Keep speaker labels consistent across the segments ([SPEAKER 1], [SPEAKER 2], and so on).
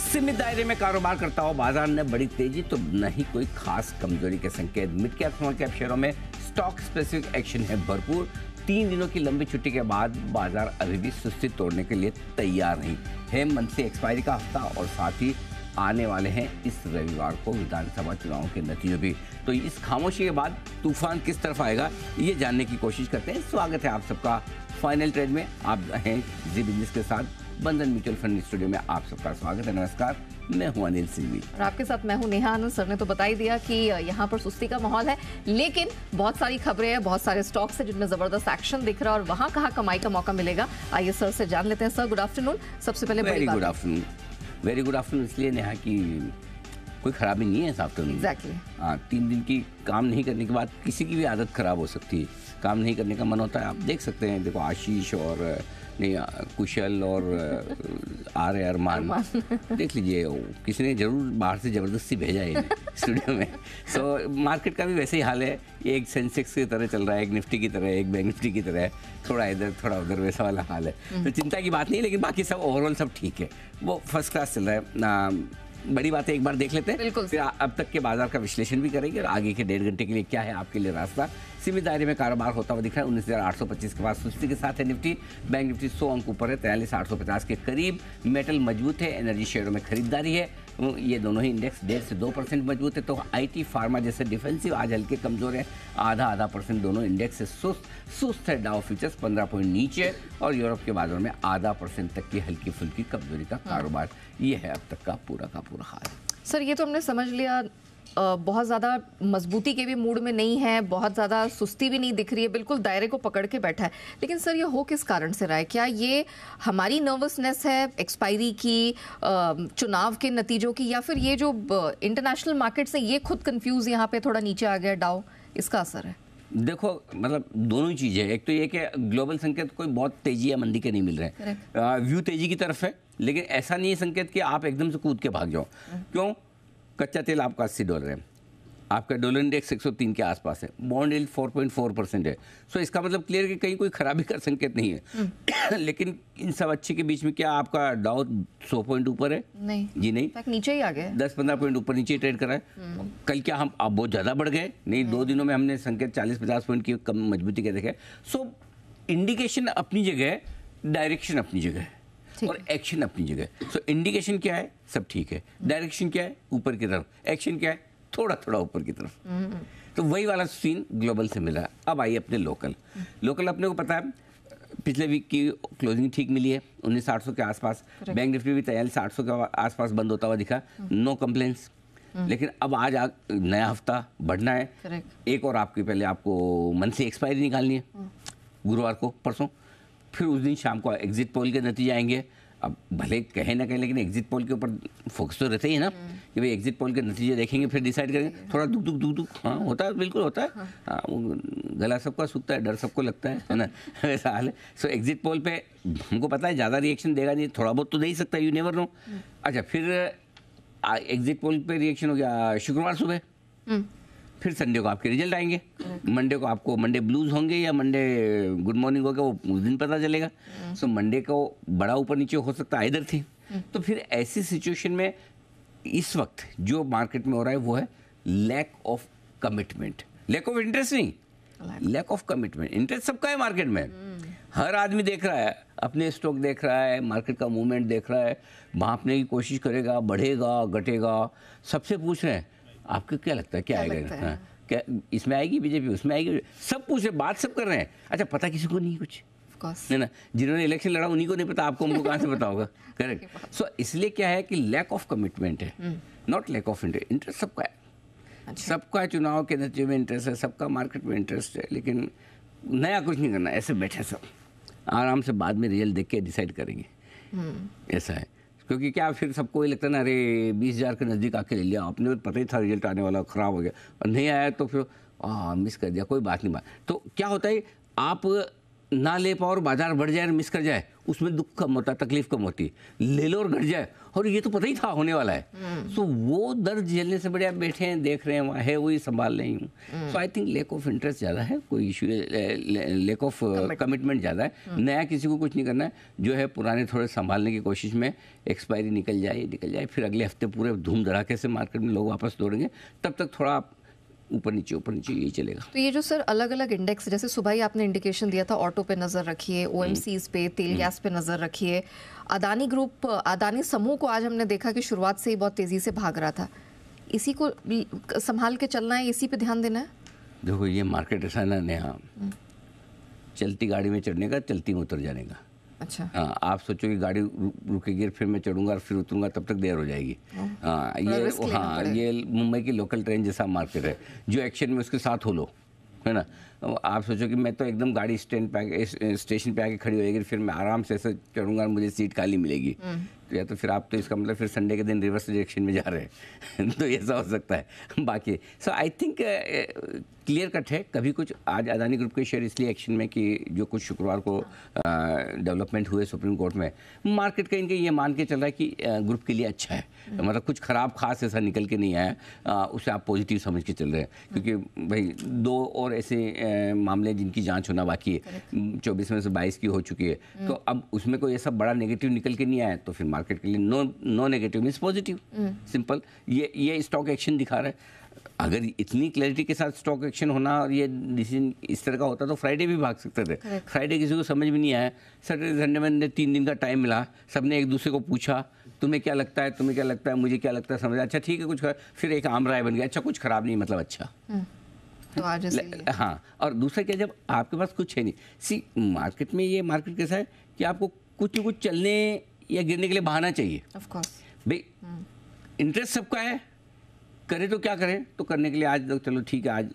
[SPEAKER 1] सीमित दायरे में कारोबार करता हो बाजार में बड़ी तेजी तो नहीं कोई खास कमजोरी के संकेत। मिड कैप स्मॉल कैप शेयरों में स्टॉक स्पेसिफिक एक्शन है भरपूर। 3 दिनों की लंबी छुट्टी के बाद बाजार अभी भी सुस्ती तोड़ने के लिए तैयार नहीं है। मंथली एक्सपायरी का हफ्ता और साथ ही आने वाले हैं इस रविवार को विधानसभा चुनाव के नतीजे भी। तो इस खामोशी के बाद तूफान किस तरफ आएगा ये जानने की कोशिश करते हैं। स्वागत है आप सबका फाइनल ट्रेड में। आप हैं जी बिजनेस के साथ बंधन म्यूचुअल फंड स्टूडियो में आप सबका स्वागत है। नमस्कार, मैं हूं अनिल सिंघवी
[SPEAKER 2] और आपके साथ मैं हूं नेहा आनंद। सर ने तो बता ही दिया कि यहाँ पर सुस्ती का माहौल है, लेकिन बहुत सारी खबरें हैं, बहुत सारे स्टॉक्स हैं जिनमें जबरदस्त एक्शन दिख रहा है और वहाँ कहाँ कमाई का मौका मिलेगा, आइए सर से जान लेते हैं। Sir good afternoon. सबसे पहले
[SPEAKER 1] very good afternoon. Very good afternoon इसलिए नेहा कि कोई खराबी नहीं है इस आफ्टरनून।
[SPEAKER 2] एग्जैक्टली।
[SPEAKER 1] हाँ, 3 दिन की काम नहीं करने के बाद किसी की भी आदत खराब हो सकती है, काम नहीं करने का मन होता है। आप देख सकते हैं, देखो आशीष और कुशल और आर अरमान देख लीजिए, किसी ने जरूर बाहर से जबरदस्ती भेजा है स्टूडियो में। सो मार्केट का भी वैसे ही हाल है, एक सेंसेक्स की तरह चल रहा है, एक निफ्टी की तरह है, एक बैंक निफ्टी की तरह है, थोड़ा इधर थोड़ा उधर, वैसा वाला हाल है। तो चिंता की बात नहीं, लेकिन बाकी सब ओवरऑल सब ठीक है, वो फर्स्ट क्लास चल रहा है। बड़ी बात है, एक बार देख लेते हैं, फिर अब तक के बाजार का विश्लेषण भी करेंगे और आगे के 1.5 घंटे के लिए क्या है आपके लिए रास्ता। सीमित दायरे में कारोबार होता हुआ दिख रहा है। 19,825 के पास सुस्ती के साथ है निफ्टी। बैंक निफ्टी 100 अंक ऊपर है, 43,850 के करीब। मेटल मजबूत है, एनर्जी शेयरों में खरीदारी है, ये दोनों ही इंडेक्स 1.5 से 2% मजबूत है। तो आईटी फार्मा जैसे डिफेंसिव आज हल्के कमजोर है, आधा % दोनों इंडेक्स से सुस्त है। डाउ फ्यूचर्स 15 पॉइंट नीचे और यूरोप के बाजार में आधा% तक की हल्की फुल्की कमजोरी का कारोबार। ये है अब तक का पूरा हाल।
[SPEAKER 2] सर ये तो हमने समझ लिया, बहुत ज़्यादा मजबूती के भी मूड में नहीं है, बहुत ज़्यादा सुस्ती भी नहीं दिख रही है, बिल्कुल दायरे को पकड़ के बैठा है। लेकिन सर ये हो किस कारण से रहा है? क्या ये हमारी नर्वसनेस है एक्सपायरी की, चुनाव के नतीजों की, या फिर ये जो इंटरनेशनल मार्केट से ये खुद कंफ्यूज यहाँ पे थोड़ा नीचे आ गया डाउ, इसका असर है?
[SPEAKER 1] देखो, मतलब दोनों ही चीज़ें हैं। एक तो ये कि ग्लोबल संकेत कोई बहुत तेजी या मंदी के नहीं मिल रहे हैं। व्यू तेजी की तरफ है, लेकिन ऐसा नहीं है संकेत कि आप एकदम से कूद के भाग जाओ। क्यों? कच्चा तेल आपका $80 है, आपका डॉलर इंडेक्स 103 के आसपास है, बॉन्ड यील्ड 4.4% है। सो इसका मतलब क्लियर कि कहीं कोई खराबी का संकेत नहीं है। लेकिन इन सब अच्छे के बीच में क्या आपका डाउ 100 पॉइंट ऊपर है?
[SPEAKER 2] नहीं
[SPEAKER 1] जी नहीं,
[SPEAKER 2] नीचे ही आ गए,
[SPEAKER 1] 10-15 पॉइंट ऊपर नीचे ट्रेड कर रहा है। कल क्या हम आप बहुत ज़्यादा बढ़ गए? नहीं, 2 दिनों में हमने संकेत 40-50 पॉइंट की कम मजबूती के देखे। सो इंडिकेशन अपनी जगह है, डायरेक्शन अपनी जगह है और एक्शन अपनी जगह। सो इंडिकेशन क्या है? सब ठीक है। डायरेक्शन क्या है? ऊपर की तरफ। एक्शन क्या है? थोड़ा ऊपर की तरफ। तो वही वाला सीन ग्लोबल से मिला। अब आइए अपने लोकल अपने को पता है, पिछले वीक की क्लोजिंग ठीक मिली है, 19,800 के आसपास। बैंक निफ्टी भी 43,800 के आसपास बंद होता हुआ दिखा, नो कंप्लेंट्स। लेकिन अब आज नया हफ्ता बढ़ना है। एक और पहले आपको मंथली एक्सपायरी निकालनी है गुरुवार को, परसों। फिर उस दिन शाम को एग्जिट पोल के नतीजे आएंगे। अब भले कहीं ना कहीं, लेकिन एग्जिट पोल के ऊपर फोकस तो रहते ही है ना, कि भाई एग्जिट पोल के नतीजे देखेंगे फिर डिसाइड करेंगे। थोड़ा दुख हाँ होता है, बिल्कुल होता है। हाँ, गला सबका सूखता है, डर सबको लगता है ना, वैसा हाल है। सो एग्जिट पोल पे हमको पता है ज़्यादा रिएक्शन देगा नहीं, थोड़ा बहुत तो दे ही सकता है, यू नेवर नो। अच्छा, फिर एग्जिट पोल पे रिएक्शन हो गया शुक्रवार सुबह, फिर संडे को आपके रिजल्ट आएंगे, मंडे को आपको मंडे ब्लूज होंगे या मंडे गुड मॉर्निंग होगा, वो उस दिन पता चलेगा। सो मंडे को बड़ा ऊपर नीचे हो सकता है, इधर थी। तो फिर ऐसी सिचुएशन में इस वक्त जो मार्केट में हो रहा है वो है lack of commitment, lack of interest नहीं, लैक ऑफ कमिटमेंट। इंटरेस्ट सबका है मार्केट में, हर आदमी देख रहा है, अपने स्टॉक देख रहा है, मार्केट का मूवमेंट देख रहा है, भांपने की कोशिश करेगा, बढ़ेगा घटेगा, सबसे पूछ रहे हैं आपको क्या लगता है क्या आएगा? हाँ, क्या इसमें आएगी बीजेपी, उसमें आएगी, सब पूछ रहे, बात सब कर रहे हैं। अच्छा, पता किसी को नहीं कुछ है ना, जिन्होंने इलेक्शन लड़ा उन्हीं को नहीं पता, आपको हमको कहाँ से पता होगा? करेक्ट। सो इसलिए क्या है कि लैक ऑफ कमिटमेंट है, not lack of interest. Interest सबका है, सबका चुनाव के नतीजे में इंटरेस्ट है, सबका मार्केट में इंटरेस्ट है, लेकिन नया कुछ नहीं करना, ऐसे बैठे सब आराम से बाद में रिजल्ट देख के डिसाइड करेंगे। ऐसा है, क्योंकि क्या फिर सबको ये लगता है ना, अरे 20,000 के नज़दीक आके ले लिया आपने, तो पता ही था रिजल्ट आने वाला, ख़राब हो गया, और नहीं आया तो फिर मिस कर दिया, कोई बात नहीं। तो क्या होता है, आप ना ले पाओ और बाजार बढ़ जाए और मिस कर जाए, उसमें दुख कम होता है, तकलीफ कम होती है। ले लो और घट जाए और ये तो पता ही था होने वाला है, सो वो दर्द झेलने से बढ़िया बैठे हैं, देख रहे हैं, वहाँ है वही संभाल रही हूँ। So I think lack of interest ज़्यादा है, कोई इशू, लैक ऑफ कमिटमेंट ज़्यादा है। नया किसी को कुछ नहीं करना है, जो है पुराने थोड़े संभालने की कोशिश में, एक्सपायरी निकल जाए, फिर अगले हफ्ते पूरे धूम धड़ाके से मार्केट में लोग वापस दौड़ेंगे, तब तक थोड़ा ऊपर नीचे यही चलेगा।
[SPEAKER 2] तो ये जो सर अलग अलग इंडेक्स, जैसे सुबह ही आपने इंडिकेशन दिया था, ऑटो पे नजर रखिए, ओएमसीज पे, तेल गैस पे नजर रखिए। अदानी ग्रुप, अदानी समूह को आज हमने देखा कि शुरुआत से ही बहुत तेजी से भाग रहा था, इसी को संभाल के चलना है, इसी पे ध्यान देना है।
[SPEAKER 1] देखो ये मार्केट ऐसा है ना नेहा, चलती गाड़ी में चढ़ने का, चलती में उतर जाने का।
[SPEAKER 2] अच्छा।
[SPEAKER 1] हाँ, आप सोचो कि गाड़ी रुकेगी, फिर मैं चढ़ूंगा और फिर उतरूंगा, तब तक देर हो जाएगी। ये मुंबई की लोकल ट्रेन जैसा मार्केट है, जो एक्शन में उसके साथ हो लो, है ना। आप सोचो कि मैं तो एकदम गाड़ी स्टेशन पे आके खड़ी होएगी, फिर मैं आराम से ऐसे चढ़ूंगा और मुझे सीट खाली मिलेगी, तो या तो फिर आप तो इसका मतलब फिर संडे के दिन रिवर्स डायरेक्शन में जा रहे हैं तो ऐसा हो सकता है। बाकी सो आई थिंक क्लियर कट है। कभी कुछ आज अदानी ग्रुप के शेयर इसलिए एक्शन में कि जो कुछ शुक्रवार को डेवलपमेंट हुए सुप्रीम कोर्ट में, मार्केट कहीं कहीं ये मान के चल रहा है कि ग्रुप के लिए अच्छा है, मतलब कुछ खराब खास ऐसा निकल के नहीं आया, उसे आप पॉजिटिव समझ के चल रहे हैं। क्योंकि भाई 2 और ऐसे मामले जिनकी जांच होना बाकी है, 24 में से 22 की हो चुकी है, तो अब उसमें कोई ऐसा बड़ा नेगेटिव निकल के नहीं आया, तो फिर मार्केट के लिए no negative means positive, simple. ये स्टॉक एक्शन दिखा रहा है। अगर इतनी क्लैरिटी के साथ स्टॉक एक्शन होना और ये डिसीजन इस तरह का होता तो फ्राइडे भी भाग सकते थे। फ्राइडे किसी को समझ भी नहीं आया, सैटरडे संडे में 3 दिन का टाइम मिला, सबने एक दूसरे को पूछा तुम्हें क्या लगता है, तुम्हें क्या लगता है, मुझे क्या लगता है, समझ अच्छा ठीक है कुछ, फिर एक आम राय बन गया, अच्छा कुछ खराब नहीं मतलब अच्छा।
[SPEAKER 2] तो आज
[SPEAKER 1] हाँ, और दूसरा क्या, जब आपके पास कुछ है नहीं, सी मार्केट में, ये मार्केट कैसा है कि आपको कुछ न कुछ चलने या गिरने के लिए बहाना चाहिए।
[SPEAKER 2] ऑफ कोर्स
[SPEAKER 1] भाई इंटरेस्ट सबका है, करे तो क्या करें, तो करने के लिए आज तो चलो ठीक है, आज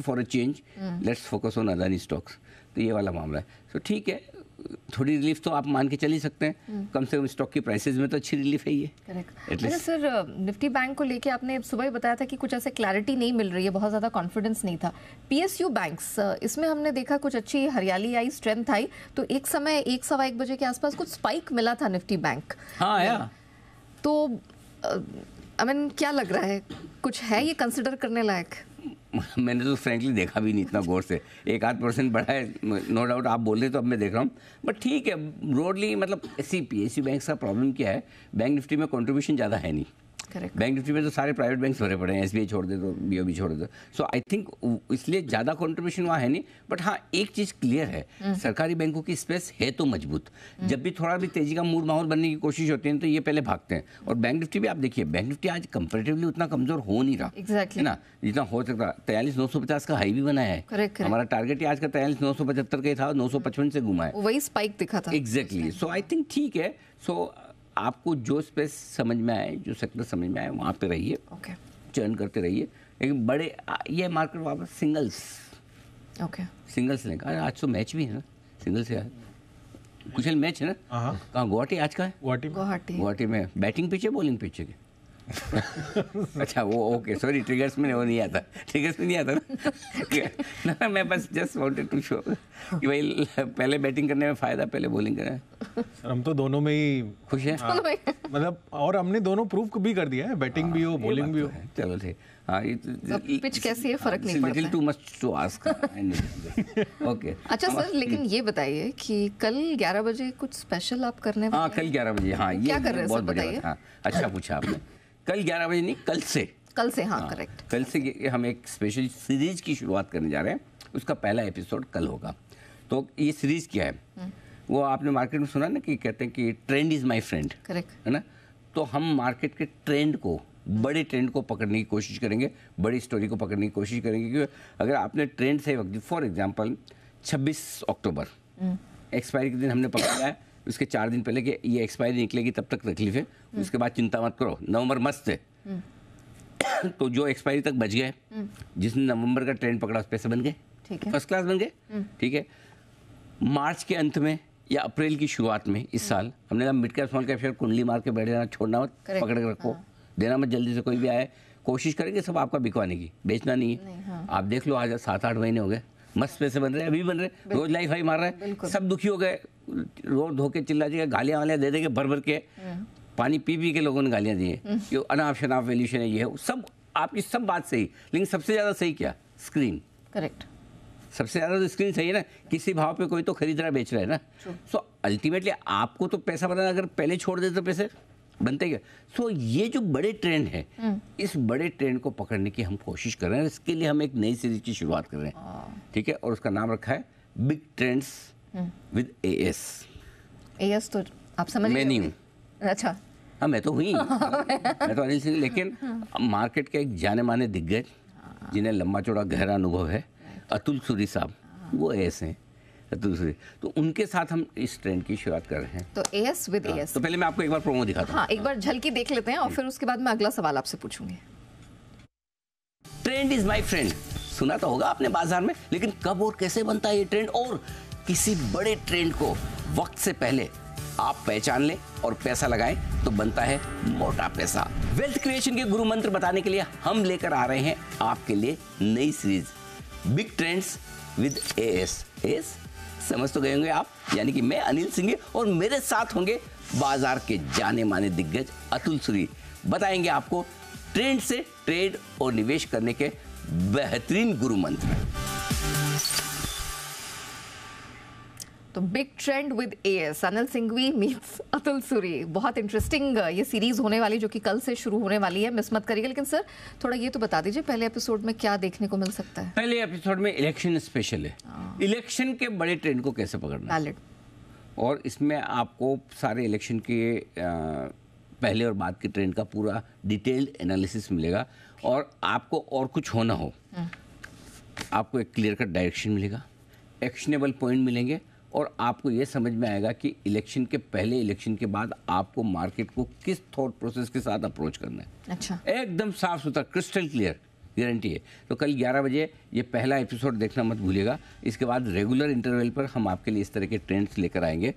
[SPEAKER 1] for a change let's focus on Adani stocks, तो ये वाला मामला है। तो ठीक है, थोड़ी रिलीफ तो आप मान के चल ही सकते हैं, कम से कम स्टॉक की प्राइसेस में तो अच्छी रिलीफ है ये।
[SPEAKER 2] करेक्ट। अच्छा सर, निफ्टी बैंक को लेके आपने सुबह ही बताया था कि कुछ ऐसे क्लैरिटी नहीं मिल रही है, बहुत ज़्यादा कॉन्फिडेंस नहीं था। पीएसयू बैंक्स, इसमें हमने देखा कुछ अच्छी हरियाली आई, स्ट्रेंथ आई, तो एक समय 1-1:15 बजे के आसपास कुछ स्पाइक मिला था निफ्टी बैंक।
[SPEAKER 1] हाँ आया।
[SPEAKER 2] तो आई मीन क्या लग रहा है, कुछ है ये कंसिडर करने लायक?
[SPEAKER 1] मैंने तो फ्रैंकली देखा भी नहीं इतना गौर से, 1-8% बढ़ा है, नो डाउट आप बोल रहे तो अब मैं देख रहा हूँ, बट ठीक है ब्रॉडली। मतलब ऐसी पीएसयू बैंक का प्रॉब्लम क्या है, बैंक निफ्टी में कंट्रीब्यूशन ज़्यादा है नहीं।
[SPEAKER 2] करेक्ट।
[SPEAKER 1] बैंक निफ्टी में तो सारे प्राइवेट बैंक भरे पड़े हैं, एसबीआई छोड़ दे तो बीओबी छोड़ दे, सो आई थिंक इसलिए ज़्यादा कंट्रीब्यूशन वहाँ है नहीं। बट हाँ, एक चीज़ क्लियर है, सरकारी बैंकों की स्पेस है तो मजबूत। जब भी थोड़ा भी तेजी का मूड माहौल बनने की कोशिश होती है तो ये पहले भागते हैं। और बैंक निफ्टी भी आप देखिए, बैंक निफ्टी आज कंपेरेटिवली उतना कमजोर हो नहीं रहा,
[SPEAKER 2] Exactly.
[SPEAKER 1] है ना, जितना हो सकता। 43,950 का हाई भी बनाया है।
[SPEAKER 2] Correct.
[SPEAKER 1] हमारा टारगेट आज का 43,975 का ही था, 955 से घुमा है,
[SPEAKER 2] वही स्पाइक दिखा था।
[SPEAKER 1] एग्जैक्टली। सो आई थिंक ठीक है। सो आपको जो स्पेस समझ में आए, जो सेक्टर समझ में आए, वहाँ पे रहिए,
[SPEAKER 2] ओके,
[SPEAKER 1] चर्न करते रहिए। लेकिन बड़े ये मार्केट वापस सिंगल्स लें। आज तो मैच भी है ना सिंगल से, कुछ मैच है ना। कहाँ गुवाहाटी आज का है? गुवाहाटी में बैटिंग पिच है, बॉलिंग पिच है? अच्छा वो ओके, सॉरी ट्रिगर्स में वो नहीं आता, ट्रिगर्स में नहीं आता ना ना, मैं बस जस्ट वांटेड टू शो कि भाई पहले बैटिंग करने में फायदा, पहले बॉलिंग करना है।
[SPEAKER 3] सर हम तो दोनों में ही
[SPEAKER 1] खुश हैं,
[SPEAKER 3] मतलब, और हमने दोनों प्रूफ भी कर दिया है, बैटिंग भी हो बॉलिंग भी हो।
[SPEAKER 1] चलो ठीक। हाँ,
[SPEAKER 2] पिच कैसी है फर्क नहीं पड़ता,
[SPEAKER 1] little too much to ask. Okay.
[SPEAKER 2] अच्छा सर, लेकिन ये बताइए कि कल 11 बजे कुछ स्पेशल आप करने वाले हैं?
[SPEAKER 1] हाँ कल 11 बजे। हाँ ये
[SPEAKER 2] क्या कर रहे हैं
[SPEAKER 1] बहुत
[SPEAKER 2] सर,
[SPEAKER 1] बढ़िया
[SPEAKER 2] बताइए।
[SPEAKER 1] बात। हाँ अच्छा पूछा आपने। कल 11 बजे नहीं, कल से। हाँ
[SPEAKER 2] करेक्ट।
[SPEAKER 1] कल से हम एक स्पेशल सीरीज की शुरुआत करने जा रहे हैं, उसका पहला एपिसोड कल होगा। तो ये सीरीज क्या है, वो आपने मार्केट में सुना ना कि कहते हैं कि trend is my friend,
[SPEAKER 2] correct
[SPEAKER 1] है ना। तो हम मार्केट के ट्रेंड को, बड़े ट्रेंड को पकड़ने की कोशिश करेंगे, बड़ी स्टोरी को पकड़ने की कोशिश करेंगे। क्योंकि अगर आपने ट्रेंड सही वक्त, फॉर एग्जांपल 26 अक्टूबर एक्सपायरी के दिन हमने पकड़ लिया है, उसके 4 दिन पहले कि ये एक्सपायरी निकलेगी तब तक तकलीफ है, उसके बाद चिंता मत करो, नवंबर मस्त है। तो जो एक्सपायरी तक बच गए, जिसने नवंबर का ट्रेंड पकड़ा, उस पैसे बन गए, फर्स्ट क्लास बन गए। ठीक है, मार्च के अंत में या अप्रैल की शुरुआत में इस साल हमने कहा mid cap small cap share कुंडली मार के बैठ जाना, छोड़ना मत, पकड़ के रखो, देना मत जल्दी से, कोई भी आए कोशिश करेंगे सब आपका बिकवाने की, बेचना नहीं है। आप देख लो आज 7-8 महीने हो गए, मस्त पैसे बन रहे हैं, अभी बन रहे हैं, रोज लाइफ हाई मार रहा है, सब दुखी हो गए, रोड धोके चिल्ला जाएगा, गालियां वालियां दे देंगे भर भर के, पानी पी पी के लोगों ने गालियां दी है कि अनाप शनाप वैल्यूशन है, ये है सब, आपकी सब बात सही, लेकिन सबसे ज्यादा सही क्या? स्क्रीन।
[SPEAKER 2] करेक्ट।
[SPEAKER 1] सबसे ज्यादा तो स्क्रीन सही है ना, किसी भाव पे कोई तो खरीद रहा है, बेच रहा है ना। सो अल्टीमेटली आपको तो पैसा बनाना, अगर पहले छोड़ देते तो पैसे बनते क्या? सो ये जो बड़े ट्रेंड है, इस बड़े ट्रेंड को पकड़ने की हम कोशिश कर रहे हैं। इसके लिए हम एक नई सीरीज की शुरुआत कर रहे हैं, ठीक है, और उसका नाम रखा है big trends with AS।
[SPEAKER 2] AS तो आप समझ
[SPEAKER 1] मैं नहीं हूँ।
[SPEAKER 2] अच्छा।
[SPEAKER 1] हाँ, मैं तो हुई मैं तो अनिल सिंह, लेकिन मार्केट के एक जाने माने दिग्गज जिन्हें लंबा चौड़ा गहरा अनुभव है, अतुल सूरी साहब, वो AS हैं, अतुल सूरी, तो उनके साथ हम इस ट्रेंड की शुरुआत कर रहे हैं।
[SPEAKER 2] तो AS विद AS।
[SPEAKER 1] तो पहले मैं आपको एक बार प्रोमो दिखाता हूँ।
[SPEAKER 2] हाँ, एक बार झलकी देख लेते हैं और फिर उसके बाद मैं अगला सवाल आपसे पूछूंगी।
[SPEAKER 1] ट्रेंड इज माय फ्रेंड, सुना तो होगा आपने बाजार में, लेकिन कब और कैसे बनता है ये ट्रेंड? और किसी बड़े ट्रेंड को वक्त से पहले आप पहचान लें और पैसा लगाएं तो बनता है मोटा पैसा। वेल्थ क्रिएशन के गुरु मंत्र बताने के लिए हम लेकर आ रहे हैं आपके लिए नई series big trends with AS। समझ तो गए होंगे आप, यानी कि मैं अनिल सिंह और मेरे साथ होंगे बाजार के जाने माने दिग्गज अतुल सूरी। बताएंगे आपको ट्रेंड से ट्रेड और निवेश करने के बेहतरीन गुरु मंत्र।
[SPEAKER 2] तो big trend with AS, Anil Singhvi meets Atul Suri. बहुत इंटरेस्टिंग ये सीरीज होने वाली, जो कि कल से शुरू होने वाली है, मिस मत करिएगा। लेकिन सर थोड़ा ये तो बता दीजिए, पहले एपिसोड में क्या देखने को मिल सकता है?
[SPEAKER 1] पहले एपिसोड में इलेक्शन स्पेशल है, इलेक्शन के बड़े ट्रेंड को कैसे पकड़ना,
[SPEAKER 2] बैलेट,
[SPEAKER 1] और इसमें आपको सारे इलेक्शन के पहले और बाद के ट्रेंड का पूरा डिटेल्ड एनालिसिस मिलेगा, और आपको और कुछ होना हो, आपको एक क्लियर कट डायरेक्शन मिलेगा, एक्शनेबल पॉइंट मिलेंगे, और आपको ये समझ में आएगा कि इलेक्शन के पहले, इलेक्शन के बाद आपको मार्केट को किस थॉट प्रोसेस के साथ अप्रोच करना है।
[SPEAKER 2] अच्छा,
[SPEAKER 1] एकदम साफ सुथरा, क्रिस्टल क्लियर, गारंटी है। तो कल 11 बजे ये पहला एपिसोड देखना मत भूलिएगा। इसके बाद रेगुलर इंटरवल पर हम आपके लिए इस तरह के ट्रेंड्स लेकर आएंगे।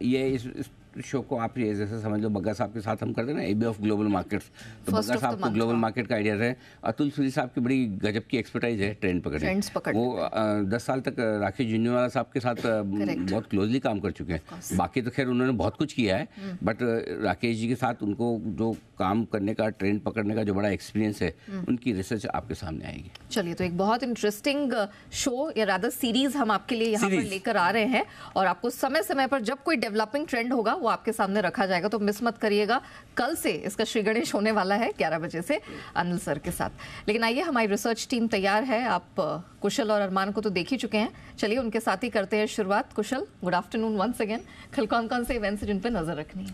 [SPEAKER 1] ये इस शो को आप ये जैसे समझ लो, बग्गा साहब के साथ हम करते हैं ना, AB ऑफ ग्लोबल मार्केट्स, तो बग्गा साहब को ग्लोबल मार्केट का आइडिया है। अतुल सूरी साहब की बड़ी गजब की एक्सपर्टाइज है ट्रेंड पकड़ने। वो 10 साल तक राकेश झुंझुनवाला साहब के साथ बहुत क्लोजली काम कर चुके हैं। बाकी तो खैर उन्होंने बहुत कुछ किया है, बट राकेश जी के साथ उनको जो काम करने का, ट्रेंड पकड़ने का जो बड़ा एक्सपीरियंस है, उनकी रिसर्च आपके सामने आएगी।
[SPEAKER 2] चलिए, तो एक बहुत इंटरेस्टिंग शो या रादर सीरीज हम आपके लिए यहाँ पर लेकर आ रहे हैं, और आपको समय समय पर जब कोई डेवलपिंग ट्रेंड होगा वो आपके सामने रखा जाएगा, तो मिस मत करिएगा। कल से इसका श्री गणेश होने वाला है 11 बजे से अनिल सर के साथ। लेकिन आइए, हमारी रिसर्च टीम तैयार है। आप कुशल और अरमान को तो देख ही चुके हैं, चलिए उनके साथ ही करते हैं शुरुआत। कुशल, गुड आफ्टरनून वंस अगेन। कल कौन कौन से इवेंट्स जिन पर नजर रखनी है?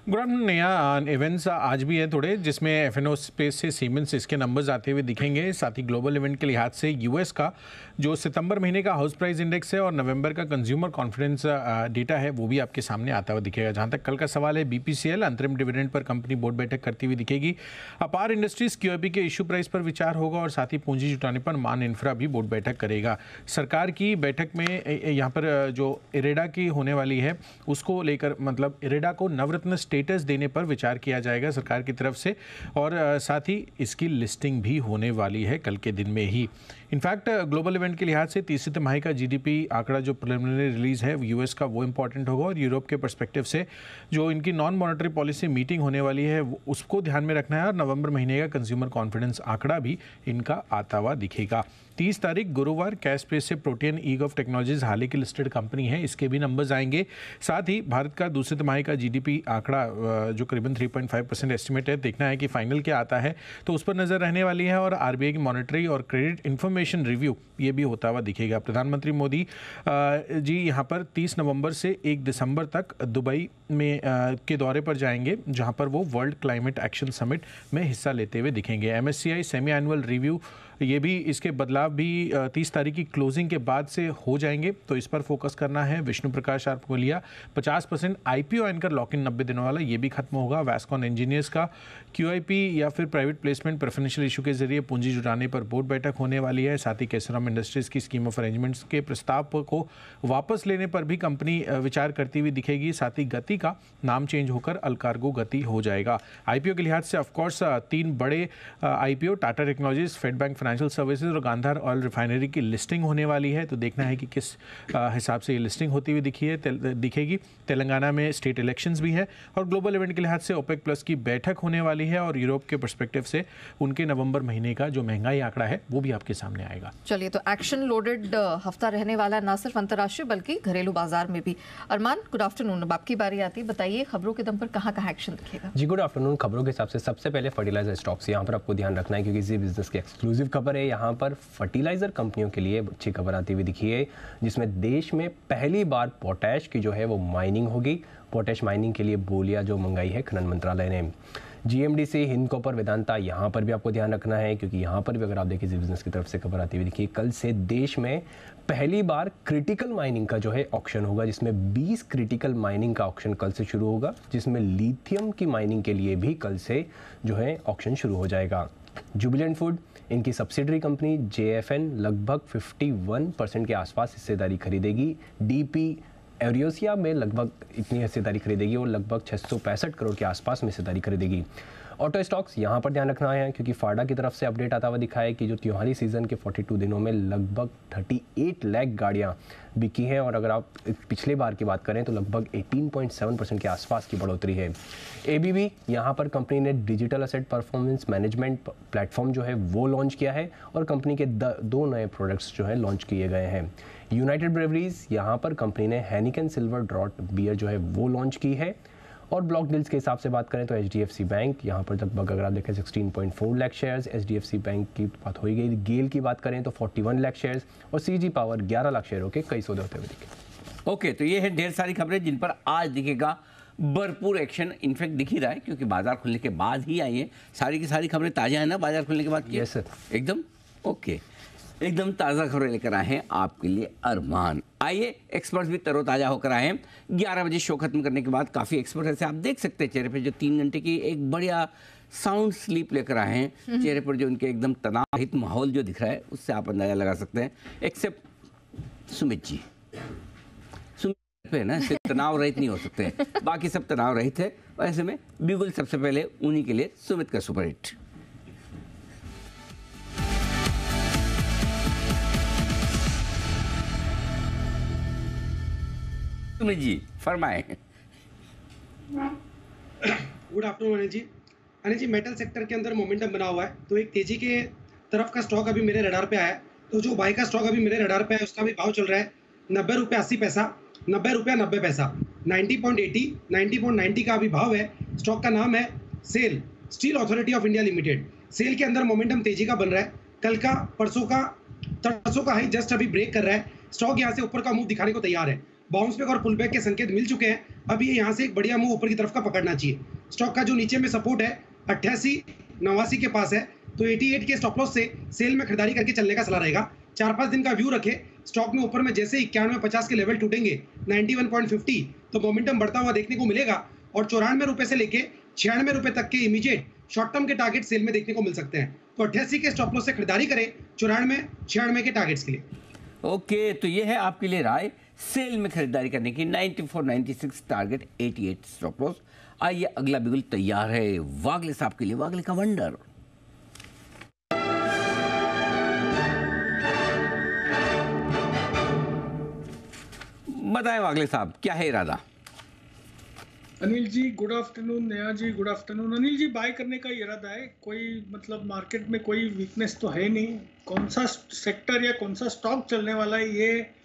[SPEAKER 3] Good afternoon. नया इवेंट्स आज भी है थोड़े, जिसमें FNO स्पेस से सीमेंस इसके नंबर्स आते हुए दिखेंगे। साथ ही ग्लोबल इवेंट के लिहाज से US का जो सितंबर महीने का हाउस प्राइस इंडेक्स है और नवंबर का कंज्यूमर कॉन्फिडेंस डेटा है, वो भी आपके सामने आता हुआ दिखेगा। जहां तक कल का सवाल है, BPCL अंतरिम डिविडेंड पर कंपनी बोर्ड बैठक करती हुई दिखेगी। अपार इंडस्ट्रीज QIP के इशू प्राइस पर विचार होगा, और साथ ही पूंजी जुटाने पर मान इंफ्रा भी बोर्ड बैठक करेगा। सरकार की बैठक में यहाँ पर जो इरेडा की होने वाली है, उसको लेकर, मतलब इरेडा को नवरत्न स्टेटस देने पर विचार किया जाएगा सरकार की तरफ से, और साथ ही इसकी लिस्टिंग भी होने वाली है कल के दिन में ही। इनफैक्ट ग्लोबल इवेंट के लिहाज से तीसरी तिमाही का GDP आंकड़ा जो प्रिलिमिनरी रिलीज है US का, वो इंपॉर्टेंट होगा, और यूरोप के पर्सपेक्टिव से जो इनकी नॉन मॉनेटरी पॉलिसी मीटिंग होने वाली है, उसको ध्यान में रखना है। और नवंबर महीने का कंज्यूमर कॉन्फिडेंस आंकड़ा भी इनका आता हुआ दिखेगा। 30 तारीख गुरुवार कैश स्पेस से प्रोटियन ईग ऑफ टेक्नोलॉजीज हाल ही की लिस्टेड कंपनी है, इसके भी नंबर्स आएंगे। साथ ही भारत का दूसरे तिमाही का GDP आंकड़ा जो करीबन 3.5% एस्टिमेट है, देखना है कि फाइनल क्या आता है, तो उस पर नजर रहने वाली है। और RBI की मॉनेटरी और क्रेडिट इंफॉर्मेशन रिव्यू ये भी होता हुआ दिखेगा। प्रधानमंत्री मोदी जी यहाँ पर 30 नवंबर से 1 दिसंबर तक दुबई में के दौरे पर जाएंगे, जहाँ पर वो वर्ल्ड क्लाइमेट एक्शन समिट में हिस्सा लेते हुए दिखेंगे। MSCI सेमी एनुअल रिव्यू, ये भी इसके बदलाव भी 30 तारीख की क्लोजिंग के बाद से हो जाएंगे, तो इस पर फोकस करना है। विष्णु प्रकाश आर्पकोलिया 50% IPO एंकर लॉक इन 90 दिनों वाला, ये भी खत्म होगा। वैस्कॉन इंजीनियर्स का QIP या फिर प्राइवेट प्लेसमेंट प्रेफरेंशियल इशू के जरिए पूंजी जुटाने पर बोर्ड बैठक होने वाली है। साथ ही केसराम इंडस्ट्रीज की स्कीम ऑफ अरेंजमेंट्स के प्रस्ताव को वापस लेने पर भी कंपनी विचार करती हुई दिखेगी। साथ ही गति का नाम चेंज होकर अलकार्गो गति हो जाएगा। IPO के लिहाज से ऑफकोर्स 3 बड़े IPO, Tata technologies, fed bank financial services और गांधार ऑयल रिफाइनरी की लिस्टिंग होने वाली है, तो देखना है कि किस हिसाब से ये लिस्टिंग होती हुई दिखेगी। तेलंगाना में स्टेट इलेक्शंस भी है और ग्लोबल इवेंट के लिहाज से ओपेक प्लस की बैठक होने वाली है और यूरोप के पर्सपेक्टिव से उनके नवंबर महीने का जो महंगाई आंकड़ा है वो भी आपके सामने आएगा।
[SPEAKER 2] चलिए, तो एक्शन लोडेड हफ्ता रहने वाला ना सिर्फ अंतर्राष्ट्रीय बल्कि घरेलू बाजार में भी। अरमान, गुड आफ्टरनून, अब आपकी बारी आती है, बताइए खबरों के दम पर कहाँ एक्शन दिखेगा?
[SPEAKER 4] जी गुड आफ्टरनून। खबरों के हिसाब से सबसे पहले फर्टिलाइजर स्टॉक्स, यहाँ पर आपको ध्यान रखना है क्योंकि इसी बिजनेस की एक्सक्लूसिव खबर है। यहाँ पर फर्टिलाइजर कंपनियों के लिए अच्छी खबर आती हुई दिखी है, जिसमें देश में पहली बार पोटैश की जो है वो माइनिंग होगी। पोटैश माइनिंग के लिए बोलियां जो मंगाई है खनन मंत्रालय ने। GMDC, हिंद कॉपर, वेदांता, यहाँ पर भी आपको ध्यान रखना है क्योंकि यहाँ पर भी अगर आप देखिए बिजनेस की तरफ से खबर आती हुई देखिए, कल से देश में पहली बार क्रिटिकल माइनिंग का जो है ऑक्शन होगा, जिसमें 20 क्रिटिकल माइनिंग का ऑक्शन कल से शुरू होगा, जिसमें लिथियम की माइनिंग के लिए भी कल से जो है ऑक्शन शुरू हो जाएगा। जुबिलेंट फूड, इनकी सब्सिडरी कंपनी JFN लगभग 51% के आसपास हिस्सेदारी खरीदेगी। DP एरियोसिया में लगभग इतनी हिस्सेदारी खरीदेगी और लगभग 665 करोड़ के आसपास में हिस्सेदारी खरीदेगी। ऑटो स्टॉक्स, यहाँ पर ध्यान रखना है क्योंकि फाडा की तरफ से अपडेट आता हुआ दिखा है कि जो त्योहारी सीजन के 42 दिनों में लगभग 38 लाख गाड़ियाँ बिकी हैं और अगर आप पिछले बार की बात करें तो लगभग 18.7% के आसपास की बढ़ोतरी है। ABB, यहाँ पर कंपनी ने digital asset performance management platform जो है वो लॉन्च किया है और कंपनी के 2 नए प्रोडक्ट्स जो है लॉन्च किए गए हैं। यूनाइटेड ब्रेवरीज, यहाँ पर कंपनी ने हैनिकन सिल्वर ड्रॉट बियर जो है वो लॉन्च की है। और ब्लॉक डील्स के हिसाब से बात करें तो HDFC बैंक, यहाँ पर लगभग अगर आप देखें 16.4 लाख शेयर्स HDFC बैंक की बात हो गई। गेल की बात करें तो 41 लाख शेयर्स और CG पावर 11 लाख शेयरों के कई सौदे होते हुए दिखे।
[SPEAKER 1] ओके, तो ये है ढेर सारी खबरें जिन पर आज दिखेगा भरपूर एक्शन। इनफैक्ट दिख ही रहा है क्योंकि बाजार खुलने के बाद ही आई है, सारी की सारी खबरें ताज़ा है ना बाजार खुलने के बाद?
[SPEAKER 4] यस सर,
[SPEAKER 1] एकदम ओके, एकदम ताज़ा खबरें लेकर आए हैं आपके लिए अरमान। आइए, एक्सपर्ट्स भी तरोताज़ा होकर आए हैं। 11 बजे शो खत्म करने के बाद काफ़ी एक्सपर्ट ऐसे आप देख सकते हैं चेहरे पे जो 3 घंटे की एक बढ़िया साउंड स्लीप लेकर आए हैं। चेहरे पर जो उनके एकदम तनाव रहित माहौल जो दिख रहा है उससे आप अंदाजा लगा सकते हैं। एक्सेप्ट सुमित जी, सुमित पे ना सिर्फ तनाव रहित नहीं हो सकते, बाकी सब तनाव रहित है। ऐसे में बिल्कुल सबसे पहले उन्हीं के लिए सुमित का superhit. Sumit ji फरमाएं।
[SPEAKER 5] Good afternoon Anil ji. Anil जी, मेटल सेक्टर के अंदर मोमेंटम बना हुआ है, तो एक तेजी के तरफ का स्टॉक अभी मेरे रडार पे आया है। तो जो बाई का स्टॉक अभी मेरे रडार पे है उसका भी भाव चल रहा है 90 रुपये 80 पैसा, 90 रुपये 90 पैसा, 90.80, 90.90 का अभी भाव है। स्टॉक का नाम है SAIL, Steel Authority of India Limited. SAIL के अंदर मोमेंटम तेजी का बन रहा है। कल का परसों का हाई जस्ट अभी ब्रेक कर रहा है। स्टॉक यहाँ से ऊपर का मूव दिखाने को तैयार है। बाउंस बैक और पुल बैक के संकेत मिल चुके हैं। अभी ये यहाँ से एक बढ़िया मूव ऊपर की तरफ का पकड़ना चाहिए। स्टॉक का जो नीचे में सपोर्ट है 88-89 के पास है, तो 88 के स्टॉप लॉस से सेल में खरीदारी करके चलने का सलाह रहेगा। 4-5 दिन का व्यू रखे। स्टॉक में ऊपर में जैसे 91-50 के लेवल टूटेंगे 91.50, तो मोमेंटम बढ़ता हुआ देखने को मिलेगा और 94 रुपए से लेके 96 रुपए तक के इमीडिएट शॉर्ट टर्म के टारगेट सेल में देखने को मिल सकते हैं। तो 88 के स्टॉप लॉस से खरीदारी करें 94-96 के टारगेट्स के लिए।
[SPEAKER 1] ओके, तो ये है आपके लिए राय सेल में खरीदारी करने की। 94-96 टारगेट, 88 स्टॉप लॉस। आइए, अगला बिगुल तैयार है वागले साहब के लिए, वागले का वंडर। बताएं वागले साहब, क्या है इरादा?
[SPEAKER 6] Anil ji good afternoon. Neha ji good afternoon. Anil ji, bye करने का इरादा है, कोई मतलब मार्केट में कोई वीकनेस तो है नहीं। कौन सा सेक्टर या कौन सा स्टॉक चलने वाला है ये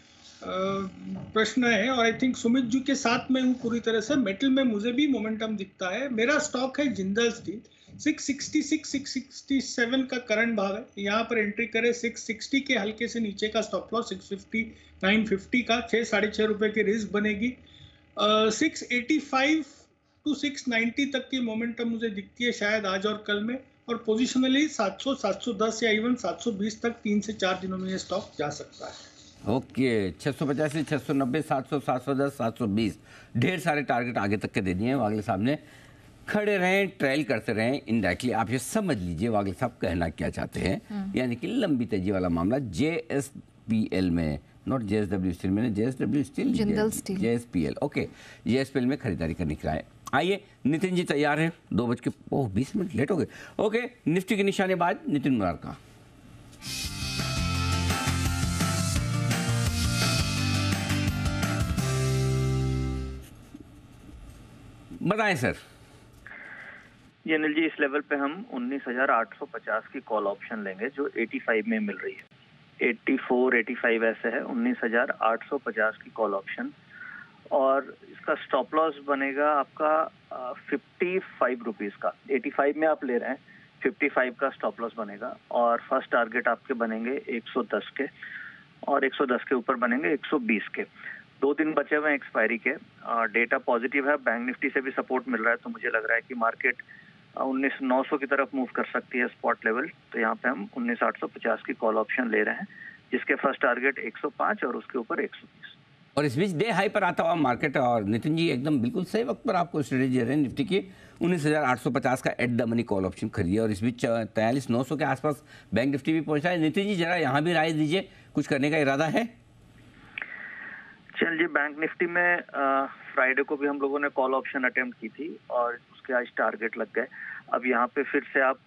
[SPEAKER 6] प्रश्न है। और आई थिंक सुमित जी के साथ में हूँ पूरी तरह से। मेटल में मुझे भी मोमेंटम दिखता है। मेरा स्टॉक है जिंदल स्टील। 666-667 का करंट भाव है। यहाँ पर एंट्री करें 660 के हल्के से नीचे का स्टॉप लॉस 650-950 का 6-6.5 रुपए की रिस्क बनेगी। 685 to 690 तक की मोमेंटम मुझे दिखती है शायद आज और कल में। और पोजिशनली 700, 710 या इवन 720 तक 3 से 4 दिनों में ये स्टॉक जा सकता है।
[SPEAKER 1] ओके, 685, 690, 700, 710, 720, ढेर सारे टारगेट आगे तक के दे दिए हैं वागले साहब ने। खड़े रहें, ट्रायल करते रहें। इनडायरेक्टली आप ये समझ लीजिए वागले साहब कहना क्या चाहते हैं, यानी कि लंबी तेजी वाला मामला JSPL में, नॉट JSW स्टील में, JSW steel,
[SPEAKER 2] Jindal steel,
[SPEAKER 1] JSPL। Okay, JSPL में खरीदारी करने के लिए आइए। नितिन जी तैयार हैं? 2:20 लेट हो गए। ओके, निफ्टी की निशानेबाज नितिन मुरार का। बताएं सर।
[SPEAKER 7] ये अनिल जी, इस लेवल पे हम 19,850 की कॉल ऑप्शन लेंगे जो 85 में मिल रही है। 84, 85 ऐसे है। 19,850 की कॉल ऑप्शन, और इसका स्टॉप लॉस बनेगा आपका 55 रुपीज़ का। 85 में आप ले रहे हैं, 55 का स्टॉप लॉस बनेगा, और फर्स्ट टारगेट आपके बनेंगे 110 के, और 110 के ऊपर बनेंगे 120 के। 2 दिन बचे हुए हैं एक्सपायरी के। डेटा पॉजिटिव है, बैंक निफ्टी से भी सपोर्ट मिल रहा है, तो मुझे लग रहा है कि मार्केट 19,900 की तरफ मूव कर सकती है स्पॉट लेवल। तो यहाँ पे हम 19,850 की कॉल ऑप्शन ले रहे हैं, जिसके फर्स्ट टारगेट 105 और उसके ऊपर 120।
[SPEAKER 1] और इस बीच डे हाई पर आता हुआ मार्केट, और नितिन जी एकदम बिल्कुल सही वक्त पर आपको स्ट्रेटेजी दे रहे हैं निफ्टी की। 19,850 का at the money call option खरीदिए, और इस बीच 43,900 के आसपास बैंक निफ्टी भी पहुंचा है। नितिन जी जरा यहाँ भी राय दीजिए, कुछ करने का इरादा है?
[SPEAKER 7] चल जी, बैंक निफ्टी में फ्राइडे को भी हम लोगों ने कॉल ऑप्शन अटेम्प्ट की थी, और उसके आज टारगेट लग गए। अब यहाँ पे फिर से आप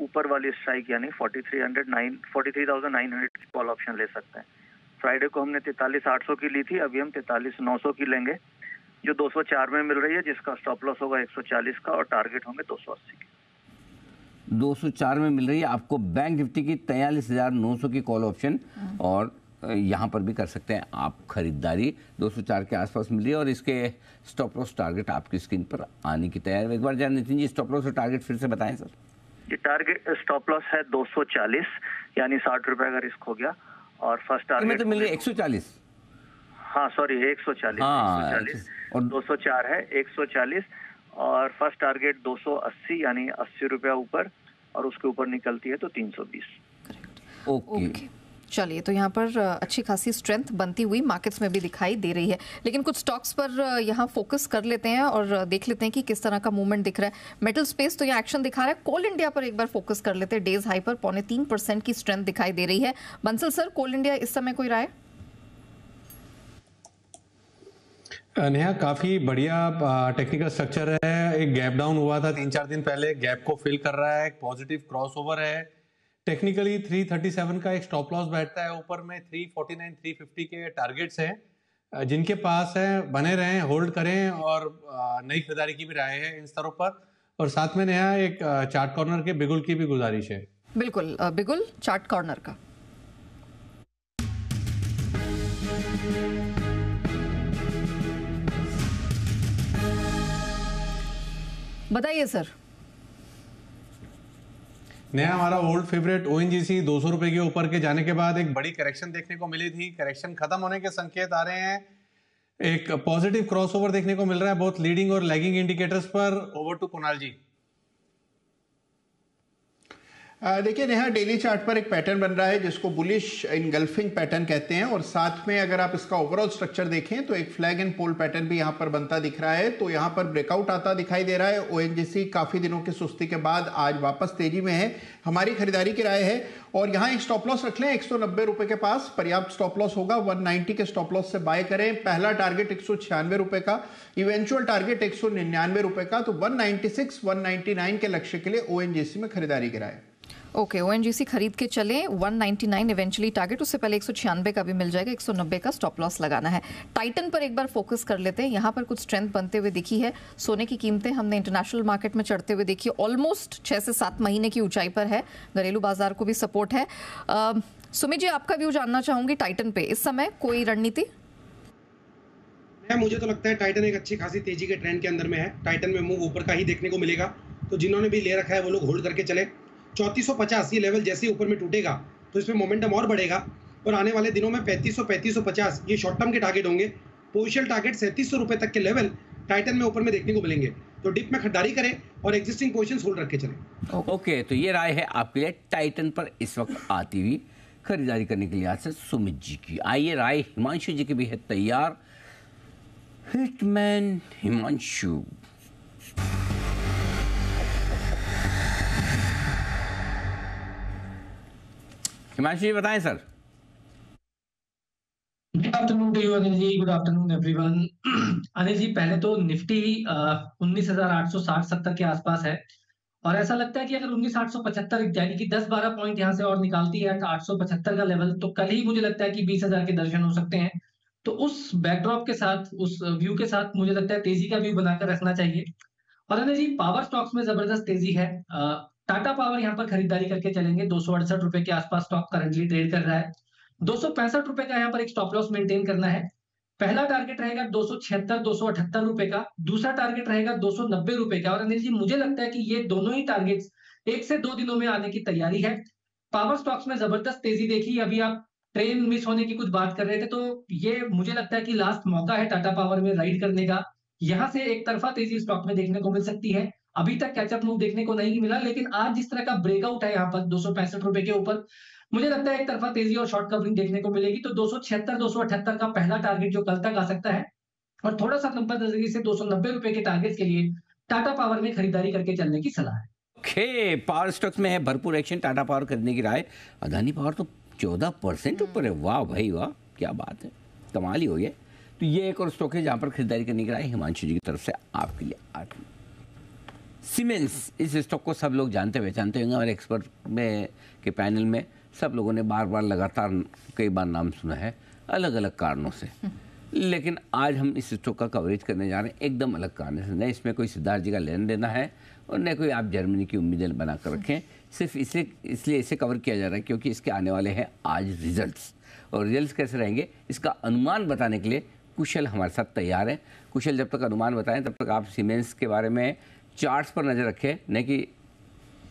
[SPEAKER 7] ऊपर वाली स्ट्राइक यानी 43,900 की कॉल ऑप्शन ले सकते हैं। फ्राइडे को हमने 43,800 की ली थी, अभी हम 43,900 की लेंगे, जो 204 में मिल रही है, जिसका स्टॉप लॉस होगा 140 का, और टारगेट होंगे 280 के।
[SPEAKER 1] 204 में मिल रही है आपको बैंक निफ्टी की 43,900 की कॉल ऑप्शन, और यहाँ पर भी कर सकते हैं आप खरीदारी। 204 के आसपास मिल रही है, और इसके स्टॉप लॉस टारगेट आपकी स्क्रीन पर आने की तैयारी है। एक बार जरा नितिन जी स्टॉप लॉस और टारगेट फिर से बताएं सर।
[SPEAKER 7] ये टारगेट स्टॉप लॉस है 240, यानी 60 रुपए का रिस्क हो गया, और फर्स्ट टारगेट
[SPEAKER 1] तो मिल रही है 140।
[SPEAKER 7] हाँ सॉरी, 140।
[SPEAKER 1] हाँ,
[SPEAKER 7] 140
[SPEAKER 1] और
[SPEAKER 7] 204 है, 140, और फर्स्ट टारगेट 280 यानी 80 रुपया ऊपर, और उसके ऊपर निकलती है तो 320।
[SPEAKER 1] ओके।
[SPEAKER 2] चलिए, तो यहाँ पर अच्छी खासी स्ट्रेंथ बनती हुई मार्केट्स में भी दिखाई दे रही है, लेकिन कुछ स्टॉक्स पर यहाँ फोकस कर लेते हैं और देख लेते हैं कि किस तरह का मूवमेंट दिख रहा है। मेटल स्पेस तो यहाँ एक्शन दिखा रहा है। कोल इंडिया पर एक बार फोकस कर लेते हैं। डेज हाई पर 0.3% की स्ट्रेंथ दिखाई दे रही है। बंसल सर, कोल इंडिया इस समय कोई राय?
[SPEAKER 3] नेहा, काफी बढ़िया टेक्निकल स्ट्रक्चर है। एक गैप डाउन हुआ था 3-4 दिन पहले, गैप को फिल कर रहा है, एक पॉजिटिव क्रॉसओवर है। टेक्निकली 337 का एक स्टॉप लॉस बैठता है, ऊपर में 349, 350 के टारगेट्स हैं। जिनके पास है बने रहें, होल्ड करें, और नई खरीदारी की भी राय है इन स्तरों पर। और साथ में नया एक चार्ट कॉर्नर के बिगुल की भी गुजारिश है।
[SPEAKER 2] बिल्कुल, बिगुल चार्ट कॉर्नर का। बताइए सर।
[SPEAKER 3] नया हमारा ओल्ड फेवरेट ओएनजीसी 200 रुपए के ऊपर के जाने के बाद एक बड़ी करेक्शन देखने को मिली थी। करेक्शन खत्म होने के संकेत आ रहे हैं, एक पॉजिटिव क्रॉसओवर देखने को मिल रहा है बहुत लीडिंग और लैगिंग इंडिकेटर्स पर। ओवर टू कुणाल जी।
[SPEAKER 8] देखिए नेहा, डेली चार्ट पर एक पैटर्न बन रहा है जिसको बुलिश इनगल्फिंग पैटर्न कहते हैं, और साथ में अगर आप इसका ओवरऑल स्ट्रक्चर देखें तो एक फ्लैग एंड पोल पैटर्न भी यहाँ पर बनता दिख रहा है। तो यहाँ पर ब्रेकआउट आता दिखाई दे रहा है। ओएनजीसी काफी दिनों की सुस्ती के बाद आज वापस तेजी में है। हमारी खरीदारी की राय है, और यहाँ एक स्टॉप लॉस रख लें 190 रुपए के पास, पर्याप्त स्टॉप लॉस होगा। 190 के स्टॉप लॉस से बाय करें। पहला टारगेट 196 रुपए का, इवेंचुअल टारगेट 199 रुपए का। तो 196, 199 के लक्ष्य के लिए ओएनजीसी में खरीदारी की राय।
[SPEAKER 2] ओके, ओएनजीसी खरीद के चले। 199 इवेंचुअली टारगेट, उससे पहले 196 का भी मिल जाएगा। 190 का स्टॉप लॉस लगाना है। टाइटन पर एक बार फोकस कर लेते हैं। यहाँ पर कुछ स्ट्रेंथ बनते हुए दिखी है। सोने की कीमतें हमने इंटरनेशनल मार्केट में चढ़ते हुए देखी, ऑलमोस्ट 6 से 7 महीने की ऊंचाई पर है। घरेलू बाजार को भी सपोर्ट है। सुमित जी, आपका व्यू जानना चाहूंगी टाइटन पे इस समय कोई रणनीति?
[SPEAKER 5] मुझे तो लगता है टाइटन एक अच्छी खासी तेजी के ट्रेंड के अंदर में है। टाइटन में मूव ऊपर का ही देखने को मिलेगा, तो जिन्होंने भी ले रखा है वो लोग होल्ड करके चले। 3450 ये लेवल जैसे ऊपर में टूटेगा तो इसमें मोमेंटम और बढ़ेगा, और आने वाले दिनों में 3500, 3550 ये शॉर्ट टर्म के टारगेट होंगे। पोजिशनल टारगेट 3700 रुपए तक के लेवल टाइटन में ऊपर में देखने को मिलेंगे। तो डिप में खरीदारी करें और एग्जिस्टिंग पोजीशंस होल्ड रख के चलें।
[SPEAKER 1] ओके, तो ये राय है आपके लिए टाइटन पर इस वक्त आती हुई खरीदारी करने के लिए आज से सुमित जी की। आइए राय हिमांशु जी की भी है तैयार। हिटमैन हिमांशु। हिमांशु जी बताएं sir.
[SPEAKER 9] Good afternoon to you Anil ji, good afternoon everyone. Anil ji, पहले तो निफ्टी 19,860-70 के आसपास है, और ऐसा लगता है कि अगर 19,875 यानी कि 10-12 पॉइंट यहाँ से और निकालती है 875 का लेवल, तो कल ही मुझे लगता है कि 20,000 के दर्शन हो सकते हैं। तो उस बैकड्रॉप के साथ, उस व्यू के साथ मुझे लगता है तेजी का व्यू बनाकर रखना चाहिए। और अनिल जी, पावर स्टॉक्स में जबरदस्त तेजी है। टाटा पावर यहाँ पर खरीदारी करके चलेंगे, 268 रुपए के आसपास स्टॉक करंटली ट्रेड कर रहा है। 265 रुपए का यहाँ पर एक स्टॉप लॉस मेंटेन करना है। पहला टारगेट रहेगा 276 278 रुपए का, दूसरा टारगेट रहेगा 290 रुपए का। और अनिल जी, मुझे लगता है कि ये दोनों ही टारगेट्स 1 से 2 दिनों में आने की तैयारी है। पावर स्टॉक्स में जबरदस्त तेजी देखी। अभी आप ट्रेन मिस होने की कुछ बात कर रहे थे, तो ये मुझे लगता है कि लास्ट मौका है टाटा पावर में राइड करने का। यहाँ से एक तरफा तेजी स्टॉक में देखने को मिल सकती है। अभी तक कैचअप मूव देखने को नहीं मिला, लेकिन आज जिस तरह का ब्रेकआउट है यहाँ पर 265 रुपए के ऊपर, मुझे लगता है एक तरफा तेजी और शॉर्ट कवरिंग देखने को मिलेगी। तो 276 278 का पहला टारगेट जो कल तक आ सकता है, और थोड़ा सा लंबा नजरिए से 290 रुपए के टारगेट के लिए टाटा पावर में खरीदारी करके चलने की सलाह है।
[SPEAKER 1] ओके, पावर स्टॉक्स में है भरपूर एक्शन, टाटा पावर खरीदने की राय। अदानी पावर तो 14% ऊपर है। वाह भाई वाह, क्या बात है, कमाल ही हो गया। तो ये एक और स्टॉक है जहां पर खरीदारी करने की राय हिमांशु जी की तरफ से आपके लिए आती। सीमेंस, इस स्टॉक को सब लोग जानते होंगे, और एक्सपर्ट में के पैनल में सब लोगों ने बार बार लगातार कई बार नाम सुना है अलग अलग कारणों से। लेकिन आज हम इस स्टॉक का कवरेज करने जा रहे हैं एकदम अलग कारण से। न इसमें कोई सिद्धार्थ जी का लेन देना है और न कोई आप जर्मनी की उम्मीदें बना कर रखें। सिर्फ इसलिए इसे कवर किया जा रहा है क्योंकि इसके आने वाले हैं आज रिजल्ट्स, और रिजल्ट्स कैसे रहेंगे इसका अनुमान बताने के लिए कुशल हमारे साथ तैयार है। कुशल, जब तक अनुमान बताएं तब तक आप सीमेंस के बारे में चार्ट्स पर नज़र रखें, न कि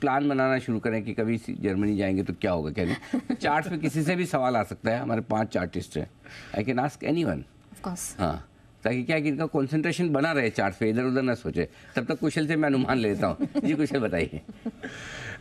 [SPEAKER 1] प्लान बनाना शुरू करें कि कभी जर्मनी जाएंगे तो क्या होगा क्या नहीं। चार्ट्स पे किसी से भी सवाल आ सकता है। हमारे 5 चार्टिस्ट हैं, आई कैन आस्क एनीवन। हाँ, ताकि क्या कि इनका कंसंट्रेशन बना रहे चार्ट पे, इधर उधर ना सोचे। तब तक कुशल से मैं अनुमान लेता हूँ। जी कुशल बताइए।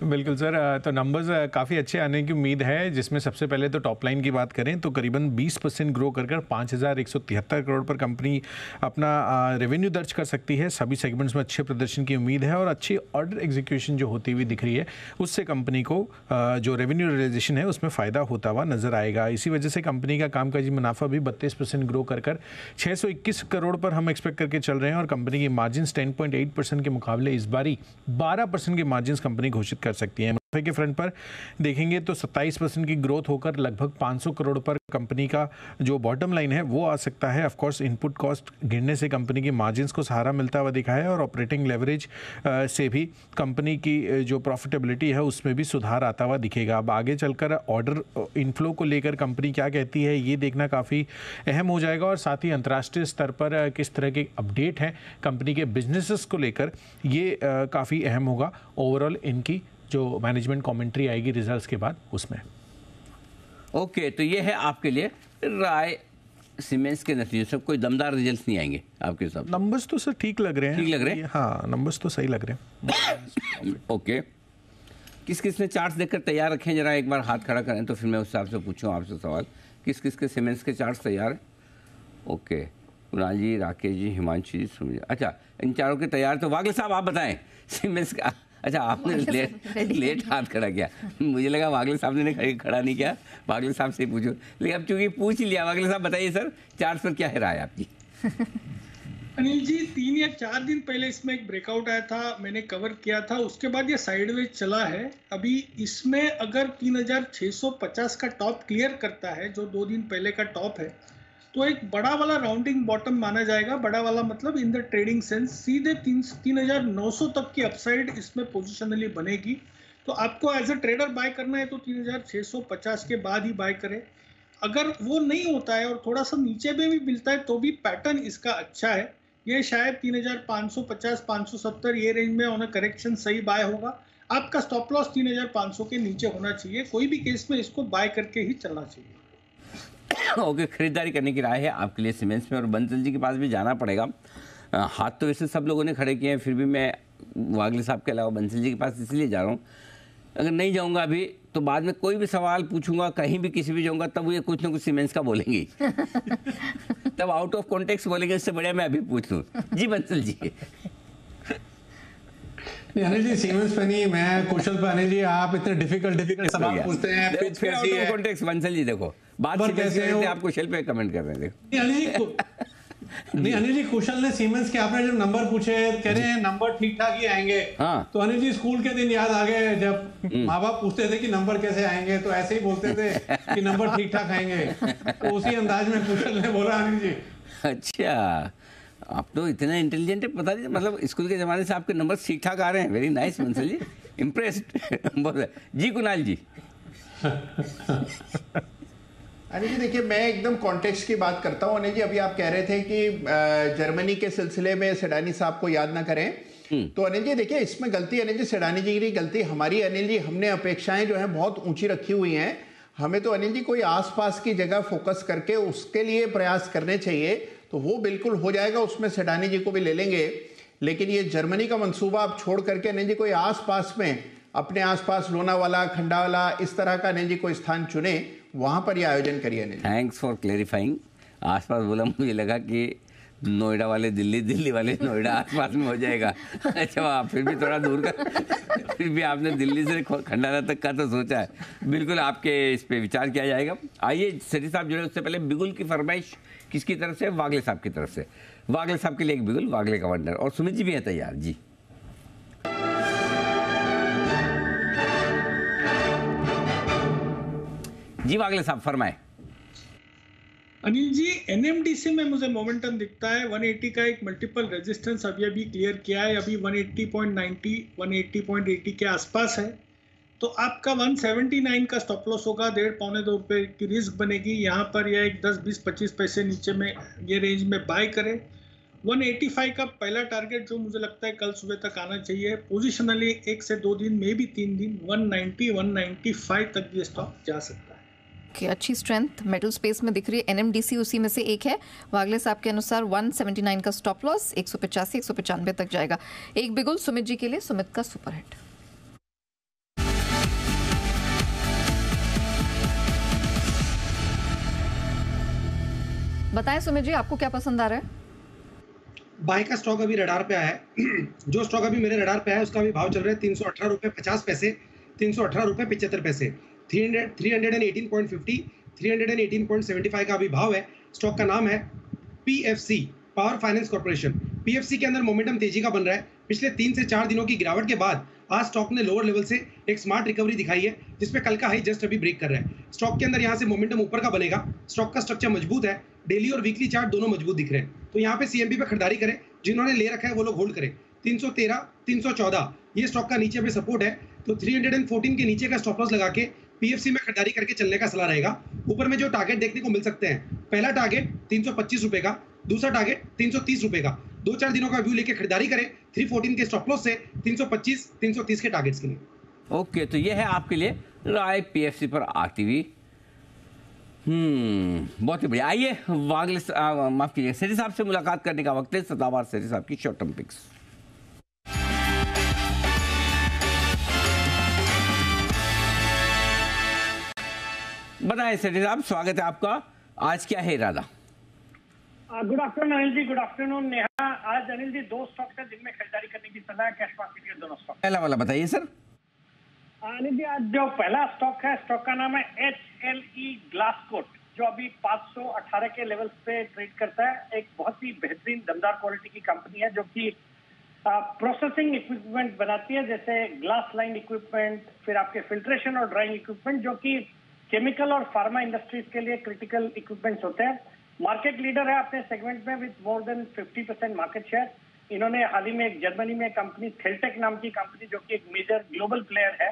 [SPEAKER 3] बिल्कुल सर, तो नंबर्स काफ़ी अच्छे आने की उम्मीद है, जिसमें सबसे पहले तो टॉप लाइन की बात करें तो करीबन 20% ग्रो कर 5,173 करोड़ पर कंपनी अपना रेवेन्यू दर्ज कर सकती है। सभी सेगमेंट्स में अच्छे प्रदर्शन की उम्मीद है और अच्छी ऑर्डर एग्जीक्यूशन जो होती हुई दिख रही है, उससे कंपनी को जो रेवेन्यू रियलाइजेशन है उसमें फ़ायदा होता हुआ नजर आएगा। इसी वजह से कंपनी का कामकाजी मुनाफा भी 32% ग्रो कर 621 करोड़ पर हम एक्सपेक्ट करके चल रहे हैं, और कंपनी की मार्जिन 10.8% के मुकाबले इस बारी 12% की मार्जिन कंपनी घोषित कर सकती है। मुनाफे के फ्रंट पर देखेंगे तो 27% की ग्रोथ होकर लगभग 500 करोड़ पर कंपनी का जो बॉटम लाइन है वो आ सकता है। ऑफ कोर्स इनपुट कॉस्ट गिरने से कंपनी की मार्जिन्स को सहारा मिलता हुआ दिखा है, और ऑपरेटिंग लेवरेज से भी कंपनी की जो प्रॉफिटेबिलिटी है उसमें भी सुधार आता हुआ दिखेगा। अब आगे चलकर ऑर्डर इनफ्लो को लेकर कंपनी क्या कहती है ये देखना काफ़ी अहम हो जाएगा, और साथ ही अंतर्राष्ट्रीय स्तर पर किस तरह के अपडेट हैं कंपनी के बिजनेसेस को लेकर, ये काफ़ी अहम होगा। ओवरऑल इनकी जो मैनेजमेंट कमेंट्री आएगी रिजल्ट्स के बाद उसमें।
[SPEAKER 1] ओके, तो ये है आपके लिए राय सीमेंस के नतीजे से। कोई दमदार रिजल्ट्स नहीं आएंगे आपके हिसाब से?
[SPEAKER 3] नंबर्स तो सर ठीक लग रहे हैं।
[SPEAKER 1] ठीक लग रहे हैं?
[SPEAKER 3] हाँ, नंबर्स तो सही लग रहे हैं।
[SPEAKER 1] ओके, किस किस ने चार्ट्स देखकर तैयार रखें, जरा एक बार हाथ खड़ा करें तो फिर मैं उस हिसाब से पूछूं आपसे सवाल। किस किस के सीमेंस के चार्ट्स तैयार हैं? ओके, कुणाल जी, राकेश जी, हिमांशु जी, सुमित। अच्छा, इन चारों के तैयार। तो वागले साहब आप बताएं सीमेंस का। अच्छा, आपने लेट हाथ खड़ा किया, मुझे लगा वागले साहब ने खड़ा नहीं किया। वागले साहब से पूछो, लेकिन अब चूंकि पूछ ही लिया, वागले साहब बताइए सर चार्ट पर क्या है राय आपकी?
[SPEAKER 6] अनिल जी, 3 या 4 दिन पहले इसमें एक ब्रेकआउट आया था, मैंने कवर किया था। उसके बाद ये साइडवेज चला है। अभी इसमें अगर 3650 का टॉप क्लियर करता है, जो 2 दिन पहले का टॉप है, तो एक बड़ा वाला राउंडिंग बॉटम माना जाएगा। बड़ा वाला मतलब इन द ट्रेडिंग सेंस सीधे 3900 तक की अपसाइड इसमें पोजिशनली बनेगी। तो आपको एज अ ट्रेडर बाय करना है तो 3650 के बाद ही बाय करें। अगर वो नहीं होता है और थोड़ा सा नीचे में भी मिलता है तो भी पैटर्न इसका अच्छा है। ये शायद 3550 570 ये रेंज में ऑन अ करेक्शन सही बाय होगा। आपका स्टॉप लॉस 3500 के नीचे होना चाहिए। कोई भी केस में इसको बाय करके ही चलना चाहिए।
[SPEAKER 1] ओके, खरीदारी करने की राय है आपके लिए सीमेंस में। और बंसल जी के पास भी जाना पड़ेगा। हाथ तो वैसे सब लोगों ने खड़े किए हैं, फिर भी मैं वागले साहब के अलावा बंसल जी के पास इसलिए जा रहा हूँ। अगर नहीं जाऊँगा अभी तो बाद में कोई भी सवाल पूछूंगा, कहीं भी किसी भी जाऊँगा, तब ये कुछ ना कुछ सीमेंस का बोलेंगे। तब आउट ऑफ कॉन्टेक्स्ट बोलेंगे, इससे बढ़िया मैं अभी पूछ लूँ। जी बंसल जी।
[SPEAKER 8] अनिल जी, सीमेंस पे नहीं, मैं कुशल पे। अनिल जी, आप इतने डिफिकल्ट सवाल पूछते हैं।
[SPEAKER 1] फिर out of context Bansal ji देखो, बात कैसे है, आप कुशल पे कमेंट कर रहे हैं। देखो
[SPEAKER 8] अनिल जी,
[SPEAKER 3] नहीं अनिल जी, कुशल ने सीमेंस के आपने जब नंबर पूछे कह रहे हैं नंबर ठीक ठाक ही आएंगे।
[SPEAKER 1] हाँ।
[SPEAKER 3] तो अनिल जी स्कूल के दिन याद आ गए जब माँ बाप पूछते थे कि नंबर कैसे आएंगे, तो ऐसे ही बोलते थे कि नंबर ठीक ठाक आएंगे, तो उसी अंदाज में कुशल ने बोला अनिल जी।
[SPEAKER 1] अच्छा, आप तो इतना इंटेलिजेंट है, पता नहीं, मतलब स्कूल के जमाने से आपके नंबर ठीक ठाक आ रहे हैं। Very nice Bansal ji, impressed जी। कुणाल जी।
[SPEAKER 8] अनिल जी देखिए, मैं एकदम कॉन्टेक्स्ट की बात करता हूँ। अनिल जी अभी आप कह रहे थे कि जर्मनी के सिलसिले में सेडानी साहब को याद ना करें, तो अनिल जी देखिए इसमें गलती अनिल जी सेडानी जी की गलती हमारी। अनिल जी हमने अपेक्षाएं जो हैं बहुत ऊंची रखी हुई हैं। हमें तो अनिल जी कोई आसपास की जगह फोकस करके उसके लिए प्रयास करने चाहिए, तो वो बिल्कुल हो जाएगा, उसमें सेडानी जी को भी ले लेंगे। लेकिन ये जर्मनी का मंसूबा आप छोड़ करके अनिल जी कोई आसपास में, अपने आसपास लोनावाला, खंडावाला, इस तरह का अनिल जी कोई स्थान चुने, वहां पर ये आयोजन करिए अनिल।
[SPEAKER 1] Thanks for clarifying. आसपास बोला, मुझे लगा कि नोएडा वाले दिल्ली, दिल्ली वाले नोएडा आसपास में हो जाएगा। अच्छा, आप फिर भी थोड़ा दूर का, फिर भी आपने दिल्ली से खंडाला तक का तो सोचा है। बिल्कुल आपके इस पे विचार किया जाएगा। आइए सेठी साहब जुड़े, उससे पहले बिगुल की फरमाइश किसकी तरफ से? वागले साहब की तरफ से। वागले साहब के लिए एक बिगुल, वागले का वंडर, और सुमित जी भी है तैयार जी। जी वागले साहब फरमाए।
[SPEAKER 6] अनिल जी एनएमडीसी में मुझे मोमेंटम दिखता है 180 का एक मल्टीपल रेजिस्टेंस अभी क्लियर किया है, अभी 180.90 180.80 के आसपास है। तो आपका 179 का स्टॉप लॉस होगा, 1.5-2 रुपए की रिस्क बनेगी यहाँ पर। यह एक 10-20-25 पैसे नीचे में ये रेंज में बाय करें। 185 का पहला टारगेट जो मुझे लगता है कल सुबह तक आना चाहिए। पोजिशनली 1 से 2 दिन में भी 3 दिन 190-195 तक ये स्टॉक जा सकता है।
[SPEAKER 2] कि अच्छी स्ट्रेंथ मेटल स्पेस में दिख रही है। एनएमडीसी उसी में से एक है। वागले साहब के अनुसार 179 का स्टॉप लॉस, 185-195 तक जाएगा। एक बिगुल सुमित जी के लिए, सुमित का सुपर हिट। बताएं सुमित जी, आपको क्या पसंद आ रहा है?
[SPEAKER 5] बाय का स्टॉक अभी रडार पे आया है। जो स्टॉक अभी मेरे रडार पे आया है उसका अभी भाव चल रहा है 318 रुपए 50 पैसे, 318 रुपए 75 पैसे। 318.50, 318.75 का अभी भाव है। स्टॉक का नाम है PFC, power finance corporation. PFC के अंदर मोमेंटम तेजी का बन रहा है। पिछले 3 से 4 दिनों की गिरावट के बाद आज स्टॉक ने लोअर लेवल से एक स्मार्ट रिकवरी दिखाई है, जिसमें कल का हाई जस्ट अभी ब्रेक कर रहा है। स्टॉक के अंदर यहाँ से मोमेंटम ऊपर का बनेगा। स्टॉक का स्ट्रक्चर मजबूत है, डेली और वीकली चार्ट दोनों मजबूत दिख रहे हैं। तो यहाँ पे सीएमबी पे खरीदारी करें, जिन्होंने ले रखा है वो लोग होल्ड करें। 313, 314 ये स्टॉक का नीचे पे सपोर्ट है, तो 314 के नीचे का स्टॉप लॉस लगा के पीएफसी में खरीदारी करके चलने का सलाह रहेगा। ऊपर में जो टारगेट देखने को मिल सकते हैं, पहला टारगेट 325 रुपए का, दूसरा टारगेट 330 रुपए का। 2-4 दिनों का व्यू लेके खरीदारी करें 314 के स्टॉप लॉस से 325, 330 के टारगेट्स के लिए।
[SPEAKER 1] ओके, तो ये है आपके लिए राय पीएफसी पर आती हुई। बहुत ही बढ़िया। आइए वागले, माफ कीजिए, सेठी साहब से मुलाकात करने का वक्त है। सदाबहार सेठी साहब की शॉर्ट टर्म पिक्स। बताएं सेठी साहब, स्वागत है आपका। आज क्या है इरादा?
[SPEAKER 10] Good afternoon Anil ji, good afternoon Neha. आज अनिल जी 2 स्टॉक है जिनमें खरीदारी करने की सलाह है, कैश मार्केट के दोनों स्टॉक।
[SPEAKER 1] पहला वाला बताइए सर।
[SPEAKER 10] अनिल जी आज जो पहला स्टॉक है, स्टॉक का नाम है HLE ग्लासकोट, जो अभी 518 के लेवल्स पे ट्रेड करता है। एक बहुत ही बेहतरीन दमदार क्वालिटी की कंपनी है जो कि प्रोसेसिंग इक्विपमेंट बनाती है, जैसे ग्लास लाइन इक्विपमेंट, फिर आपके फिल्ट्रेशन और ड्राइंग इक्विपमेंट, जो कि केमिकल और फार्मा इंडस्ट्रीज के लिए क्रिटिकल इक्विपमेंट्स होते हैं। मार्केट लीडर है अपने सेगमेंट में with more than 50% market share. इन्होंने हाल ही में एक जर्मनी में कंपनी थेलटेक नाम की कंपनी, जो कि एक मेजर ग्लोबल प्लेयर है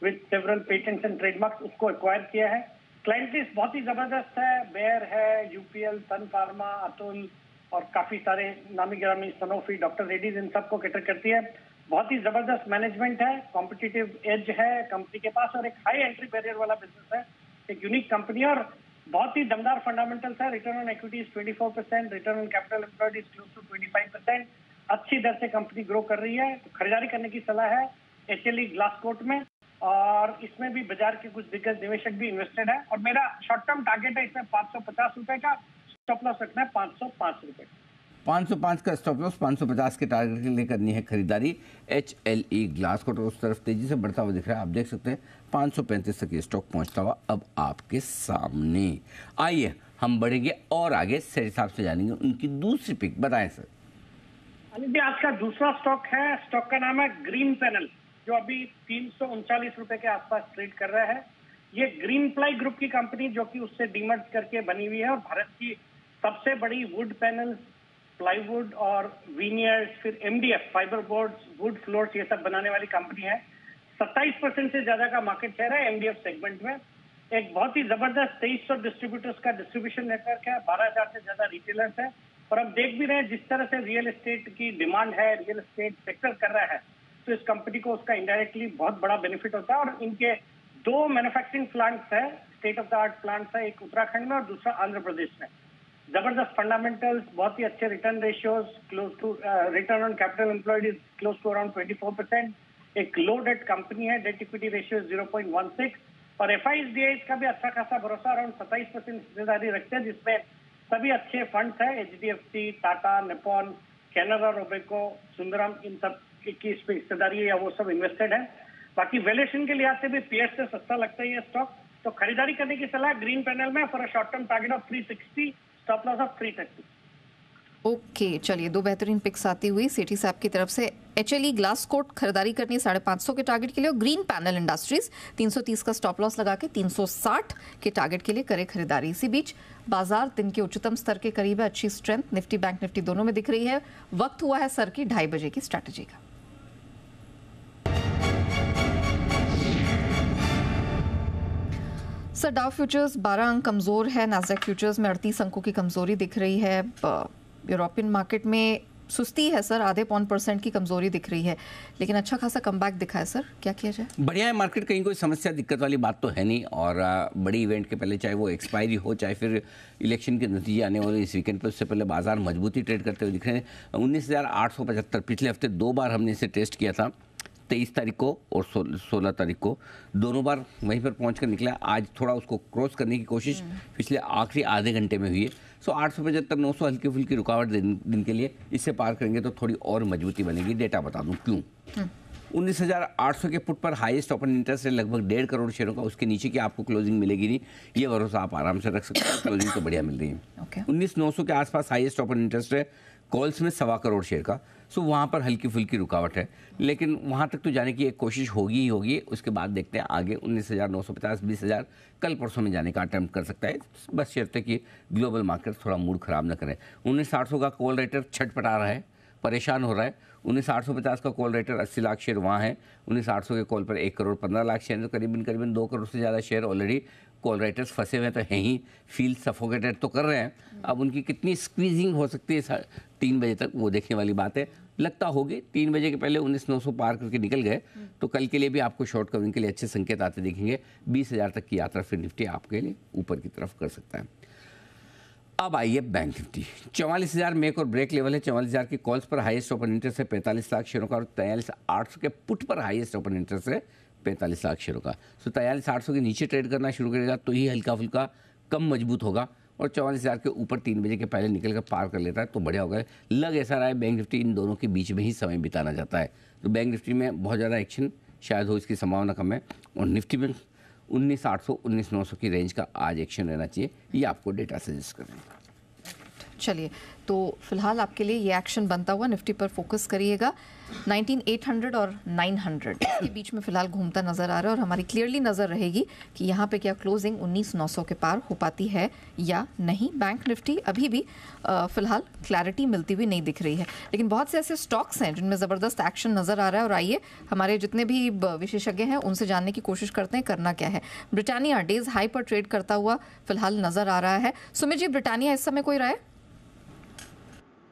[SPEAKER 10] with several patents and trademarks, उसको एक्वायर किया है। क्लाइंट लिस्ट बहुत ही जबरदस्त है। बेयर है, यूपीएल, सन फार्मा, अतुल और काफी सारे नामी गिरामी, सनोफी, डॉक्टर रेड्डीज, इन सबको कैटर करती है। बहुत ही जबरदस्त मैनेजमेंट है, कॉम्पिटिटिव एज है कंपनी के पास, और एक हाई एंट्री बैरियर वाला बिजनेस है। एक यूनिक कंपनी और बहुत ही दमदार फंडामेंटल्स है। Return on equity 24%, return on capital employed is close to 25%। अच्छी दर से कंपनी ग्रो कर रही है, तो खरीदारी करने की सलाह है HLE ग्लासकोट में। और इसमें भी बाजार के कुछ दिग्गज निवेशक भी इन्वेस्टेड है। और मेरा शॉर्ट टर्म टारगेट है इसमें 550 रुपए का, स्टॉप लॉस रखना है 505 रुपए।
[SPEAKER 1] 505 का स्टॉप लॉस, 550 के टारगेट के लिए करनी है खरीदारी। HLE ग्लासकोट उस तरफ तेजी से बढ़ता हुआ दिख रहा है, आप देख सकते हैं 535 तक ये स्टॉक पहुंचता हुआ अब आपके सामने। आइए हम बढ़ेंगे और आगे सेट हिसाब से जानेंगे उनकी दूसरी पिक। बताएं सर।
[SPEAKER 10] अनिल जी, आज का दूसरा स्टॉक है, स्टॉक का नाम है ग्रीन पैनल, जो अभी 339 रुपए के आसपास ट्रेड कर रहा है। ये ग्रीन प्लाई ग्रुप की कंपनी जो कि उससे डीमर्ज करके बनी हुई है और भारत की सबसे बड़ी वुड पैनल्स, प्लाईवुड और वीनियर्स, फिर MDF fibre boards, would floors, ये सब बनाने वाली कंपनी है। 27% से ज्यादा का मार्केट शेयर है एमडीएफ सेगमेंट में। एक बहुत ही जबरदस्त 2300 डिस्ट्रीब्यूटर्स का डिस्ट्रीब्यूशन नेटवर्क है, 12,000 से ज्यादा रिटेलर्स है। और अब देख भी रहे हैं जिस तरह से रियल एस्टेट की डिमांड है, रियल एस्टेट सेक्टर कर रहा है, तो इस कंपनी को उसका इंडायरेक्टली बहुत बड़ा बेनिफिट होता है। और इनके 2 मैन्युफैक्चरिंग प्लांट्स है, state of the art plants है, एक उत्तराखंड में और दूसरा आंध्र प्रदेश में। जबरदस्त फंडामेंटल्स, बहुत ही अच्छे return ratios, close to return on capital employed is close to around 24%। एक लो डेट कंपनी है, डेट इक्विटी रेशियो 0.16 और FIs का भी अच्छा खासा भरोसा, अराउंड 27% हिस्सेदारी रखते हैं, जिसमें सभी अच्छे फंड्स हैं, HDFC, Tata, Nippon, Canara Robeco, Sundaram, इन सब की इस पे हिस्सेदारी है या वो सब इन्वेस्टेड है। बाकी वैल्यूएशन के लिहाज से भी पीएस से सस्ता लगता है ये स्टॉक, तो खरीदारी करने की सलाह ग्रीन पैनल में for a short term target of 360, stop loss of 330।
[SPEAKER 2] Okay, चलिए 2 बेहतरीन पिक्स आती हुई सेठी साहब की तरफ से। HLE ग्लास कोट खरीदारी करनी है 550 के टारगेट के लिए और ग्रीन पैनल इंडस्ट्रीज 330 का स्टॉप लॉस लगा के 360 के टारगेट के लिए करे खरीदारी। इसी बीच बाजार दिन के उच्चतम स्तर के करीब है, अच्छी स्ट्रेंथ निफ्टी बैंक निफ्टी दोनों में दिख रही है। वक्त हुआ है सर की 2:30 बजे की स्ट्रैटेजी का। सर, डाउ फ्यूचर्स 12 अंक कमजोर है, नास्डैक फ्यूचर्स में 38 अंकों की कमजोरी दिख रही है। यूरोपियन मार्केट में सुस्ती है सर, आधे पौन % की कमजोरी दिख रही है, लेकिन अच्छा खासा कमबैक दिखा है सर, क्या किया जाए?
[SPEAKER 1] बढ़िया है मार्केट, कहीं कोई समस्या दिक्कत वाली बात तो है नहीं। और बड़ी इवेंट के पहले, चाहे वो एक्सपायरी हो, चाहे फिर इलेक्शन के नतीजे आने वाले इस वीकेंड पे, उससे पहले बाजार मजबूती ट्रेड करते हुए दिख रहे हैं। 19,875 पिछले हफ्ते 2 बार हमने इसे टेस्ट किया था, 23 तारीख को और 16 तारीख को, दोनों बार वहीं पर पहुंच कर निकला। आज थोड़ा उसको क्रॉस करने की कोशिश पिछले आखिरी आधे घंटे में हुई है। 875 900 हल्की फुल्की रुकावट दिन के लिए, इससे पार करेंगे तो थोड़ी और मजबूती बनेगी। डेटा बता दूं क्यों। 19,800 के पुट पर हाईएस्ट ओपन इंटरेस्ट है लगभग 1.5 करोड़ शेयरों का, उसके नीचे की आपको क्लोजिंग मिलेगी नहीं, ये भरोसा आप आराम से रख सकते हैं। क्लोजिंग तो बढ़िया मिल रही है। 19,900 के आसपास हाईएस्ट ओपन इंटरेस्ट है, कॉल्स में 1.25 करोड़ शेयर का, सो वहाँ पर हल्की फुल्की रुकावट है, लेकिन वहाँ तक तो जाने की एक कोशिश होगी ही होगी। उसके बाद देखते हैं आगे 19,950 20,000 कल परसों में जाने का अटेम्प्ट कर सकता है, बस शर्त कि ग्लोबल मार्केट थोड़ा मूड खराब न करें। 19,800 का कॉल रेटर छटपटा रहा है, परेशान हो रहा है। 19,850 का कॉल रेटर 80 लाख शेयर वहाँ है। 19,800 के कॉल पर 1 करोड़ 15 लाख शेयर, तो करीबन 2 करोड़ से ज़्यादा शेयर ऑलरेडी कॉल राइटर्स फंसे हुए तो हैं ही, फील सफोकेटेड तो कर रहे हैं। अब उनकी कितनी स्क्वीजिंग हो सकती है 3 बजे तक, वो देखने वाली बात है। लगता होगी 3 बजे के पहले 19,900 पार करके निकल गए तो कल के लिए भी आपको शॉर्ट कवरिंग के लिए अच्छे संकेत आते दिखेंगे। 20,000 तक की यात्रा फिर निफ्टी आपके लिए ऊपर की तरफ कर सकता है। अब आइए बैंक निफ्टी, 44,000 मेक और ब्रेक लेवल है। 44,000 की कॉल्स पर हाईएस्ट ओपन इंटरेस्ट है 45 लाख शेयरों का, और 43,800 के पुट पर हाईएस्ट ओपन इंटरेस्ट है 45 लाख शेयरों का। सो 43,800 के नीचे ट्रेड करना शुरू करेगा तो ही हल्का फुल्का कम मजबूत होगा, और 44,000 के ऊपर 3 बजे के पहले निकल कर पार कर लेता है तो बढ़िया होगा। लग ऐसा रहा है बैंक निफ्टी इन दोनों के बीच में ही समय बिताना जाता है, तो बैंक निफ्टी में बहुत ज़्यादा एक्शन शायद हो, इसकी संभावना कम है। और निफ्टी में 19,800 19,900 की रेंज का आज एक्शन रहना चाहिए, ये आपको डेटा सजेस्ट कर रहे हैं।
[SPEAKER 2] चलिए, तो फिलहाल आपके लिए ये एक्शन बनता हुआ निफ्टी पर फोकस करिएगा। 19,800 और 900 के बीच में फिलहाल घूमता नजर आ रहा है, और हमारी क्लियरली नजर रहेगी कि यहाँ पे क्या क्लोजिंग 19,900 के पार हो पाती है या नहीं। बैंक निफ्टी अभी भी फिलहाल क्लैरिटी मिलती हुई नहीं दिख रही है, लेकिन बहुत से ऐसे स्टॉक्स हैं जिनमें ज़बरदस्त एक्शन नजर आ रहा है। और आइए हमारे जितने भी विशेषज्ञ हैं उनसे जानने की कोशिश करते हैं करना क्या है। ब्रिटानिया डेज हाई पर ट्रेड करता हुआ फिलहाल नजर आ रहा है। सुमित जी, ब्रिटानिया इस समय कोई राय?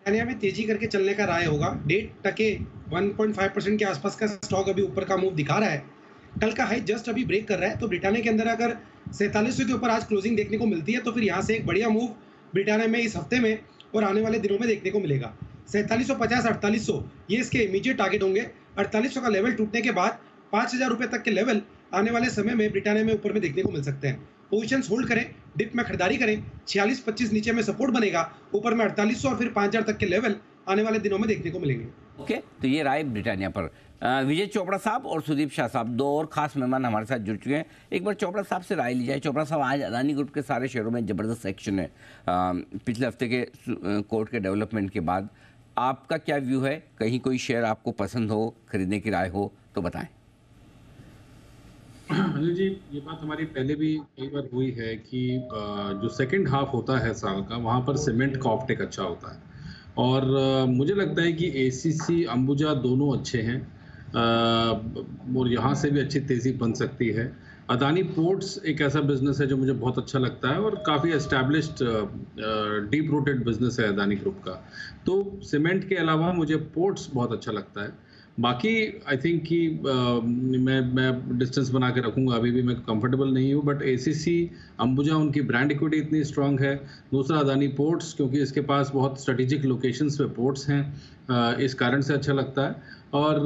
[SPEAKER 5] में तेजी करके चलने का राय होगा। 1.5% 1.5% के आसपास का स्टॉक अभी ऊपर का मूव दिखा रहा है। कल का हाई जस्ट अभी ब्रेक कर रहा है, तो ब्रिटानिया के अंदर अगर 4700 के ऊपर आज क्लोजिंग देखने को मिलती है तो फिर यहाँ से एक बढ़िया मूव ब्रिटानिया में इस हफ्ते में और आने वाले दिनों में देखने को मिलेगा। 4750 4800 ये इसके इमीडिएट टारगेट होंगे। 4800 का लेवल टूटने के बाद 5,000 रुपए तक के लेवल आने वाले समय में ब्रिटानिया में ऊपर में देखने को मिल सकते हैं। पोजीशंस होल्ड करें, डिप में खरीदारी करें। 46-25 नीचे में सपोर्ट बनेगा, ऊपर में 4800 और फिर 5,000 तक के लेवल आने वाले दिनों में देखने को मिलेंगे।
[SPEAKER 1] ओके, तो ये राय ब्रिटानिया पर। विजय चोपड़ा साहब और सुदीप शाह साहब, दो और खास मेहमान हमारे साथ जुड़ चुके हैं। एक बार चोपड़ा साहब से राय ली जाए। चोपड़ा साहब, आज अदानी ग्रुप के सारे शेयरों में जबरदस्त एक्शन है पिछले हफ्ते के कोर्ट के डेवलपमेंट के बाद। आपका क्या व्यू है? कहीं कोई शेयर आपको पसंद हो, खरीदने की राय हो तो बताएं।
[SPEAKER 11] अनिल जी, ये बात हमारी पहले भी कई बार हुई है कि जो सेकंड हाफ होता है साल का, वहाँ पर सीमेंट का ऑप्टिक अच्छा होता है और मुझे लगता है कि एसीसी अंबुजा दोनों अच्छे हैं और यहाँ से भी अच्छी तेज़ी बन सकती है। अदानी पोर्ट्स एक ऐसा बिजनेस है जो मुझे बहुत अच्छा लगता है और काफ़ी एस्टैब्लिश्ड डीप रूटेड बिजनेस है अदानी ग्रुप का। तो सीमेंट के अलावा मुझे पोर्ट्स बहुत अच्छा लगता है। बाकी आई थिंक कि मैं डिस्टेंस बना के रखूँगा, अभी भी मैं कंफर्टेबल नहीं हूँ, बट एसीसी अंबुजा उनकी ब्रांड इक्विटी इतनी स्ट्रांग है। दूसरा अदानी पोर्ट्स, क्योंकि इसके पास बहुत स्ट्रेटेजिक लोकेशंस पे पोर्ट्स हैं, इस कारण से अच्छा लगता है। और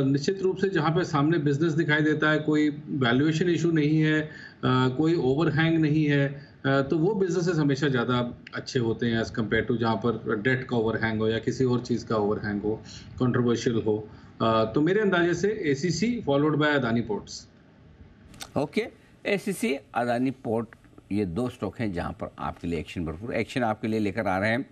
[SPEAKER 11] निश्चित रूप से जहाँ पे सामने बिजनेस दिखाई देता है, कोई वैल्यूएशन इशू नहीं है, कोई ओवरहैंग नहीं है, तो वो बिजनेसेस हमेशा ज़्यादा अच्छे होते हैं एज़ कम्पेयर टू जहाँ पर डेट का ओवरहैंग हो या किसी और चीज़ का ओवरहैंग हो, कंट्रोवर्शियल हो। तो मेरे अंदाजे से ACC followed by Adani ports.
[SPEAKER 1] Okay, ACC, Adani port, ये दो स्टॉक हैं जहां पर आपके लिए एक्शन भरपूर एक्शन आपके लिए लेकर आ रहे हैं।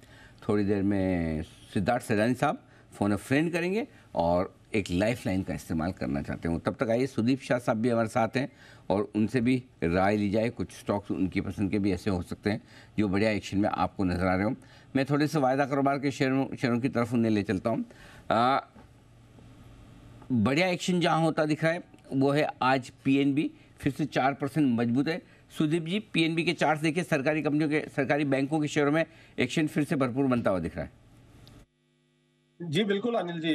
[SPEAKER 1] थोड़ी देर में सिद्धार्थ सैदानी साहब फोन फ्रेंड करेंगे और एक लाइफलाइन का इस्तेमाल करना चाहते हूँ। तब तक आइए, सुदीप शाह साहब भी हमारे साथ हैं और उनसे भी राय ली जाए। कुछ स्टॉक्स उनकी पसंद के भी ऐसे हो सकते हैं जो बढ़िया एक्शन में आपको नजर आ रहे हो। मैं थोड़े से वायदा कारोबार के शेयरों की तरफ उन्हें ले चलता हूँ। बढ़िया एक्शन जहां होता दिख रहा है वो है आज पीएनबी, फिर से 4% मजबूत है। सुदीप जी, पीएनबी के चार्ट्स देखिए, सरकारी कंपनियों के, सरकारी बैंकों के शेयरों में एक्शन फिर से भरपूर बनता हुआ दिख रहा है।
[SPEAKER 12] जी बिल्कुल अनिल जी,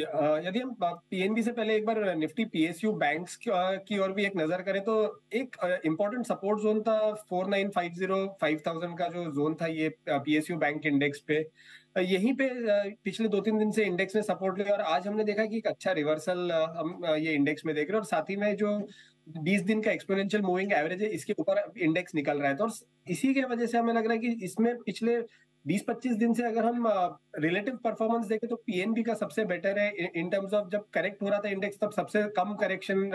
[SPEAKER 12] यदि हम पीएनबी से पहले एक बार निफ्टी पीएसयू बैंक्स की ओर भी एक नजर करें तो एक इंपॉर्टेंट सपोर्ट जोन था 4950 5000 का जो जोन था ये पीएसयू बैंक इंडेक्स पे। यहीं पे पिछले 2-3 दिन से इंडेक्स ने सपोर्ट लिया और आज हमने देखा कि एक अच्छा रिवर्सल हम ये इंडेक्स में देख रहे हैं और साथ ही में जो 20 दिन का एक्सपोनेंशियल मूविंग एवरेज है इसके ऊपर इंडेक्स निकल रहा है। तो और इसी के वजह से हमें लग रहा है कि इसमें पिछले 20-25 दिन से अगर हम रिलेटिव परफॉर्मेंस देखें तो पीएनबी का सबसे बेटर है इन टर्म्स ऑफ, जब करेक्ट हो रहा था इंडेक्स तब सबसे कम करेक्शन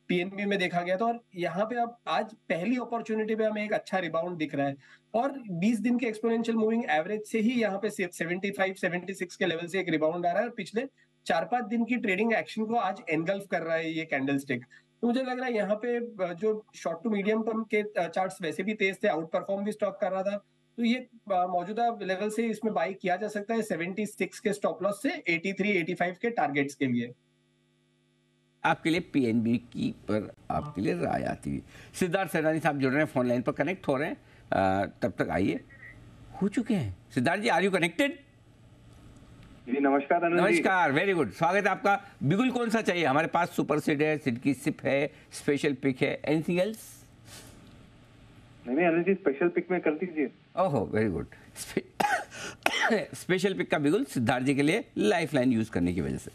[SPEAKER 12] पीएनबी में देखा गया था और यहाँ पे अब आज पहली अपॉर्चुनिटी पे हमें एक अच्छा रिबाउंड दिख रहा है और 20 दिन के एक्सपोनेंशियल मूविंग एवरेज से ही यहाँ पे 75-76 के लेवल से एक रिबाउंड आ रहा है और पिछले 4-5 दिन की ट्रेडिंग एक्शन को आज एनगल्फ कर रहा है ये कैंडल स्टिक। तो मुझे लग रहा है यहाँ पे जो शॉर्ट टू मीडियम टर्म के चार्ट्स वैसे भी तेज थे, आउट परफॉर्म भी स्टॉक कर रहा था, तो ये मौजूदा लेवल से इसमें बाई किया जा सकता है 76 के स्टॉप लॉस से 83-85 के टारगेट्स के लिए।
[SPEAKER 1] आपके लिए पीएनबी की पर आपके लिए राय आती है। सिद्धार्थ सैदानी साहब जुड़ रहे हैं, फोन लाइन पर कनेक्ट हो रहे हैं, तब तक आइए। हो चुके हैं सिद्धार्थ जी, आर यू कनेक्टेड?
[SPEAKER 13] जी नमस्कार अनिल जी।
[SPEAKER 1] नमस्कार, वेरी गुड, स्वागत है आपका। बिगुल कौन सा चाहिए? हमारे पास सुपर सीड है, सिड की सिप है, स्पेशल पिक है, एनीथिंग एल्स?
[SPEAKER 13] नहीं अनिल जी, स्पेशल पिक में कर दीजिए।
[SPEAKER 1] ओहो, वेरी गुड। स्पेशल पिक का बिगुल सिद्धार्थ जी के लिए, लाइफलाइन यूज करने की वजह से।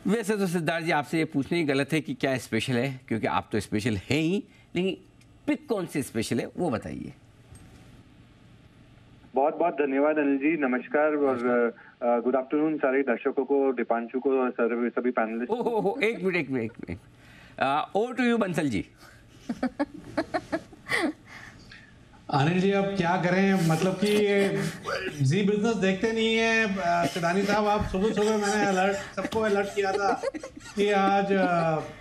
[SPEAKER 1] वैसे तो सिद्धार्थ जी आपसे ये पूछने ही गलत है कि क्या स्पेशल है, क्योंकि आप तो स्पेशल है ही, लेकिन पिक कौन सी स्पेशल है वो बताइए।
[SPEAKER 13] बहुत बहुत धन्यवाद अनिल जी, नमस्कार और गुड आफ्टरनून सारे दर्शकों को, दीपांशु को और सभी पैनलिस्ट।
[SPEAKER 1] ओहो, एक minute, over to you Bansal ji.
[SPEAKER 14] Anil ji अब क्या करें, मतलब कि जी बिजनेस देखते नहीं है। सिदानी साहब, आप सुबह सुबह मैंने सबको अलर्ट किया था कि आज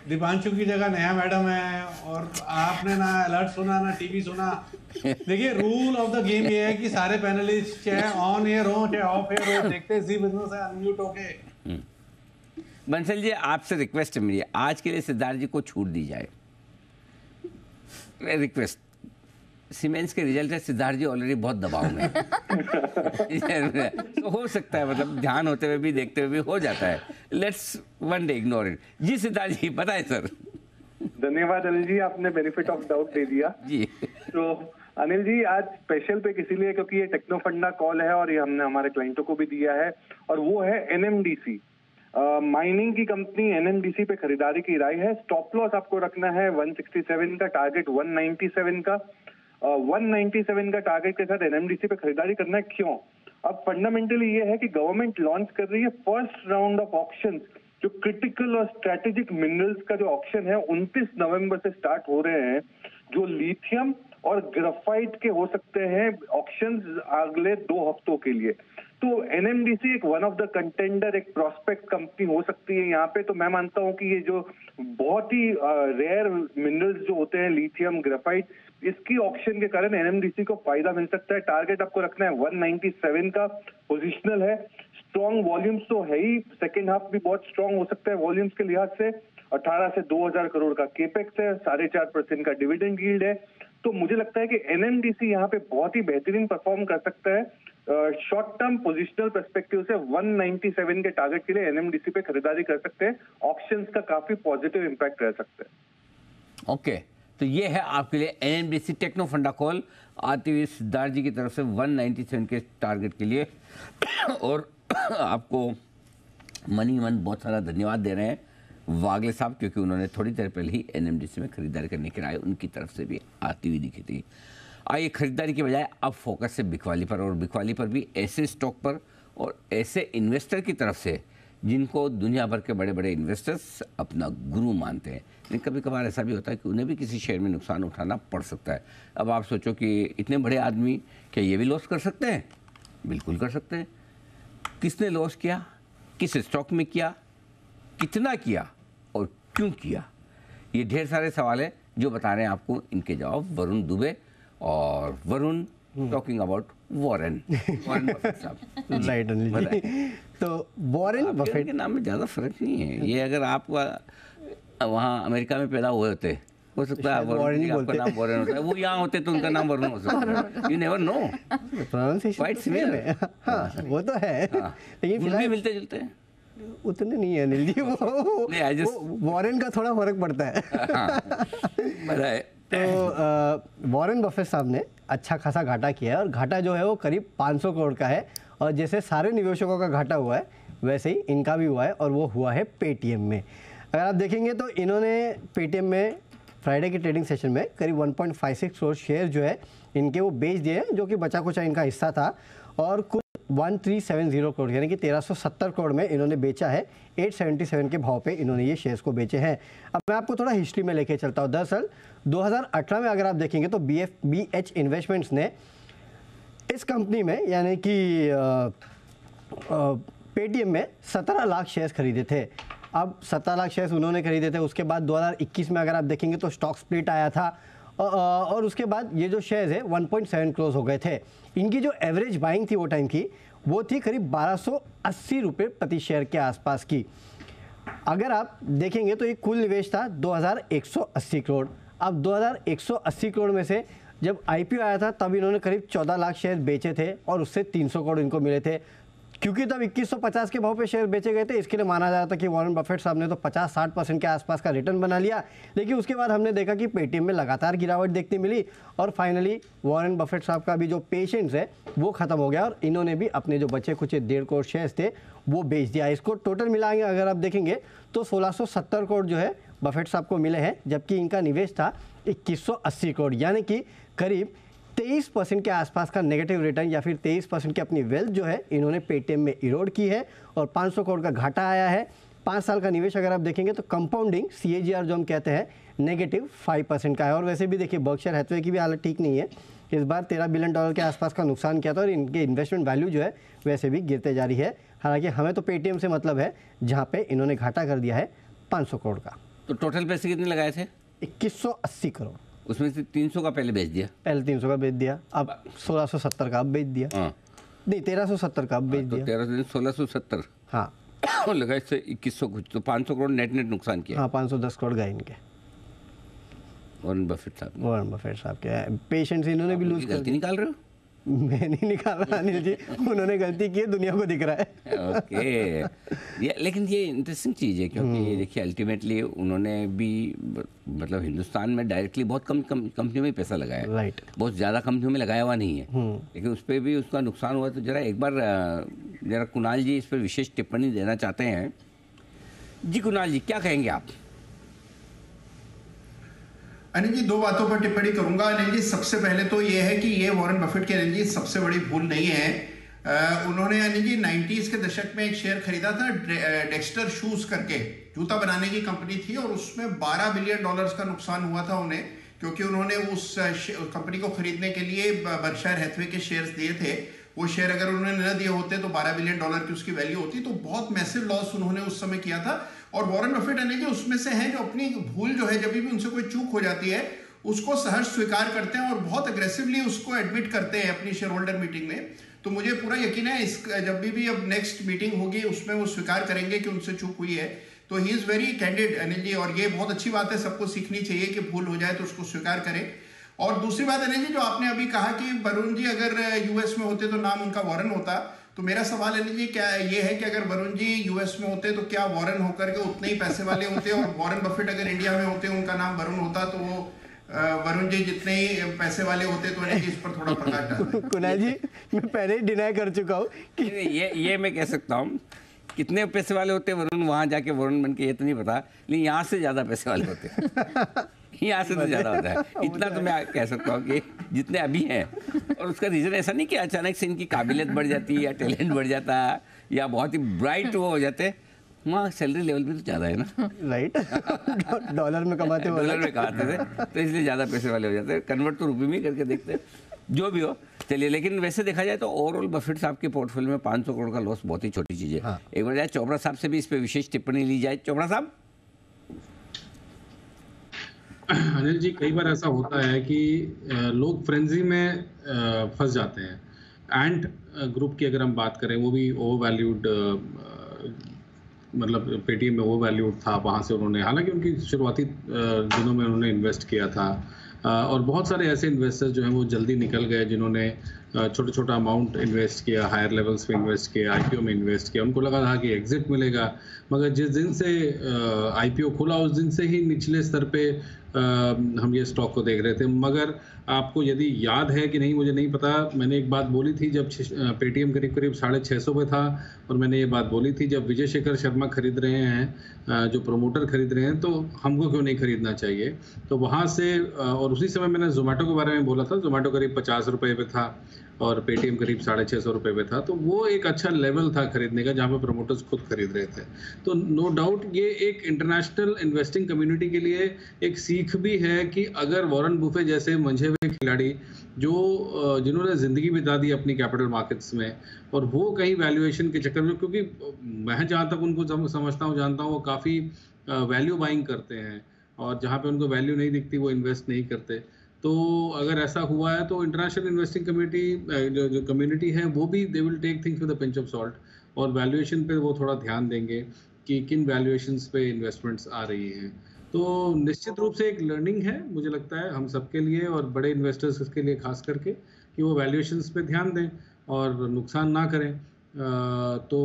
[SPEAKER 14] दीपांशु की जगह नया मैडम है और आपने ना अलर्ट सुना ना टीवी सुना। देखिए, रूल ऑफ द गेम ये है कि सारे पैनलिस्ट चाहे ऑन एयर हो चाहे ऑफ एयर हो, देखते जी बिजनेस है अनम्यूट होके।
[SPEAKER 1] बंसल जी, आपसे रिक्वेस्ट है मेरी, आज के लिए सिद्धार्थ जी को छूट दी जाए, रिक्वेस्ट। सीमेंस के रिजल्ट है, सिद्धार्थ जी ऑलरेडी बहुत दबाव में तो हो सकता है, मतलब ध्यान होते हुए भी देखते हुए भी हो जाता है। Let's one day ignore it. जी सिद्धार्थ जी बताएं सर।
[SPEAKER 13] धन्यवाद अनिल जी, आपने बेनिफिट ऑफ डाउट दे दिया
[SPEAKER 1] जी।
[SPEAKER 13] तो अनिल जी, आज स्पेशल पे इसीलिए क्योंकि ये टेक्नो फंडा कॉल है और ये हमने हमारे क्लाइंटों को भी दिया है और वो है एनएमडीसी। माइनिंग की कंपनी एनएमडीसी पे खरीदारी की राय है। स्टॉप लॉस आपको रखना है 167 का, टारगेट 197 का। 197 का टारगेट के साथ एनएमडीसी पे खरीदारी करना है। क्यों? अब फंडामेंटली ये है कि गवर्नमेंट लॉन्च कर रही है फर्स्ट राउंड ऑफ ऑक्शन, जो क्रिटिकल और स्ट्रेटेजिक मिनरल्स का जो ऑक्शन है 29 नवंबर से स्टार्ट हो रहे हैं, जो लिथियम और ग्राफाइट के हो सकते हैं ऑक्शंस अगले 2 हफ्तों के लिए। तो एनएमडीसी एक वन ऑफ द कंटेंडर, एक प्रोस्पेक्ट कंपनी हो सकती है यहाँ पे। तो मैं मानता हूँ कि ये जो बहुत ही रेयर मिनरल्स जो होते हैं लिथियम, ग्राफाइट, इसकी ऑक्शन के कारण एनएमडीसी को फायदा मिल सकता है। टारगेट आपको रखना है 197 का, पोजिशनल है। स्ट्रॉन्ग वॉल्यूम्स तो है ही, सेकेंड हाफ भी बहुत स्ट्रॉन्ग हो सकता है वॉल्यूम्स के लिहाज से। 18 से 2000 करोड़ का केपेक्स है, 4.5% का डिविडेंड यील्ड है। तो मुझे लगता है कि एनएमडीसी यहाँ पे बहुत ही बेहतरीन परफॉर्म कर सकता है। शॉर्ट टर्म पोजिशनल पर्सपेक्टिव से 197 के टारगेट के लिए एनएमडीसी पे खरीदारी कर सकते हैं। ऑक्शंस का काफी पॉजिटिव इंपैक्ट रह सकता है।
[SPEAKER 1] ओके, तो ये है आपके लिए एनएमडीसी टेक्नो फंडा कॉल आती हुई सिद्धार्थ जी की तरफ से 197 के टारगेट के लिए। और आपको मनी मन बहुत सारा धन्यवाद दे रहे हैं वागले साहब, क्योंकि उन्होंने थोड़ी देर पहले ही एनएमडीसी में खरीदारी करने की राय उनकी तरफ से भी आती हुई दिखी थी। आइए खरीदारी की बजाय अब फोकस है बिकवाली पर, और बिकवाली पर भी ऐसे स्टॉक पर और ऐसे इन्वेस्टर की तरफ से जिनको दुनिया भर के बड़े बड़े इन्वेस्टर्स अपना गुरु मानते हैं। लेकिन कभी कभार ऐसा भी होता है कि उन्हें भी किसी शेयर में नुकसान उठाना पड़ सकता है। अब आप सोचो कि इतने बड़े आदमी क्या ये भी लॉस कर सकते हैं? बिल्कुल कर सकते हैं। किसने लॉस किया, किस स्टॉक में किया, कितना किया और क्यों किया, ये ढेर सारे सवाल हैं जो बता रहे हैं आपको इनके जवाब वरुण दुबे। और Varun talking about Warren Buffett साहब।
[SPEAKER 15] राइट अनिल जी, तो वॉरेन बफेट
[SPEAKER 1] के नाम में ज़्यादा फर्क नहीं है। ये अगर आप वहाँ अमेरिका में पैदा हुए होते, हो सकता है वॉरेन, आपका नाम वॉरेन होता है, वो यहाँ होते तो उनका नाम वरुण हो सकता है। You never know, quite similar.
[SPEAKER 15] हाँ वो तो है, लेकिन
[SPEAKER 1] फिलहाल मिलते जुलते हैं
[SPEAKER 15] उतने नहीं है अनिल जी। वो वॉरेन का थोड़ा फर्क पड़ता है। तो वॉरेन बफेट साहब ने अच्छा खासा घाटा किया है, और घाटा जो है वो करीब 500 करोड़ का है। और जैसे सारे निवेशकों का घाटा हुआ है वैसे ही इनका भी हुआ है, और वो हुआ है पेटीएम में। अगर आप देखेंगे तो इन्होंने पेटीएम में फ्राइडे के ट्रेडिंग सेशन में करीब 1.56 करोड़ शेयर जो है इनके वो बेच दिए हैं, जो कि बचा कुचा इनका हिस्सा था। और कुल 1370 करोड़ यानी कि 1370 करोड़ में इन्होंने बेचा है। 877 के भाव पे इन्होंने ये शेयर्स को बेचे हैं। अब मैं आपको थोड़ा हिस्ट्री में लेके चलता हूँ। दरअसल 2018 में अगर आप देखेंगे तो BH इन्वेस्टमेंट्स ने इस कंपनी में यानी कि पेटीएम में 17 लाख शेयर्स खरीदे थे। अब 17 लाख शेयर्स उन्होंने खरीदे थे। उसके बाद 2021 में अगर आप देखेंगे तो स्टॉक स्प्लिट आया था, और उसके बाद ये जो शेयर्स है 1.7 करोड़ हो गए थे। इनकी जो एवरेज बाइंग थी वो टाइम की वो थी करीब 1280 रुपये प्रति शेयर के आसपास की। अगर आप देखेंगे तो ये कुल निवेश था 2180 करोड़। अब 2180 करोड़ में से जब IPO आया था तब इन्होंने करीब 14 लाख शेयर बेचे थे, और उससे 300 करोड़ इनको मिले थे। क्योंकि तब 2150 के भाव पे शेयर बेचे गए थे, इसके लिए माना जा रहा था कि वॉरेन बफेट साहब ने तो 50-60% के आसपास का रिटर्न बना लिया। लेकिन उसके बाद हमने देखा कि पेटीएम में लगातार गिरावट देखने मिली, और फाइनली वॉरेन बफेट साहब का भी जो पेशेंस है वो खत्म हो गया, और इन्होंने भी अपने जो बचे कुछ 1.5 करोड़ शेयर्स थे वो बेच दिया। इसको टोटल मिलाएंगे अगर आप देखेंगे तो 1670 करोड़ जो है बफेट साहब को मिले हैं, जबकि इनका निवेश था 2180 करोड़, यानी कि करीब 23% के आसपास का नेगेटिव रिटर्न, या फिर 23% की अपनी वेल्थ जो है इन्होंने पेटीएम में इरोड की है, और 500 करोड़ का घाटा आया है। 5 साल का निवेश अगर आप देखेंगे तो कंपाउंडिंग CAGR जो हम कहते हैं नेगेटिव 5% का है। और वैसे भी देखिए बर्कशायर हैथवे की भी हालत ठीक नहीं है। इस बार $13 बिलियन के आसपास का नुकसान किया था, और इनके इन्वेस्टमेंट वैल्यू जो है वैसे भी गिरते जा रही है। हालांकि हमें तो पेटीएम से मतलब है, जहाँ पे इन्होंने घाटा कर दिया है 500 करोड़ का।
[SPEAKER 1] तो टोटल पैसे कितने लगाए थे?
[SPEAKER 15] 2180 करोड़।
[SPEAKER 1] उसमें से 300 का पहले बेच दिया,
[SPEAKER 15] पहले 300 का बेच दिया, अब 1670 का अब बेच दिया। नहीं 1370 का अब बेच दिया।
[SPEAKER 1] 1670
[SPEAKER 15] हाँ
[SPEAKER 1] लगा इससे 2100 कुछ, तो 500 करोड़ नेट नुकसान किया।
[SPEAKER 15] हाँ 510 करोड़ गए इनके।
[SPEAKER 1] वॉरेन बफेट
[SPEAKER 15] साहब के पेशेंट्स इन्होंने भी लूज
[SPEAKER 1] गलती निकाल रहे हो?
[SPEAKER 15] मैं नहीं निकाल रहा अनिल जी, उन्होंने गलती की है, दुनिया को दिख रहा है।
[SPEAKER 1] ओके लेकिन ये इंटरेस्टिंग चीज़ है, क्योंकि ये देखिए अल्टीमेटली उन्होंने भी मतलब हिंदुस्तान में डायरेक्टली बहुत कम कंपनियों में पैसा लगाया है।
[SPEAKER 15] राइट,
[SPEAKER 1] बहुत ज़्यादा कंपनियों में लगाया हुआ नहीं है, लेकिन उस पर भी उसका नुकसान हुआ। तो जरा एक बार जरा कुणाल जी इस पर विशेष टिप्पणी देना चाहते हैं जी कुणाल जी क्या कहेंगे आप?
[SPEAKER 8] अनिल जी, दो बातों पर टिप्पणी करूंगा। अनिल जी, सबसे पहले तो ये है कि ये वॉरेन बफेट की अनिल जी सबसे बड़ी भूल नहीं है। उन्होंने अनिल जी 90s के दशक में एक शेयर खरीदा था, डेक्स्टर शूज करके जूता बनाने की कंपनी थी, और उसमें $12 बिलियन का नुकसान हुआ था उन्हें, क्योंकि उन्होंने उस कंपनी को खरीदने के लिए बर्कशायर हैथवे के शेयर्स दिए थे। वो शेयर अगर उन्होंने न दिए होते तो $12 बिलियन की उसकी वैल्यू होती, तो बहुत मैसिव लॉस उन्होंने उस समय किया था। और वॉरेन बफेट अनिल जी उसमें से है जो अपनी भूल जो है, जब भी उनसे कोई चूक हो जाती है उसको सहर्ष स्वीकार करते हैं और बहुत अग्रेसिवली उसको एडमिट करते हैं अपनी शेयर होल्डर मीटिंग में। तो मुझे पूरा यकीन है इस जब भी अब नेक्स्ट मीटिंग होगी उसमें वो स्वीकार करेंगे कि उनसे चूक हुई है। तो he is very candid Anil ji, और ये बहुत अच्छी बात है, सबको सीखनी चाहिए कि भूल हो जाए तो उसको स्वीकार करें। और दूसरी बात अनिल जी, जो आपने अभी कहा कि वरुण जी अगर यूएस में होते तो नाम उनका वॉरेन होता, तो मेरा सवाल अनिल जी क्या ये है कि अगर वरुण जी यूएस में होते तो क्या वॉरेन होकर के उतने ही पैसे वाले होते, और वॉरेन बफेट अगर इंडिया में होते उनका नाम वरुण होता तो वो वरुण जी जितने ही पैसे वाले होते। तो इस पर थोड़ा प्रकाश डालें।
[SPEAKER 15] कुणाल जी, मैं पहले ही डिनाई कर चुका हूँ कि
[SPEAKER 1] ये मैं कह सकता हूँ कितने पैसे वाले होते वरुण, वहां जाके वरुण बन के ये तो नहीं पता, लेकिन यहाँ से ज्यादा पैसे वाले होते यहाँ से तो ज्यादा होता है, इतना तो मैं कह सकता हूँ कि जितने अभी हैं। और उसका रीजन ऐसा नहीं कि अचानक से इनकी काबिलियत बढ़ जाती है या टैलेंट बढ़ जाता है या बहुत ही ब्राइट वो हो जाते, वहाँ सैलरी लेवल भी तो ज़्यादा है ना,
[SPEAKER 15] राइट। डॉलर में कमाते थे,
[SPEAKER 1] तो इसलिए ज़्यादा पैसे वाले हो जाते हैं। कन्वर्ट तो रुपये में ही करके देखते हैं, जो भी हो। चलिए, लेकिन वैसे देखा जाए तो ओवरऑल बफेट साहब के पोर्टफोलियो में 500 करोड़ का लॉस बहुत ही छोटी चीज़ है। हाँ। एक बार जाए चोपड़ा साहब से भी इस पर विशेष टिप्पणी ली जाए। चोपड़ा साहब।
[SPEAKER 11] अनिल जी, कई बार ऐसा होता है कि लोग फ्रेंजी में फंस जाते हैं। एंट ग्रुप की अगर हम बात करें, वो भी ओवर वैल्यूड, मतलब पेटीएम में ओवर वैल्यूड था, वहाँ से उन्होंने, हालांकि उनकी शुरुआती दिनों में उन्होंने इन्वेस्ट किया था, और बहुत सारे ऐसे इन्वेस्टर्स जो हैं वो जल्दी निकल गए जिन्होंने छोटा छोटा अमाउंट इन्वेस्ट किया, हायर लेवल्स पे इन्वेस्ट किया, आईपीओ में इन्वेस्ट किया। उनको लगा था कि एग्जिट मिलेगा, मगर जिस दिन से आईपीओ खुला उस दिन से ही निचले स्तर पे हम ये स्टॉक को देख रहे थे। मगर आपको यदि याद है कि नहीं मुझे नहीं पता, मैंने एक बात बोली थी जब पेटीएम करीब करीब 650 पे था, और मैंने ये बात बोली थी जब विजय शेखर शर्मा खरीद रहे हैं, जो प्रमोटर खरीद रहे हैं, तो हमको क्यों नहीं खरीदना चाहिए। तो वहाँ से, और उसी समय मैंने जोमेटो के बारे में बोला था, जोमेटो करीब 50 रुपये पे था और पेटीएम करीब 650 रुपये पे था, तो वो एक अच्छा लेवल था खरीदने का जहाँ पे प्रमोटर्स खुद खरीद रहे थे। तो नो डाउट ये एक इंटरनेशनल इन्वेस्टिंग कम्युनिटी के लिए एक सीख भी है कि अगर वॉरेन बुफे जैसे मंझे हुए खिलाड़ी जिन्होंने ज़िंदगी बिता दी अपनी कैपिटल मार्केट्स में, और वो कहीं वैल्यूएशन के चक्कर में, क्योंकि मैं जहाँ तक उनको समझता हूँ जानता हूँ, वो काफ़ी वैल्यू बाइंग करते हैं, और जहाँ पे उनको वैल्यू नहीं दिखती वो इन्वेस्ट नहीं करते। तो अगर ऐसा हुआ है तो इंटरनेशनल इन्वेस्टिंग कम्युनिटी जो कम्युनिटी है वो भी they will take things with a pinch of salt, और वैल्यूएशन पे वो थोड़ा ध्यान देंगे कि किन वैल्यूएशंस पे इन्वेस्टमेंट्स आ रही हैं। तो निश्चित रूप से एक लर्निंग है मुझे लगता है हम सबके लिए, और बड़े इन्वेस्टर्स के लिए खास करके, कि वो वैल्यूएशंस पे ध्यान दें और नुकसान ना करें। तो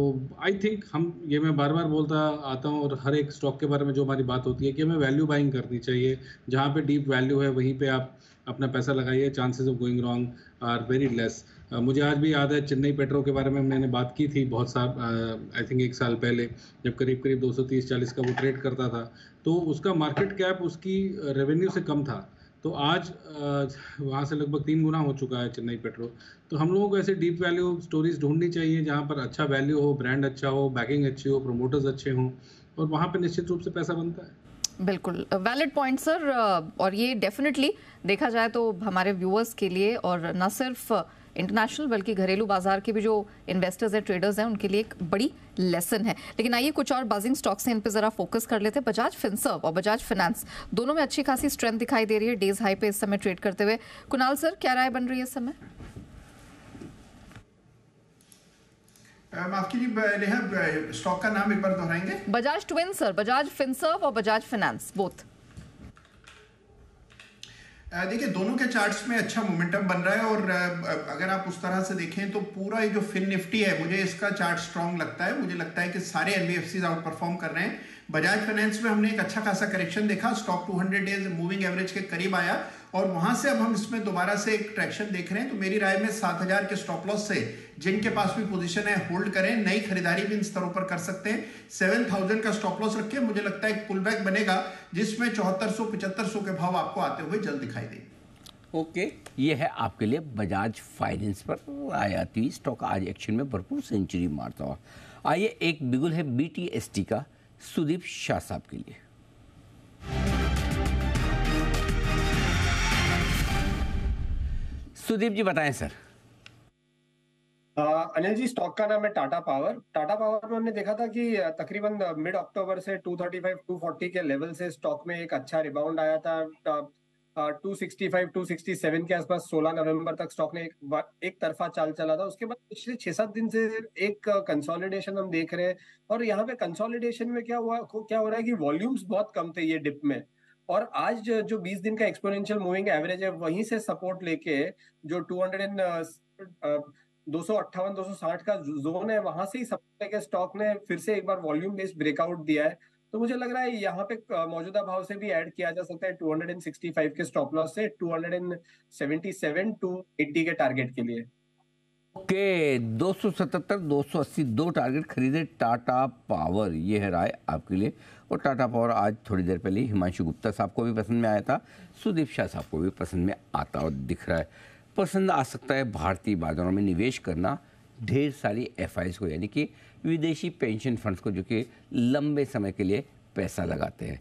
[SPEAKER 11] आई थिंक ये मैं बार बार बोलता आता हूँ, और हर एक स्टॉक के बारे में जो हमारी बात होती है कि हमें वैल्यू बाइंग करनी चाहिए। जहाँ पे डीप वैल्यू है वहीं पे आप अपना पैसा लगाइए, chances of going wrong are very less. मुझे आज भी याद है चेन्नई पेट्रो के बारे में मैंने बात की थी बहुत आई थिंक 1 साल पहले, जब करीब करीब 230-40 का वो ट्रेड करता था, तो उसका मार्केट कैप उसकी रेवेन्यू से कम था। तो आज वहाँ से लगभग 3 गुना हो चुका है चेन्नई पेट्रो। तो हम लोगों को ऐसे डीप वैल्यू स्टोरीज ढूंढनी चाहिए जहाँ पर अच्छा वैल्यू हो, ब्रांड अच्छा हो, बैकिंग अच्छी हो, प्रोमोटर्स अच्छे हों, और वहाँ पर निश्चित रूप से पैसा बनता है।
[SPEAKER 2] बिल्कुल वैलिड पॉइंट सर, और ये डेफिनेटली देखा जाए तो हमारे व्यूअर्स के लिए, और न सिर्फ इंटरनेशनल बल्कि घरेलू बाजार के भी जो इन्वेस्टर्स हैं, ट्रेडर्स हैं, उनके लिए एक बड़ी लेसन है। लेकिन आइए कुछ और बाजिंग स्टॉक्स हैं, इन पे जरा फोकस कर लेते हैं। बजाज फिनसर्व और बजाज फाइनेंस दोनों में अच्छी खासी स्ट्रेंथ दिखाई दे रही है डेज हाई पे इस समय ट्रेड करते हुए। कुणाल सर, क्या राय बन रही है इस समय?
[SPEAKER 8] माफ कीजिए नेहा, स्टॉक का नाम एक बार दोहराएंगे?
[SPEAKER 2] Bajaj twin sir, Bajaj Finserv और बजाज फाइनेंस बोथ।
[SPEAKER 8] देखिए दोनों के चार्ट्स में अच्छा मोमेंटम बन रहा है, और अगर आप उस तरह से देखें तो पूरा ये जो फिन निफ्टी है, मुझे इसका चार्ट स्ट्रांग लगता है। मुझे लगता है कि सारे एनबीएफसीज आउट परफॉर्म कर रहे हैं। बजाज फाइनेंस में हमने एक अच्छा खासा करेक्शन देखा, स्टॉक 200 डेज मूविंग एवरेज के करीब आया और वहां से अब हम इसमें दोबारा से एक ट्रैक्शन देख रहे हैं। तो मेरी राय में 7000 के स्टॉप लॉस से जिनके पास भी पोजीशन है होल्ड करें, नई खरीदारी भी इन स्तरों पर कर सकते हैं। 7000 का स्टॉप लॉस रखें, मुझे लगता है एक पुल बैक बनेगा जिसमें 7400-7500 के भाव आपको आते हुए जल्द दिखाई देंगे।
[SPEAKER 1] ओके, ये है आपके लिए बजाज फाइनेंस पर आयाती हुई स्टॉक आज एक्शन में भरपूर सेंचुरी मारता हुआ। आइए एक बिगुल है BTST का सुदीप शाह साहब के लिए। सुदीप जी बताएं सर।
[SPEAKER 12] अनिल जी, स्टॉक का नाम है टाटा पावर। टाटा पावर में हमने देखा था कि तकरीबन मिड अक्टूबर से 235-240 के लेवल से स्टॉक में एक अच्छा रिबाउंड आया था। 265-267 के आसपास 16 नवंबर तक स्टॉक ने एक तरफा चाल चला था। उसके बाद पिछले 6-7 दिन से एक कंसोलिडेशन हम देख रहे हैं और यहाँ पे कंसोलिडेशन में क्या हो रहा है कि वॉल्यूम्स बहुत कम थे ये डिप में, और आज जो 20 दिन का एक्सपोनेंशियल मूविंग एवरेज है वहीं से सपोर्ट लेके जो 258-260 का जोन है वहां से ही सपोर्ट लेके स्टॉक ने फिर से एक बार वॉल्यूम बेस्ड ब्रेकआउट दिया है। तो मुझे लग रहा है यहाँ पे मौजूदा भाव से भी ऐड किया जा सकता है 265 के स्टॉप लॉस से 277-280 के टारगेट के लिए।
[SPEAKER 1] ओके, 277-280 दो टारगेट खरीदे टाटा पावर, ये है राय आपके लिए। और टाटा पावर आज थोड़ी देर पहले हिमांशु गुप्ता साहब को भी पसंद में आया था, सुदीप शाह साहब को भी पसंद में आता और दिख रहा है। पसंद आ सकता है भारतीय बाजारों में निवेश करना ढेर सारी FIs को, यानी कि विदेशी पेंशन फंड्स को, जो कि लंबे समय के लिए पैसा लगाते हैं।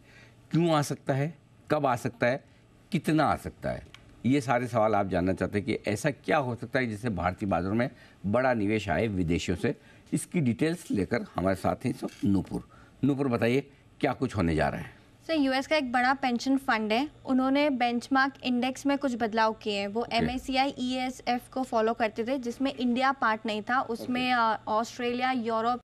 [SPEAKER 1] क्यों आ सकता है, कब आ सकता है, कितना आ सकता है, ये सारे सवाल आप जानना चाहते हैं कि ऐसा क्या हो सकता है जिससे भारतीय बाजारों में बड़ा निवेश आए विदेशियों से। इसकी डिटेल्स लेकर हमारे साथ हैं नूपुर बताइए क्या कुछ होने जा रहा है।
[SPEAKER 16] सर, यूएस का एक बड़ा पेंशन फंड है, उन्होंने बेंचमार्क इंडेक्स में कुछ बदलाव किए हैं। वो MSCI ESF को फॉलो करते थे जिसमें इंडिया पार्ट नहीं था, उसमें ऑस्ट्रेलिया, यूरोप,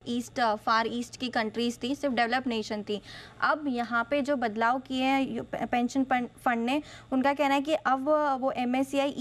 [SPEAKER 16] फार ईस्ट की कंट्रीज थी, सिर्फ डेवलप नेशन थी। अब यहाँ पे जो बदलाव किए हैं पेंशन फंड ने, उनका कहना है कि अब वो MSCI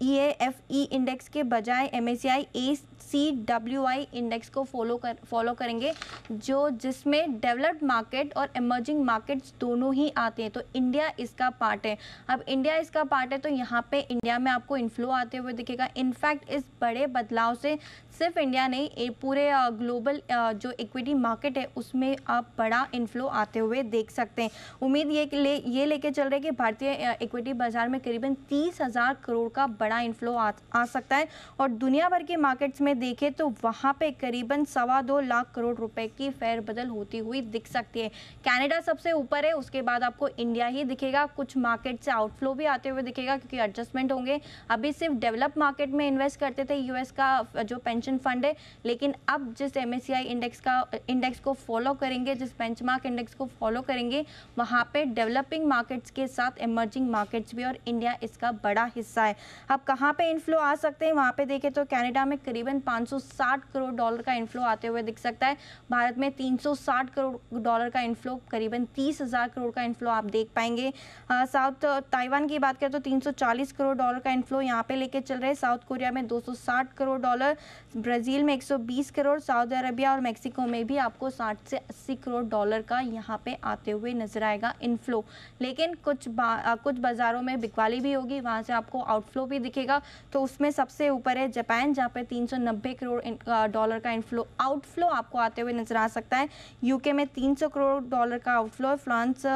[SPEAKER 16] EAFE इंडेक्स के बजाय MSCI ACWI इंडेक्स को फॉलो करेंगे, जिसमें डेवलप्ड मार्केट और इमर्जिंग मार्केट्स दोनों ही आते हैं। तो इंडिया इसका पार्ट है। अब इंडिया इसका पार्ट है तो यहाँ पे इंडिया में आपको इन्फ्लो आते हुए दिखेगा। इनफैक्ट इस बड़े बदलाव से सिर्फ इंडिया नहीं, पूरे ग्लोबल जो इक्विटी मार्केट है उसमें आप बड़ा इन्फ्लो आते हुए देख सकते हैं। उम्मीद ये लेके चल रहे हैं कि भारतीय इक्विटी बाजार में करीबन 30,000 करोड़ का बड़ा इन्फ्लो आ सकता है। और दुनिया भर के मार्केट्स में देखें तो वहाँ पे करीबन 2.25 लाख करोड़ रुपए की फेरबदल होती हुई दिख सकती है। कनाडा सबसे ऊपर है, उसके बाद आपको इंडिया ही दिखेगा। कुछ मार्केट से आउटफ्लो भी आते हुए दिखेगा क्योंकि एडजस्टमेंट होंगे। अभी सिर्फ डेवलप मार्केट में इन्वेस्ट करते थे यूएस का जो पेंशन फंड है, लेकिन अब जिस MSCI इंडेक्स को फॉलो करेंगे, जिस बेंचमार्क इंडेक्स को फॉलो करेंगे, वहाँ पे डेवलपिंग मार्केट्स के साथ इमर्जिंग मार्केट्स भी, और इंडिया इसका बड़ा हिस्सा है। अब कहाँ पे इन्फ्लो आ सकते हैं, वहाँ पे देखें तो कनाडा में करीबन $560 करोड़ का इन्फ्लो आते हुए दिख सकता है। भारत में $360 करोड़ का इन्फ्लो, करीबन 30,000 करोड़ का इन्फ्लो आप देख पाएंगे। साउथ ताइवान की बात करें तो $340 करोड़ का इन्फ्लो यहाँ पे लेके चल रहे हैं। साउथ कोरिया में $260 करोड़, ब्राजील में 120 करोड़, सऊदी अरबिया और मेक्सिको में भी आपको 60 से 80 करोड़ डॉलर का यहाँ पे आते हुए नजर आएगा इनफ्लो। लेकिन कुछ बाजारों में बिकवाली भी होगी, वहाँ से आपको आउटफ्लो भी दिखेगा। तो उसमें सबसे ऊपर है जापान, जहाँ पे 390 करोड़ डॉलर का आउटफ्लो आपको आते हुए नजर आ सकता है। यूके में 300 करोड़ डॉलर का आउटफ्लो है। फ्रांस,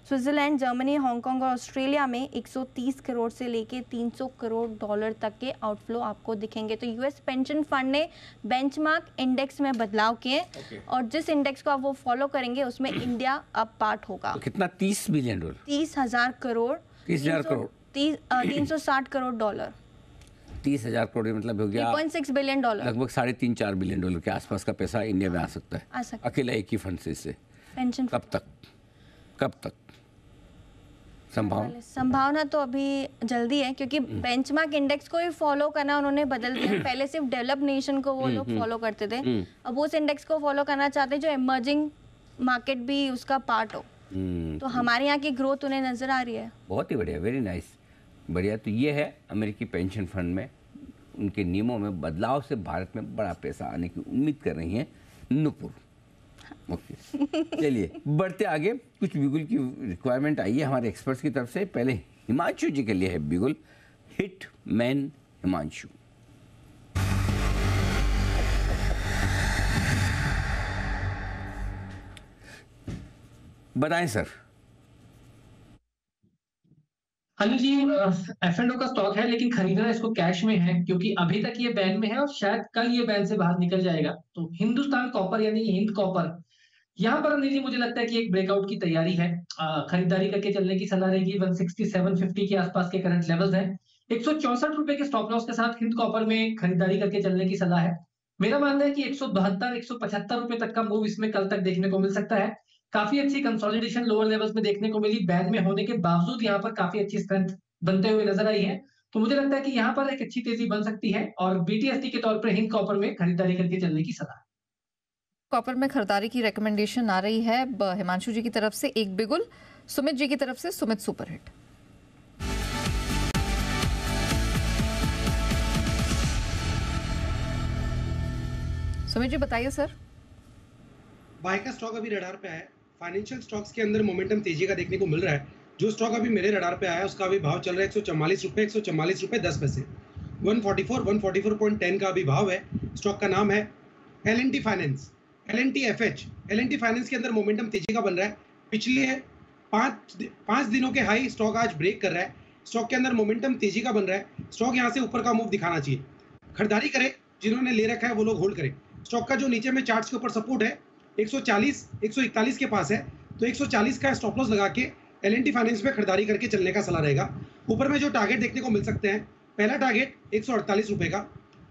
[SPEAKER 16] स्विट्जरलैंड, जर्मनी, हांगकांग और ऑस्ट्रेलिया में 130 करोड़ से लेके 300 करोड़ डॉलर तक के आउटफ्लो आपको दिखेंगे। तो यूएस पेंशन फंड ने बेंचमार्क इंडेक्स में बदलाव किए और जिस इंडेक्स को आप वो फॉलो करेंगे उसमें इंडिया अब पार्ट होगा।
[SPEAKER 1] तो कितना? 30 billion dollar,
[SPEAKER 16] 30,000 crore,
[SPEAKER 1] 30,000 crore,
[SPEAKER 16] 360 crore dollar,
[SPEAKER 1] 30,000 crore मतलब हो गया
[SPEAKER 16] 3.6 बिलियन डॉलर,
[SPEAKER 1] लगभग 3.5-4 बिलियन डॉलर के आसपास का पैसा इंडिया में आ सकता है अकेला एक ही फंड से। इससे
[SPEAKER 16] पेंशन
[SPEAKER 1] कब तक
[SPEAKER 16] संभावना तो अभी जल्दी है, क्योंकि बेंचमार्क इंडेक्स को ही फॉलो करना उन्होंने बदल दिया। पहले सिर्फ डेवलप नेशन को वो लोग फॉलो करते थे, अब उस इंडेक्स को फॉलो करना चाहते हैं जो इमर्जिंग मार्केट भी उसका पार्ट हो। तो हमारे यहाँ की ग्रोथ उन्हें नजर आ रही है।
[SPEAKER 1] बहुत ही बढ़िया, वेरी नाइस, बढ़िया। तो ये है अमेरिकी पेंशन फंड में उनके नियमों में बदलाव से भारत में बड़ा पैसा आने की उम्मीद कर रही है नूपुर। ओके चलिए बढ़ते आगे। कुछ बिगुल की रिक्वायरमेंट आई है हमारे एक्सपर्ट्स की तरफ से। पहले हिमांशु जी के लिए है बिगुल, हिट मैन हिमांशु। बताएं सर।
[SPEAKER 9] अनिल जी, F&O का स्टॉक है लेकिन खरीदना इसको कैश में है क्योंकि अभी तक ये बैन में है और शायद कल ये बैन से बाहर निकल जाएगा। तो हिंदुस्तान कॉपर यानी हिंद कॉपर, यहाँ पर अनिल जी मुझे लगता है कि एक ब्रेकआउट की तैयारी है। खरीदारी करके चलने की सलाह रहेगी। 160-750 के आसपास के करंट लेवल्स हैं। 164 रुपए के स्टॉप लॉस के साथ हिंद कॉपर में खरीदारी करके चलने की सलाह है। मेरा मानना है कि 172-175 रुपए तक का मूव इसमें कल तक देखने को मिल सकता है। काफी अच्छी कंसोलिडेशन लोअर लेवल्स में देखने को मिली। बैन में होने के बावजूद यहाँ पर काफी अच्छी स्ट्रेंथ बनते हुए नजर आई है। तो मुझे लगता है कि यहाँ पर एक अच्छी तेजी बन सकती है और BTST के तौर पर हिंद कॉपर में खरीदारी करके चलने की सलाह।
[SPEAKER 2] कॉपर में खरीदारी की रिकमेंडेशन आ रही है हिमांशु जी की तरफ से एक बिगुल, सुमित जी की तरफ से सुमित सुपरहिट। सुमित जी बताइए सर।
[SPEAKER 5] बाय का स्टॉक अभी रडार पे है। फाइनेंशियल स्टॉक्स के अंदर मोमेंटम तेजी का देखने को मिल रहा है। जो स्टॉक अभी मेरे रडार पे आया है उसका अभी भाव चल रहा है 144 रुपए, 144 रुपए 10 पैसे। 144.10 का अभी भाव है। स्टॉक का नाम है L&T finance, L&T FH। L&T finance के अंदर मोमेंटम तेजी का बन रहा है। पिछले 5 दिनों के हाई स्टॉक आज ब्रेक कर रहा है। स्टॉक के अंदर मोमेंटम तेजी का बन रहा है। स्टॉक यहाँ से ऊपर का मूव दिखाना चाहिए। खरीदारी करें, जिन्होंने ले रखा है वो लोग होल्ड करें। स्टॉक का जो नीचे में चार्ट्स के ऊपर सपोर्ट है 140, 141 के पास है, तो 140 का स्टॉप लॉस लगा के L&T फाइनेंस में खरीदारी करके चलने का सलाह रहेगा। ऊपर में जो टारगेट देखने को मिल सकते हैं, पहला टारगेट 148 रुपए का,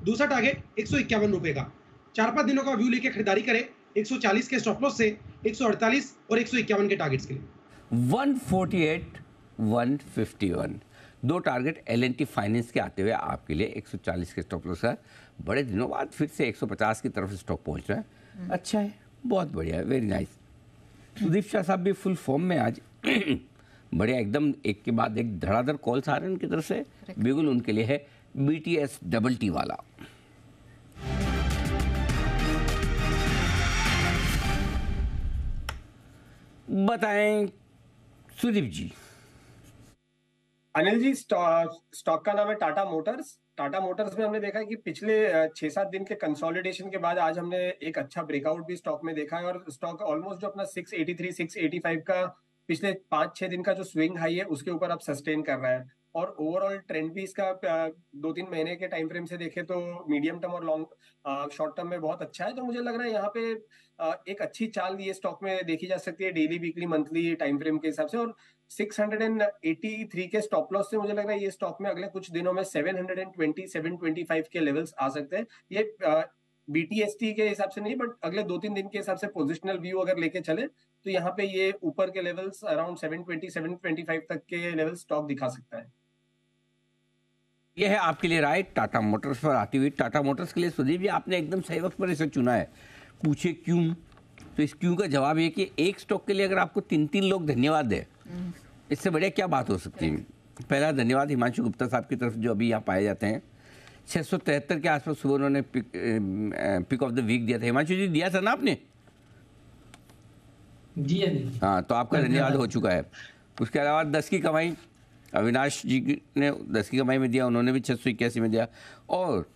[SPEAKER 5] दूसरा टारगेट 151 रुपए का। 4-5 दिनों का व्यू लेके खरीदारी करें 140 के स्टॉप लॉस से 148 और 151 के टारगेट्स के लिए।
[SPEAKER 1] 148, 151 दो टारगेट L&T फाइनेंस के आते हुए आपके लिए 140 के स्टॉप लॉस है। बड़े दिनों बाद फिर से 150 की तरफ स्टॉक पहुंच रहा है। अच्छा है, बहुत बढ़िया है, वेरी नाइस। सुदीप शाह साहब भी फुल फॉर्म में आज बढ़िया, एकदम एक के बाद एक धड़ाधड़ कॉल्स आ रहे हैं उनकी तरफ से। बिल्कुल उनके लिए है BTS वाला। बताएं सुदीप जी।
[SPEAKER 12] अनिल जी, स्टॉक का नाम है टाटा मोटर्स। टाटा मोटर्स में हमने देखा है कि पिछले 6-7 दिन के कंसोलिडेशन के बाद आज हमने एक अच्छा ब्रेकआउट भी स्टॉक में देखा है और स्टॉक ऑलमोस्ट जो अपना 683, 685 का पिछले 5-6 दिन का जो स्विंग हाई है उसके ऊपर अब सस्टेन कर रहा है। और ओवरऑल ट्रेंड भी इसका 2-3 महीने के टाइम फ्रेम से देखे तो मीडियम टर्म और लॉन्ग शॉर्ट टर्म में बहुत अच्छा है। तो मुझे लग रहा है यहाँ पे एक अच्छी चाल ये स्टॉक में देखी जा सकती है daily, weekly, monthly time frame के हिसाब से। और 683 के स्टॉप लॉस से मुझे लग रहा है ये स्टॉक में अगले कुछ दिनों में 720, 725 के लेवल्स आ सकते हैं। ये BTST के हिसाब से नहीं, बट अगले 2-3 दिन के हिसाब से पोजिशनल व्यू अगर लेके चले तो यहाँ पे ये ऊपर के लेवल्स अराउंड 720, 725 तक के लेवल स्टॉक दिखा सकता है।
[SPEAKER 1] यह है आपके लिए राय टाटा मोटर्स पर आती हुई। टाटा मोटर्स के लिए सुदीप जी आपने एकदम सही वक्त पर इसे चुना है। पूछे क्यों, तो इस क्यों का जवाब ये कि एक स्टॉक के लिए अगर आपको 3-3 लोग धन्यवाद दे, इससे बढ़िया क्या बात हो सकती है। पहला धन्यवाद हिमांशु गुप्ता साहब की तरफ जो अभी यहाँ पाए जाते हैं। 673 के आसपास सुबह उन्होंने पिक ऑफ द वीक दिया था। हिमांशु जी दिया था ना आपने?
[SPEAKER 9] जी
[SPEAKER 1] हाँ, तो आपका धन्यवाद हो चुका है। उसके अलावा 10 की कमाई अविनाश जी ने 10 की कमाई में दिया, उन्होंने भी 681 में दिया। और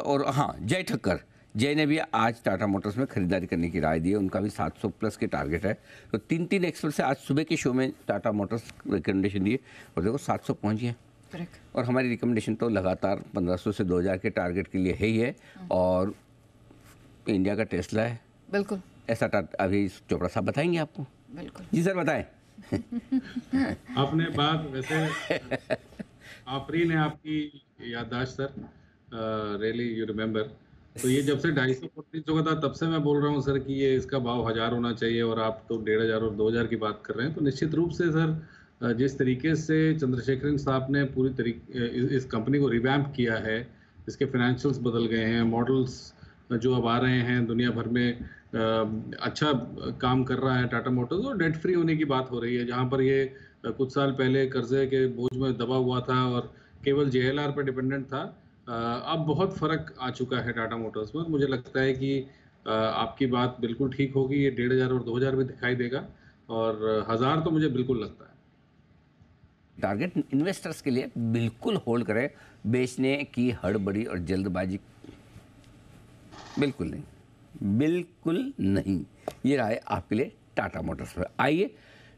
[SPEAKER 1] और हाँ, जय ठक्कर, जय ने भी आज टाटा मोटर्स में खरीदारी करने की राय दी है। उनका भी 700 प्लस के टारगेट है। तो 3 एक्सपर्ट से आज सुबह के शो में टाटा मोटर्स रिकमेंडेशन दिए और देखो 700 पहुँच गए। और हमारी रिकमेंडेशन तो लगातार 1500 से 2000 के टारगेट के लिए है ही है। और इंडिया का टेस्ला है।
[SPEAKER 2] बिल्कुल
[SPEAKER 1] ऐसा अभी चोपड़ा साहब बताएंगे आपको।
[SPEAKER 2] बिल्कुल
[SPEAKER 1] जी सर बताएं।
[SPEAKER 11] आपने बात वैसे आफरीन है आपकी याददाश्त सर, रियली यू रिमेम्बर। तो ये जब से 250-300 का था तब से मैं बोल रहा हूँ सर कि ये इसका भाव 1000 होना चाहिए और आप तो 1500 और 2000 की बात कर रहे हैं। तो निश्चित रूप से सर जिस तरीके से चंद्रशेखरन साहब ने पूरी तरीके इस कंपनी को रिवैम्प किया है, इसके फाइनेंशियल्स बदल गए हैं, मॉडल्स जो अब आ रहे हैं दुनिया भर में, अच्छा काम कर रहा है टाटा मोटर्स। और डेट फ्री होने की बात हो रही है, जहां पर ये कुछ साल पहले कर्जे के बोझ में दबा हुआ था और केवल JLR पर डिपेंडेंट था। अब बहुत फर्क आ चुका है टाटा मोटर्स में। मुझे लगता है कि आपकी बात बिल्कुल ठीक होगी, ये 1500 और 2000 में दिखाई देगा, और 1000 तो मुझे बिल्कुल लगता है।
[SPEAKER 1] टारगेट इन्वेस्टर्स के लिए बिल्कुल होल्ड करें, बेचने की हड़बड़ी और जल्दबाजी बिल्कुल नहीं, बिल्कुल नहीं। ये रहा है आपके लिए टाटा मोटर्स पर। आइए,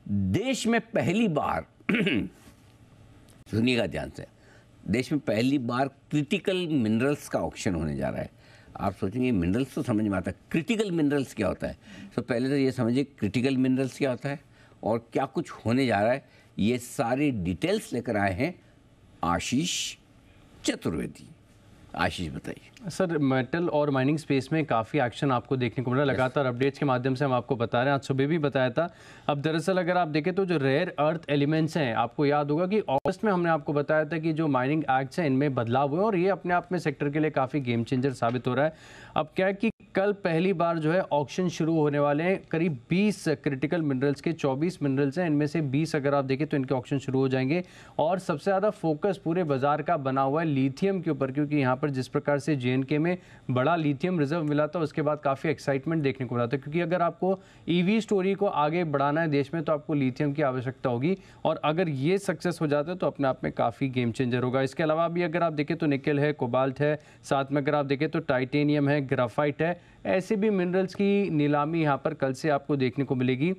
[SPEAKER 1] देश में पहली बार सुनिएगा ध्यान से, देश में पहली बार क्रिटिकल मिनरल्स का ऑक्शन होने जा रहा है। आप सोचेंगे मिनरल्स तो समझ में आता है, क्रिटिकल मिनरल्स क्या होता है? तो पहले तो ये समझिए क्रिटिकल मिनरल्स क्या होता है और क्या कुछ होने जा रहा है। ये सारी डिटेल्स लेकर आए हैं आशीष चतुर्वेदी। आशीष बताइए।
[SPEAKER 17] सर, मेटल और माइनिंग स्पेस में काफ़ी एक्शन आपको देखने को मिला, लगातार अपडेट्स के माध्यम से हम आपको बता रहे हैं, आज सुबह भी बताया था। अब दरअसल अगर आप देखें तो जो रेयर अर्थ एलिमेंट्स हैं, आपको याद होगा कि अगस्त में हमने आपको बताया था कि जो माइनिंग एक्ट्स हैं इनमें बदलाव हुए और ये अपने आप में सेक्टर के लिए काफ़ी गेम चेंजर साबित हो रहा है। अब क्या है कि कल पहली बार जो है ऑक्शन शुरू होने वाले हैं। करीब 20 क्रिटिकल मिनरल्स के 24 मिनरल्स हैं, इनमें से 20 अगर आप देखें तो इनके ऑक्शन शुरू हो जाएंगे। और सबसे ज़्यादा फोकस पूरे बाजार का बना हुआ है लिथियम के ऊपर, क्योंकि यहाँ पर जिस प्रकार से JNK में बड़ा लिथियम रिजर्व मिला था उसके बाद काफ़ी एक्साइटमेंट देखने को मिला था, क्योंकि अगर आपको EV स्टोरी को आगे बढ़ाना है देश में तो आपको लिथियम की आवश्यकता होगी, और अगर ये सक्सेस हो जाता है तो अपने आप में काफ़ी गेम चेंजर होगा। इसके अलावा भी अगर आप देखें तो निकल है, कोबाल्ट है, साथ में अगर आप देखें तो टाइटेनियम है, ग्राफाइट है, ऐसे भी मिनरल्स की नीलामी यहाँ पर कल से आपको देखने को मिलेगी।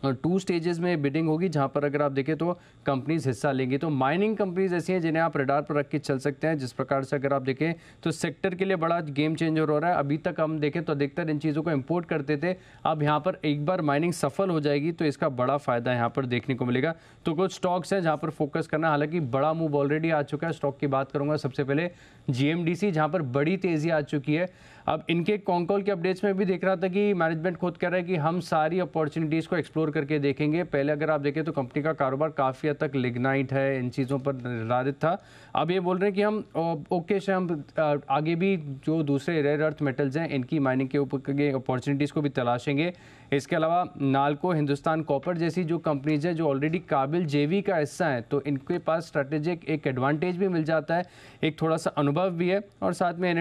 [SPEAKER 17] 2 स्टेजेस में बिडिंग होगी, जहां पर अगर आप देखें तो कंपनीज हिस्सा लेंगी। तो माइनिंग कंपनीज ऐसी हैं जिन्हें आप रडार पर रख के चल सकते हैं। जिस प्रकार से अगर आप देखें तो सेक्टर के लिए बड़ा गेम चेंजर हो रहा है। अभी तक हम देखें तो अधिकतर इन चीज़ों को इंपोर्ट करते थे, अब यहाँ पर एक बार माइनिंग सफल हो जाएगी तो इसका बड़ा फायदा यहाँ पर देखने को मिलेगा। तो कुछ स्टॉक्स हैं जहाँ पर फोकस करना, हालांकि बड़ा मूव ऑलरेडी आ चुका है। स्टॉक की बात करूँगा सबसे पहले GMDC, जहाँ पर बड़ी तेज़ी आ चुकी है। अब इनके कॉन्कॉल के अपडेट्स में भी देख रहा था कि मैनेजमेंट खुद कह रहा है कि हम सारी अपॉर्चुनिटीज़ को एक्सप्लोर करके देखेंगे। पहले अगर आप देखें तो कंपनी का कारोबार काफ़ी हद तक लिग्नाइट है, इन चीज़ों पर निर्धारित था। अब ये बोल रहे हैं कि हम ओके से हम आगे भी जो दूसरे रेयर अर्थ मेटल्स हैं इनकी माइनिंग के ऊपर अपॉर्चुनिटीज़ को भी तलाशेंगे। इसके अलावा नालको, हिंदुस्तान कॉपर जैसी जो कंपनीज हैं जो ऑलरेडी काबिल JV का हिस्सा है, तो इनके पास स्ट्रेटेजिक एक एडवांटेज भी मिल जाता है, एक थोड़ा सा अनुभव भी है, और साथ में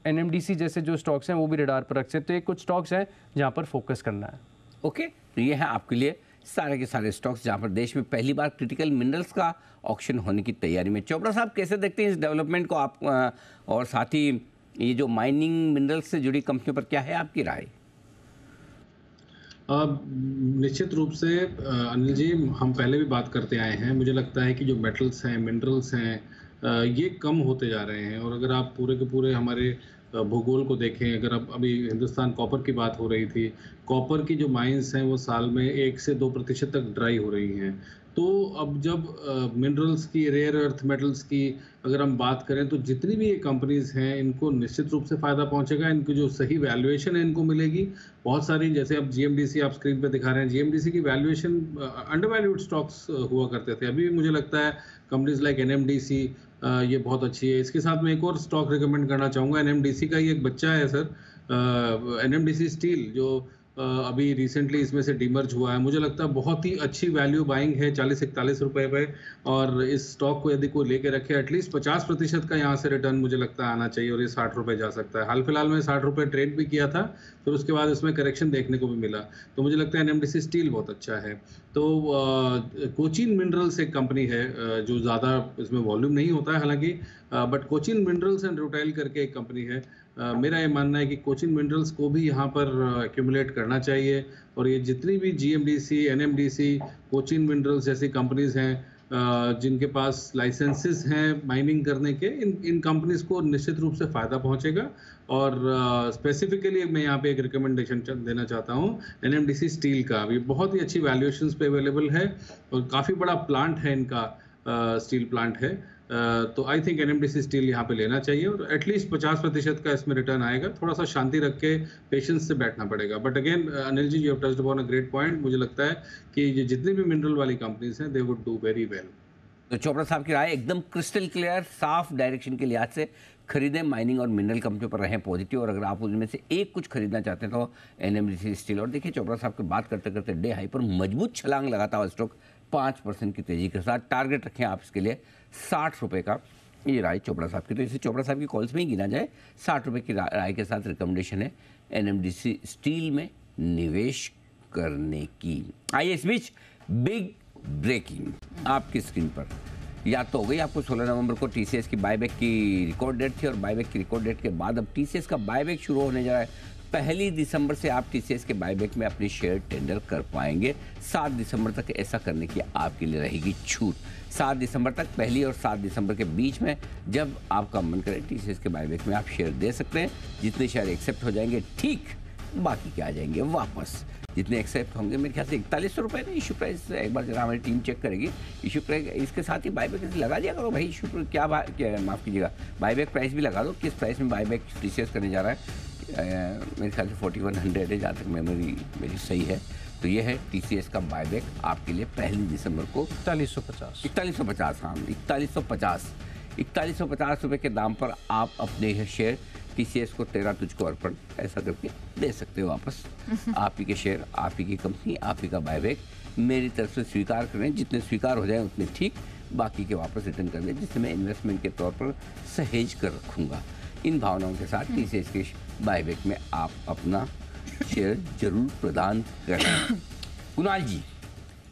[SPEAKER 17] NMDC जैसे जो स्टॉक्स हैं वो भी रडार पर रख सकते। तो ये कुछ स्टॉक्स हैं जहाँ पर फोकस करना है।
[SPEAKER 1] ओके, तो ये है आपके लिए सारे के सारे स्टॉक्स जहाँ पर देश में पहली बार क्रिटिकल मिनरल्स का ऑक्शन होने की तैयारी में। चोपड़ा साहब, कैसे देखते हैं इस डेवलपमेंट को आप, और साथ ही ये जो माइनिंग मिनरल्स से जुड़ी कंपनियों पर क्या है आपकी राय?
[SPEAKER 11] निश्चित रूप से अनिल जी, हम पहले भी बात करते आए हैं, मुझे लगता है कि जो मेटल्स हैं, मिनरल्स हैं, ये कम होते जा रहे हैं। और अगर आप पूरे के पूरे हमारे भूगोल को देखें, अगर आप अभी हिंदुस्तान कॉपर की बात हो रही थी, कॉपर की जो माइंस हैं वो साल में 1 से 2% तक ड्राई हो रही हैं। तो अब जब मिनरल्स की, रेयर अर्थ मेटल्स की अगर हम बात करें तो जितनी भी ये कंपनीज हैं इनको निश्चित रूप से फ़ायदा पहुंचेगा। इनकी जो सही वैल्यूएशन है इनको मिलेगी। बहुत सारी, जैसे अब GMDC आप स्क्रीन पे दिखा रहे हैं, GMDC की वैल्यूएशन अंडरवैल्यूड स्टॉक्स हुआ करते थे। अभी मुझे लगता है कंपनीज लाइक NMDC ये बहुत अच्छी है। इसके साथ मैं एक और स्टॉक रिकमेंड करना चाहूँगा, NMDC का ही एक बच्चा है सर, NMDC स्टील, जो अभी रिसेंटली इसमें से डिमर्ज हुआ है। मुझे लगता है बहुत ही अच्छी वैल्यू बाइंग है 40-41 रुपए पे, और इस स्टॉक को यदि कोई लेके रखे एटलीस्ट 50% का यहाँ से रिटर्न मुझे लगता है आना चाहिए, और ये 60 रुपए जा सकता है। हाल फिलहाल में 60 रुपए ट्रेड भी किया था, फिर उसके बाद इसमें करेक्शन देखने को भी मिला। तो मुझे लगता है NMDC स्टील बहुत अच्छा है। तो कोचिन मिनरल्स एक कंपनी है जो ज़्यादा इसमें वॉल्यूम नहीं होता है हालांकि, but Cochin minerals and rutile करके एक कंपनी है। मेरा ये मानना है कि कोचिन मिनरल्स को भी यहाँ पर एक्यूमुलेट करना चाहिए, और ये जितनी भी GMDC, NMDC, कोचिन मिनरल्स जैसी कंपनीज हैं जिनके पास लाइसेंसेस हैं माइनिंग करने के, इन कंपनीज को निश्चित रूप से फ़ायदा पहुँचेगा। और स्पेसिफिकली मैं यहाँ पे एक रिकमेंडेशन देना चाहता हूँ NMDC स्टील का। अभी बहुत ही अच्छी वैल्यूएशंस पे अवेलेबल है, और काफ़ी बड़ा प्लांट है इनका, स्टील प्लांट है। तो आई थिंक NMDC स्टील यहाँ पे लेना चाहिए, और एटलीस्ट 50% का इसमें रिटर्न आएगा। थोड़ा सा शांति रख के पेशेंस से बैठना पड़ेगा। But again Anil ji, you have touched upon a great point. मुझे लगता है कि ये जितनी भी मिनरल वाली कंपनीज हैं, they would do very well.
[SPEAKER 1] तो चोपड़ा साहब की राय एकदम क्रिस्टल क्लियर, साफ डायरेक्शन के लिहाज से खरीदें, माइनिंग और मिनरल कंपनियों पर रहें पॉजिटिव, और अगर आप उनमें से एक कुछ खरीदना चाहते हैं तो NMDC स्टील। और देखिए, चोपड़ा साहब की बात करते करते डे हाई पर मजबूत छलांग लगाता हुआ स्टॉक 5% की तेजी के साथ। टारगेट रखें आप इसके लिए 60 रुपये का। ये राय चोपड़ा साहब की, तो इसे चोपड़ा साहब की कॉल्स में ही गिना जाए। 60 रुपये की राय के साथ रिकमेंडेशन है एनएमडीसी स्टील में निवेश करने की। आइए इस बीच बिग ब्रेकिंग आपकी स्क्रीन पर याद तो हो गई आपको। 16 नवंबर को टीसीएस की बायबैक की रिकॉर्ड डेट थी और बायबैक की रिकॉर्ड डेट के बाद अब टीसीएस का बायबैक शुरू होने जा रहा है। 1 दिसंबर से आप टीसीएस के बायबैक में अपने शेयर टेंडर कर पाएंगे। 7 दिसंबर तक ऐसा करने की आपके लिए रहेगी छूट। 7 दिसंबर तक, 1 और 7 दिसंबर के बीच में जब आपका मन करे टीसीएस के बायबैक में आप शेयर दे सकते हैं। जितने शेयर एक्सेप्ट हो जाएंगे ठीक, बाकी के आ जाएंगे वापस। जितने एक्सेप्ट होंगे मेरे ख्याल से 4100 रुपये ना इशू प्राइस, एक बार जरा हमारी टीम चेक करेगी इशू प्राइस। इसके साथ ही बायबैक लगा दिया करो भाई, इशू क्या माफ़ कीजिएगा, बायबैक प्राइस भी लगा दो। किस प्राइस में बायबैक टीसीएस करने जा रहा है? मेरे ख्याल से 4100 है, जहाँ तक मेमोरी मेरी सही है। तो ये है टीसीएस का बायबैक आपके लिए 1 दिसंबर को 4150 हाँ 4150 रुपये के दाम पर आप अपने शेयर टीसीएस को तेरा तुझको अर्पण ऐसा करके दे सकते हो वापस। आप ही के शेयर, आप ही की कंपनी, आप ही का बायबैक मेरी तरफ से स्वीकार करें। जितने स्वीकार हो जाए उतने ठीक, बाकी के वापस रिटर्न कर दें, जिससे मैं इन्वेस्टमेंट के तौर पर सहेज कर रखूँगा। इन भावनाओं के साथ टीसीएस के बायबैक में आप अपना शेयर जरूर प्रदान करें। कुणाल जी,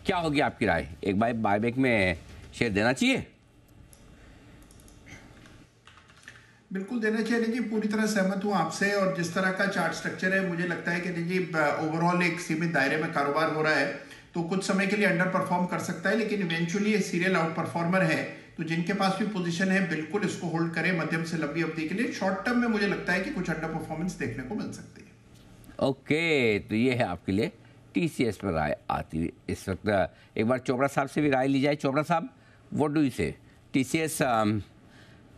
[SPEAKER 1] क्या होगी आपकी राय? एक बार बायबैक में शेयर देना चाहिए?
[SPEAKER 8] बिल्कुल देना चाहिए जी, पूरी तरह सहमत हूं आपसे। और जिस तरह का चार्ट स्ट्रक्चर है, मुझे लगता है कि जी ओवरऑल एक सीमित दायरे में कारोबार हो रहा है, तो कुछ समय के लिए अंडर परफॉर्म कर सकता है, लेकिन इवेंचुअली ये सीरियल आउट परफॉर्मर है। तो जिनके पास भी पोजीशन है बिल्कुल इसको होल्ड करें मध्यम से लंबी अवधि के लिए। शॉर्ट टर्म में मुझे लगता है कि कुछ अंडर परफॉर्मेंस देखने को मिल सकती है।
[SPEAKER 1] ओके, तो ये है आपके लिए टीसीएस पर राय आती हुई इस वक्त। एक बार चोपड़ा साहब से भी राय ली जाए। चोपड़ा साहब, व्हाट डू यू से, टीसीएस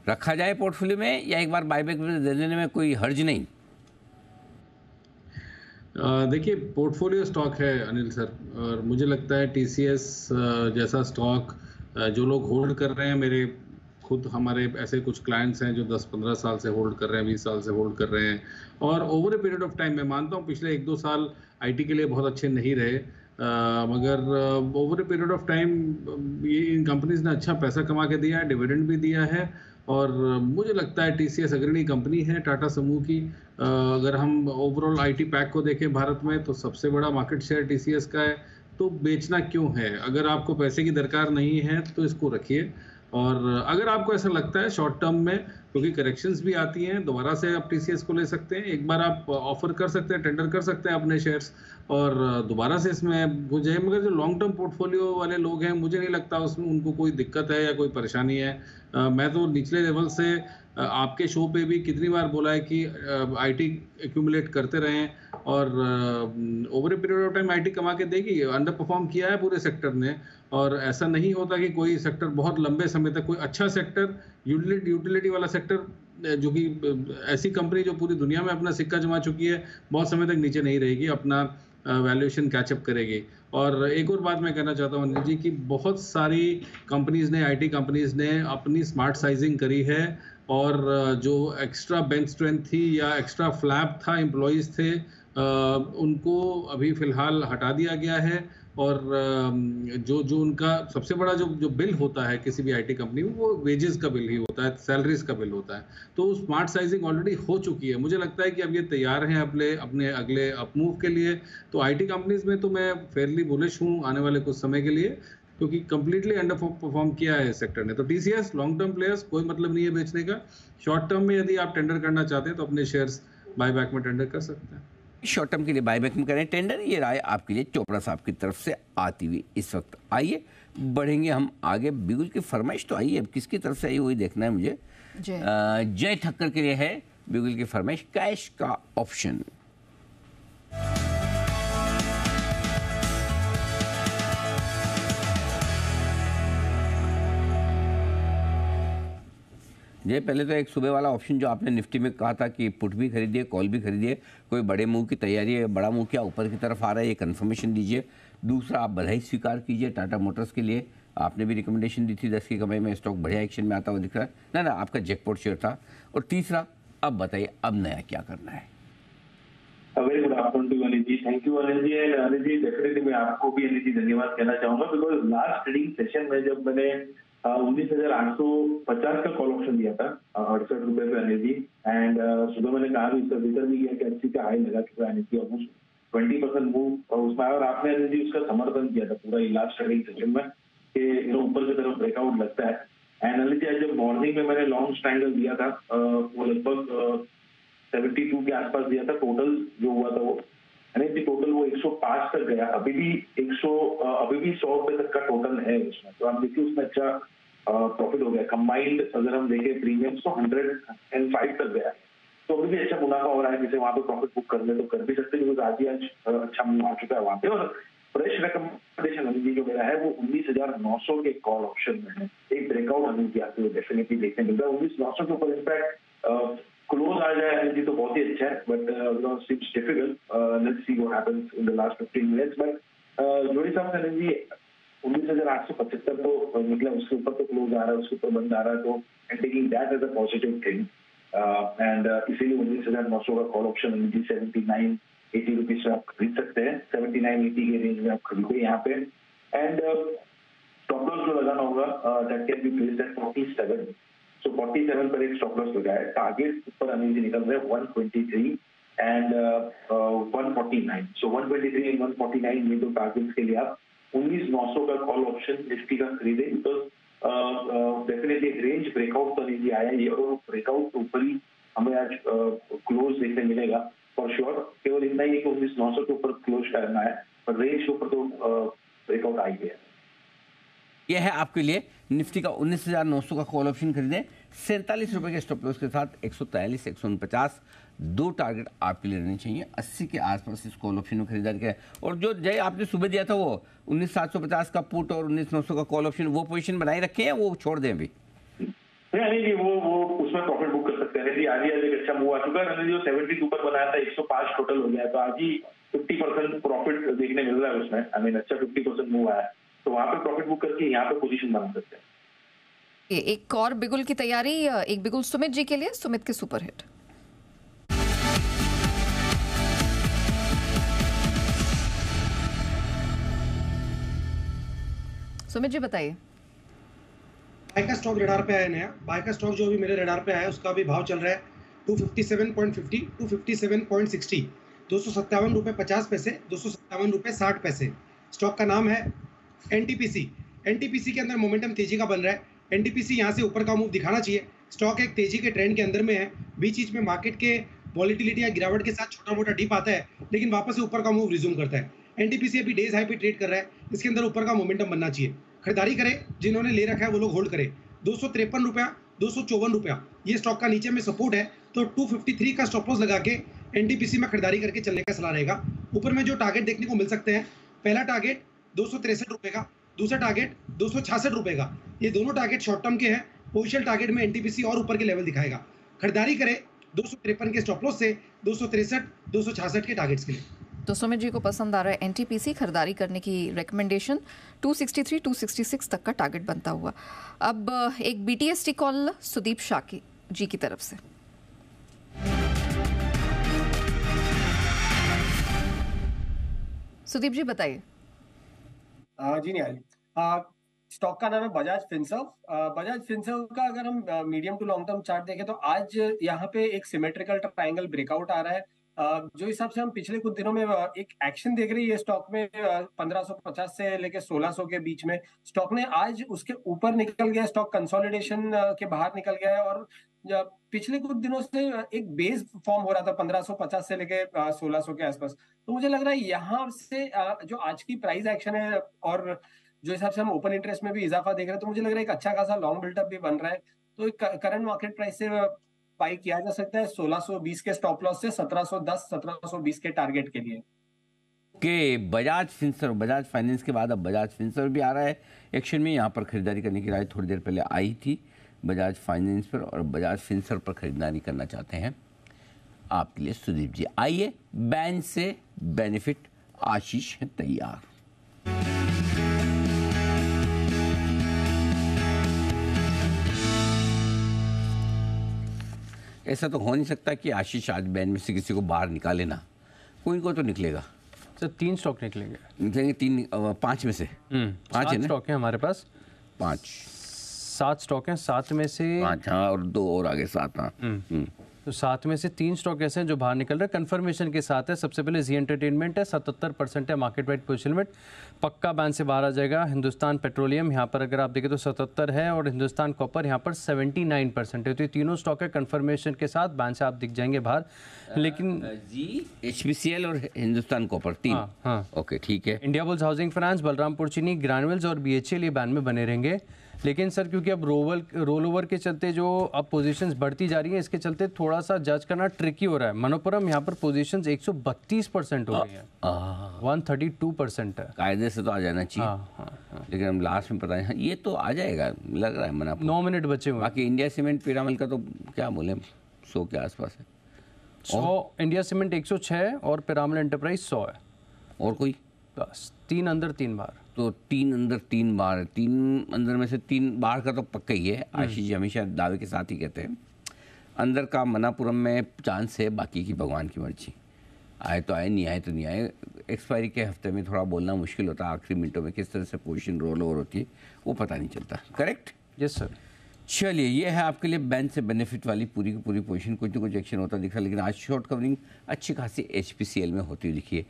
[SPEAKER 1] रखा जाए पोर्टफोलियो में या एक बार बायबैक में दे देने में कोई हर्ज नहीं?
[SPEAKER 11] देखिए, पोर्टफोलियो स्टॉक है अनिल सर, और मुझे लगता है टीसीएस जैसा स्टॉक जो लोग होल्ड कर रहे हैं, मेरे खुद हमारे ऐसे कुछ क्लाइंट्स हैं जो 10-15 साल से होल्ड कर रहे हैं, 20 साल से होल्ड कर रहे हैं, और over a period of time मैं मानता हूँ पिछले 1-2 साल आईटी के लिए बहुत अच्छे नहीं रहे, मगर over a period of time ये इन कंपनीज ने अच्छा पैसा कमा के दिया है, डिविडेंड भी दिया है, और मुझे लगता है टीसीएस अग्रणी कंपनी है टाटा समूह की। अगर हम ओवरऑल आईटी पैक को देखें भारत में, तो सबसे बड़ा मार्केट शेयर टीसीएस का है। तो बेचना क्यों है? अगर आपको पैसे की दरकार नहीं है तो इसको रखिए, और अगर आपको ऐसा लगता है शॉर्ट टर्म में, क्योंकि करेक्शंस भी आती हैं, दोबारा से आप टीसीएस को ले सकते हैं। एक बार आप ऑफर कर सकते हैं, टेंडर कर सकते हैं अपने शेयर्स, और दोबारा से इसमें हो जाए। मगर जो लॉन्ग टर्म पोर्टफोलियो वाले लोग हैं, मुझे नहीं लगता उसमें उनको कोई दिक्कत है या कोई परेशानी है। मैं तो निचले लेवल से आपके शो पे भी कितनी बार बोला है कि आईटी एक्यूमुलेट करते रहें, और over a period of time IT कमा के देगी। अंडर परफॉर्म किया है पूरे सेक्टर ने, और ऐसा नहीं होता कि कोई सेक्टर बहुत लंबे समय तक, कोई अच्छा सेक्टर, यूटिलिटी वाला सेक्टर, जो कि ऐसी कंपनी जो पूरी दुनिया में अपना सिक्का जमा चुकी है, बहुत समय तक नीचे नहीं रहेगी, अपना वैल्यूएशन कैचअप करेगी। और एक और बात मैं कहना चाहता हूँ अनिल जी, कि बहुत सारी कंपनीज ने, आईटी कंपनीज ने अपनी स्मार्ट साइजिंग करी है, और जो एक्स्ट्रा बेंच स्ट्रेंथ थी या एक्स्ट्रा फ्लैप था, एम्प्लॉयज़ थे, उनको अभी फ़िलहाल हटा दिया गया है। और जो उनका सबसे बड़ा जो बिल होता है किसी भी आईटी कंपनी में, वो वेजेस का बिल ही होता है, सैलरीज का बिल होता है। तो स्मार्ट साइजिंग ऑलरेडी हो चुकी है। मुझे लगता है कि अब ये तैयार हैं अपने अगले अपमूव के लिए। तो आईटी कंपनीज में तो मैं फेयरली बुलिश हूँ आने वाले कुछ समय के लिए, क्योंकि कंप्लीटली अंडर परफॉर्म किया है सेक्टर ने। तो टीसीएस लॉन्ग टर्म प्लेयर्स, कोई मतलब नहीं है बेचने का। शॉर्ट टर्म में यदि आप टेंडर करना चाहते हैं तो अपने शेयर्स बायबैक में टेंडर कर सकते हैं।
[SPEAKER 1] शॉर्ट टर्म के लिए बायबैक में करें टेंडर। ये राय आपके लिए चोपड़ा साहब की तरफ से आती हुई इस वक्त। आइए बढ़ेंगे हम आगे। बिगुल की फरमाइश तो आई है, अब किसकी तरफ से आई वही देखना है मुझे। जय ठक्कर के लिए है बिगुल की फरमाइश, कैश का ऑप्शन। ये पहले तो एक सुबह वाला ऑप्शन जो आपने निफ्टी में कहा था कि पुट भी खरीदिए, कॉल भी खरीदिए, कोई बड़े मूव की तैयारी है, बड़ा मूव क्या ऊपर की तरफ आ रहा है, ये कंफर्मेशन दीजिए। दूसरा, आप बधाई स्वीकार कीजिए टाटा मोटर्स के लिए, आपने भी रिकमेंडेशन दी थी 10 की कमाई में स्टॉक बढ़िया एक्शन में आता हुआ दिख रहा है ना, आपका जैकपॉट शेयर था। और तीसरा, अब बताइए अब नया क्या करना है।
[SPEAKER 18] Very good afternoon to Anil ji, thank you Anil ji. And Anil ji, definitely मैं आपको भी अनिल जी धन्यवाद कहना चाहूंगा, बिकॉज लास्ट ट्रेडिंग सेशन में जब मैंने 19,850 का कॉल ऑप्शन दिया था 68 रुपए पे एनर्जी। एंड सुबह मैंने कहा भी इसका जिक्र भी किया कि 80 का हाई लगा चुका है एनर्जी, ऑलमोस्ट 20% मूव उसमें आया और आपने एनर्जी उसका समर्थन किया था पूरा लास्ट ट्रेडिंग सेशन में कि ऊपर की तरफ ब्रेकआउट लगता है। एंड एनर्जी आज जब मॉर्निंग में मैंने लॉन्ग ट्रायंगल दिया था वो लगभग 72 के आसपास दिया था, टोटल जो हुआ था वो एनर्जी टोटल वो 105 तक गया। अभी भी 100 रुपए तक का टोटल है उसमें, तो आप देखिए उसमें अच्छा प्रॉफिट हो गया। कंबाइंड अगर हम देखें प्रीमियम तो 105 तक गया, तो अभी भी अच्छा मुनाफा हो रहा है। जैसे वहाँ पे प्रॉफिट बुक कर ले तो कर भी सकते हैं, क्योंकि आज अच्छा मूव आ चुका है वहाँ पे। और फ्रेश रिकमेंडेशन अभी जो मेरा है वो 19,900 के कॉल ऑप्शन में है। एक ब्रेकआउट हमें की आपको डेफिनेटली देखने मिलता है 19,900 के ऊपर। इनफैक्ट क्लोज आ जाए एनर्जी तो बहुत ही अच्छा है, but seems difficult. Let's see what happens in the last 15 minutes. But जो हिसाब से एनर्जी 19,875 तो मतलब उसके ऊपर तो क्लोज आ रहा है, उसके ऊपर बंद आ रहा है, तो and taking that as a positive thing. And इसीलिए 19,900 का कॉल ऑप्शन एनर्जी 79-80 रुपीज से आप खरीद सकते हैं। 79-80 के रेंज में आप खरीदे यहाँ पे। एंड स्टॉप लॉस जो लगाना होगा that can be placed at 47। सो 47 पर एक स्टॉप लॉस लगा है। टारगेट ऊपर एनर्जी निकल रहे हैं 123 एंड 149। सो 123 एंड 149 ये दो टारगेट्स के लिए आप 19,900 का कॉल ऑप्शन निफ्टी का खरीदे, बिकॉज डेफिनेटली एक रेंज ब्रेकआउट तो नहीं आया ये, और ब्रेकआउट के ऊपर ही हमें आज क्लोज देखने मिलेगा फॉर श्योर। केवल इतना ही कि 19,900 के ऊपर क्लोज करना है, पर रेंज के ऊपर तो ब्रेकआउट आ ही गया।
[SPEAKER 1] यह है आपके लिए निफ्टी का 19,900 का कॉल ऑप्शन खरीदें 47 रुपए के स्टॉप लॉस के साथ। 143, 149 दो टारगेट आपके लिए रहने चाहिए। 80 के आसपास इस कॉल ऑप्शन में खरीदारी करें। और जो जय आपने सुबह दिया था वो 19,750 का पुट और 19,900 का कॉल ऑप्शन, वो पोजीशन बनाए रखे हैं, वो छोड़ दें अभी?
[SPEAKER 18] नहीं, वो उसमें प्रॉफिट बुक कर सकते हैं। आज ही एक अच्छा मूव आ चुका है। जो 72 पर बनाया था 105 टोटल हो गया है, तो आज ही 50% प्रॉफिट देखने मिल रहा है उसमें। आई मीन अच्छा 50% मूव आया, तो वहां पे प्रॉफिट बुक करके यहाँ पे पोजीशन बना सकते हैं।
[SPEAKER 2] एक और बिगुल की तैयारी, एक बिगुल सुमित जी के लिए, सुमित के सुपर हिट। सुमित जी बताइए।
[SPEAKER 5] बाय का स्टॉक रडार पे आया नया। बाय का स्टॉक जो अभी मेरे रडार पे आया उसका अभी भाव चल रहा है 257.50 टू 57.60, 257 रुपए 50 पैसे, 257 रुपए 60 पैसे। स्टॉक का नाम है एनटीपीसी। एनटीपीसी के अंदर मोमेंटम तेजी का बन रहा है। एनटीपीसी यहाँ से ऊपर का मूव दिखाना चाहिए। स्टॉक एक तेजी के ट्रेंड के अंदर में है। बीच बीच में मार्केट के वॉलिटिलिटी या गिरावट के साथ छोटा मोटा डिप आता है, लेकिन वापस से ऊपर का मूव रिज्यूम करता है। एनटीपीसी अभी डेज हाई पे ट्रेड कर रहा है। इसके अंदर ऊपर का मोमेंटम बनना चाहिए। खरीदारी करें, जिन्होंने ले रखा है वो लोग होल्ड करें। 253 रुपया, 254 रुपया ये स्टॉक का नीचे में सपोर्ट है, तो 253 का स्टॉप लॉस लगा के एनटीपीसी में खरीदारी करके चलने का सलाह रहेगा। ऊपर में जो टारगेट देखने को मिल सकते हैं, पहला टारगेट 263 रुपए का, दूसरा टारगेट 266 रुपए का। ये दोनों टारगेट शॉर्ट टर्म के हैं। पोजिशनल टारगेट में एनटीपीसी और ऊपर के लेवल दिखाएगा। खरीदारी करें 253 के स्टॉप लॉस से 263, 266 के टारगेट्स के लिए।
[SPEAKER 2] तो सुमित जी को पसंद आ रहा है एनटीपीसी, खरीदारी करने की रिकमेंडेशन 263, 266 तक का टारगेट बनता हुआ। अब एक बीटीएसटी कॉल सुदीप शाकी जी की तरफ से। सुदीप जी बताइए।
[SPEAKER 12] जी नहीं, स्टॉक का नाम है बजाज फिनसर्व। बजाज फिनसर्व का अगर हम medium to long term chart देखें तो आज यहाँ पे एक सिमेट्रिकल ट्रायंगल ब्रेकआउट आ रहा है। जो हिसाब से हम पिछले कुछ दिनों में एक एक्शन देख रही है स्टॉक में 1550 से लेके 1600 के बीच में, स्टॉक ने आज उसके ऊपर निकल गया। स्टॉक कंसोलिडेशन के बाहर निकल गया है और पिछले कुछ दिनों से एक बेस फॉर्म हो रहा था 1550 से लेके 1600 के आसपास। तो मुझे लग रहा है यहाँ से जो आज की प्राइस एक्शन है और जो हिसाब से हम ओपन इंटरेस्ट में भी इजाफा देख रहे हैं, तो मुझे लग रहा है एक अच्छा खासा लॉन्ग बिल्टअप भी बन रहा है। तो करंट मार्केट प्राइस से बाई किया जा सकता है 1620 के स्टॉप लॉस से 1710, 1720 के टारगेट के लिए।
[SPEAKER 1] कि बजाज फिनसर्व, बजाज फाइनेंस के बाद अब बजाज फिनसर्व भी आ रहा है एक्शन में। यहाँ पर खरीदारी करने की राय थोड़ी देर पहले आई थी बजाज फाइनेंस पर, और बजाज फिनसर्व पर खरीदारी करना चाहते हैं आपके लिए सुदीप जी। आइए, बैंक से बेनिफिट आशीष है तैयार। ऐसा तो हो नहीं सकता कि आशीष आज बैन में से किसी को बाहर निकाले ना, कोई को तो निकलेगा।
[SPEAKER 17] सर 3 स्टॉक निकलेंगे
[SPEAKER 1] 5 में से 5 है ना?
[SPEAKER 17] स्टॉक है हमारे पास
[SPEAKER 1] 5।
[SPEAKER 17] 7 स्टॉक हैं, 7 में से
[SPEAKER 1] 5 और 2 और आगे 7।
[SPEAKER 17] तो 7 में से 3 स्टॉक ऐसे हैं जो बाहर निकल रहे हैं, कंफर्मेशन के साथ है। सबसे पहले जी एंटरटेनमेंट है, 77% है मार्केट वाइड पोजीशन में, पक्का बैन से बाहर आ जाएगा। हिंदुस्तान पेट्रोलियम यहाँ पर अगर आप देखें तो 77 है, और हिंदुस्तान कॉपर यहाँ पर 79% है। तो ये तीनों स्टॉक है कंफर्मेशन के साथ, बैन से आप दिख जाएंगे बाहर। लेकिन
[SPEAKER 1] जी HPCL और हिंदुस्तान कॉपर 3।
[SPEAKER 17] हाँ
[SPEAKER 1] ओके ठीक है।
[SPEAKER 17] India bulls housing finance, Balrampur चीनी, ग्रैन्युअल्स और BHEL ये बैन में बने रहेंगे। लेकिन सर क्योंकि अब रोल ओवर के चलते जो अब पोजीशंस बढ़ती जा रही हैं, इसके चलते थोड़ा सा जज करना ट्रिकी हो रहा है। मनोपुरम यहाँ पर पोजीशंस 132% हो रही है, 132% है।
[SPEAKER 1] कायदे से तो आ जाना चाहिए। लेकिन हम लास्ट में पता है ये तो आ जाएगा लग रहा है मना।
[SPEAKER 17] 9 मिनट बचे हुए।
[SPEAKER 1] बाकी इंडिया सीमेंट पिरामल का तो क्या बोले 100 के आसपास है।
[SPEAKER 17] 100 इंडिया सीमेंट 106 और पिरामल एंटरप्राइज 100 है।
[SPEAKER 1] और कोई
[SPEAKER 17] बस 3 अंदर 3 बार।
[SPEAKER 1] तो 3 अंदर 3 बार, 3 अंदर में से 3 बाहर का तो पक्का ही है। आशीष जी हमेशा दावे के साथ ही कहते हैं। अंदर का मनापुरम में चांस है, बाकी की भगवान की मर्जी। आए तो आए, नहीं आए तो नहीं आए। एक्सपायरी के हफ्ते में थोड़ा बोलना मुश्किल होता है, आखिरी मिनटों में किस तरह से पोजीशन रोल ओवर होती है वो पता नहीं चलता। करेक्ट?
[SPEAKER 17] Yes sir.
[SPEAKER 1] चलिए ये है आपके लिए बैन से बेनिफिट वाली पूरी की पूरी पोजीशन। कुछ ना कुछ एक्शन होता दिख रहा है, लेकिन आज शॉर्ट कवरिंग अच्छी खासी HPCL में होती हुई दिखी है।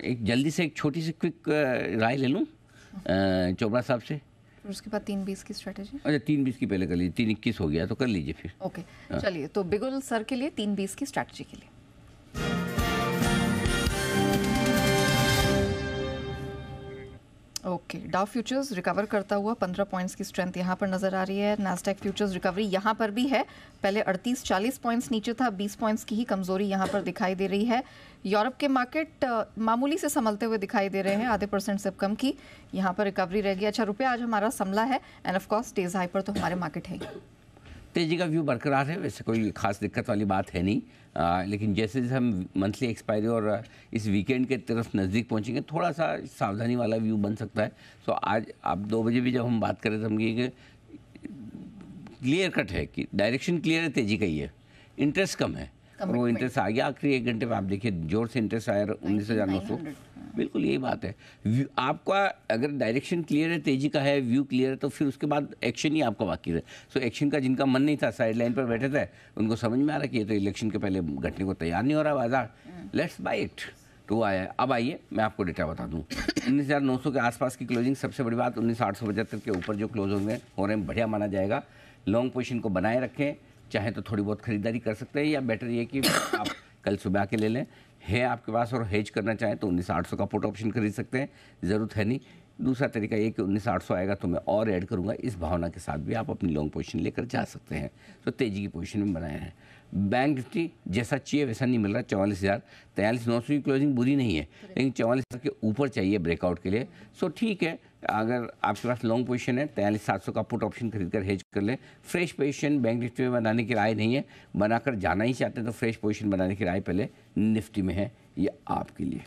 [SPEAKER 1] एक जल्दी से एक छोटी सी क्विक राय ले लूँ चोपड़ा साहब से।
[SPEAKER 2] उसके बाद 3-20 की स्ट्रेटेजी।
[SPEAKER 1] अच्छा 3-20 की पहले कर लीजिए, 3-21 हो गया तो कर लीजिए फिर।
[SPEAKER 2] ओके चलिए, तो बिगुल सर के लिए 3-20 की स्ट्रेटेजी के लिए। ओके डाउ फ्यूचर्स रिकवर करता हुआ 15 पॉइंट्स की स्ट्रेंथ यहाँ पर नजर आ रही है। नास्डैक फ्यूचर्स रिकवरी यहाँ पर भी है, पहले 38-40 पॉइंट्स नीचे था, 20 पॉइंट्स की ही कमजोरी यहाँ पर दिखाई दे रही है। यूरोप के मार्केट मामूली से संभलते हुए दिखाई दे रहे हैं, आधे % से कम की यहाँ पर रिकवरी रहेगी। अच्छा रुपया आज हमारा संभला है end of course stage high पर तो हमारे मार्केट है।
[SPEAKER 1] तेजी का व्यू बरकरार है, वैसे कोई खास दिक्कत वाली बात है नहीं। लेकिन जैसे जैसे हम मंथली एक्सपायरी और इस वीकेंड के तरफ नज़दीक पहुंचेंगे थोड़ा सा सावधानी वाला व्यू बन सकता है। सो आज आप 2 बजे भी जब हम बात करें तो हम ये क्लियर कट है कि डायरेक्शन क्लियर है, तेजी का ही है, इंटरेस्ट कम है और वो इंटरेस्ट आ गया। आखिरी 1 घंटे में आप देखिए जोर से इंटरेस्ट आया 19,900। बिल्कुल यही बात है। आपका अगर डायरेक्शन क्लियर है, तेजी का है, व्यू क्लियर है, तो फिर उसके बाद एक्शन ही आपका बाकी है। सो एक्शन का जिनका मन नहीं था, साइड लाइन पर बैठे थे, उनको समझ में आ रहा कि ये तो इलेक्शन के पहले घटने को तैयार नहीं हो रहा बाजार, लेट्स बाय इट। तो आया है। अब आइए मैं आपको डेटा बता दूं। 19,900 के आसपास की क्लोजिंग, सबसे बड़ी बात 19,875 के ऊपर जो क्लोज होंगे हो रहे हैं बढ़िया माना जाएगा। लॉन्ग पोजीशन को बनाए रखें, चाहे तो थोड़ी बहुत खरीदारी कर सकते हैं, या बेटर ये कि आप कल सुबह आके ले लें, है आपके पास, और हेज करना चाहें तो 19,800 का पुट ऑप्शन खरीद सकते हैं, ज़रूरत है नहीं। दूसरा तरीका ये कि 19,800 आएगा तो मैं और ऐड करूंगा, इस भावना के साथ भी आप अपनी लॉन्ग पोजीशन लेकर जा सकते हैं। तो तेजी की पोजीशन में बनाए हैं। बैंक निफ्टी जैसा चाहिए वैसा नहीं मिल रहा। 44,000, 43,900 की क्लोजिंग बुरी नहीं है, लेकिन 44,000 के ऊपर चाहिए ब्रेकआउट के लिए। सो ठीक है, अगर आपके पास लॉन्ग पोजीशन है 43,700 का पुट ऑप्शन खरीद कर हेज कर लें। फ्रेश पोजीशन बैंक निफ्टी में बनाने की राय नहीं है, बनाकर जाना ही चाहते हैं तो फ्रेश पोजीशन बनाने की राय पहले निफ्टी में है, ये आपके लिए।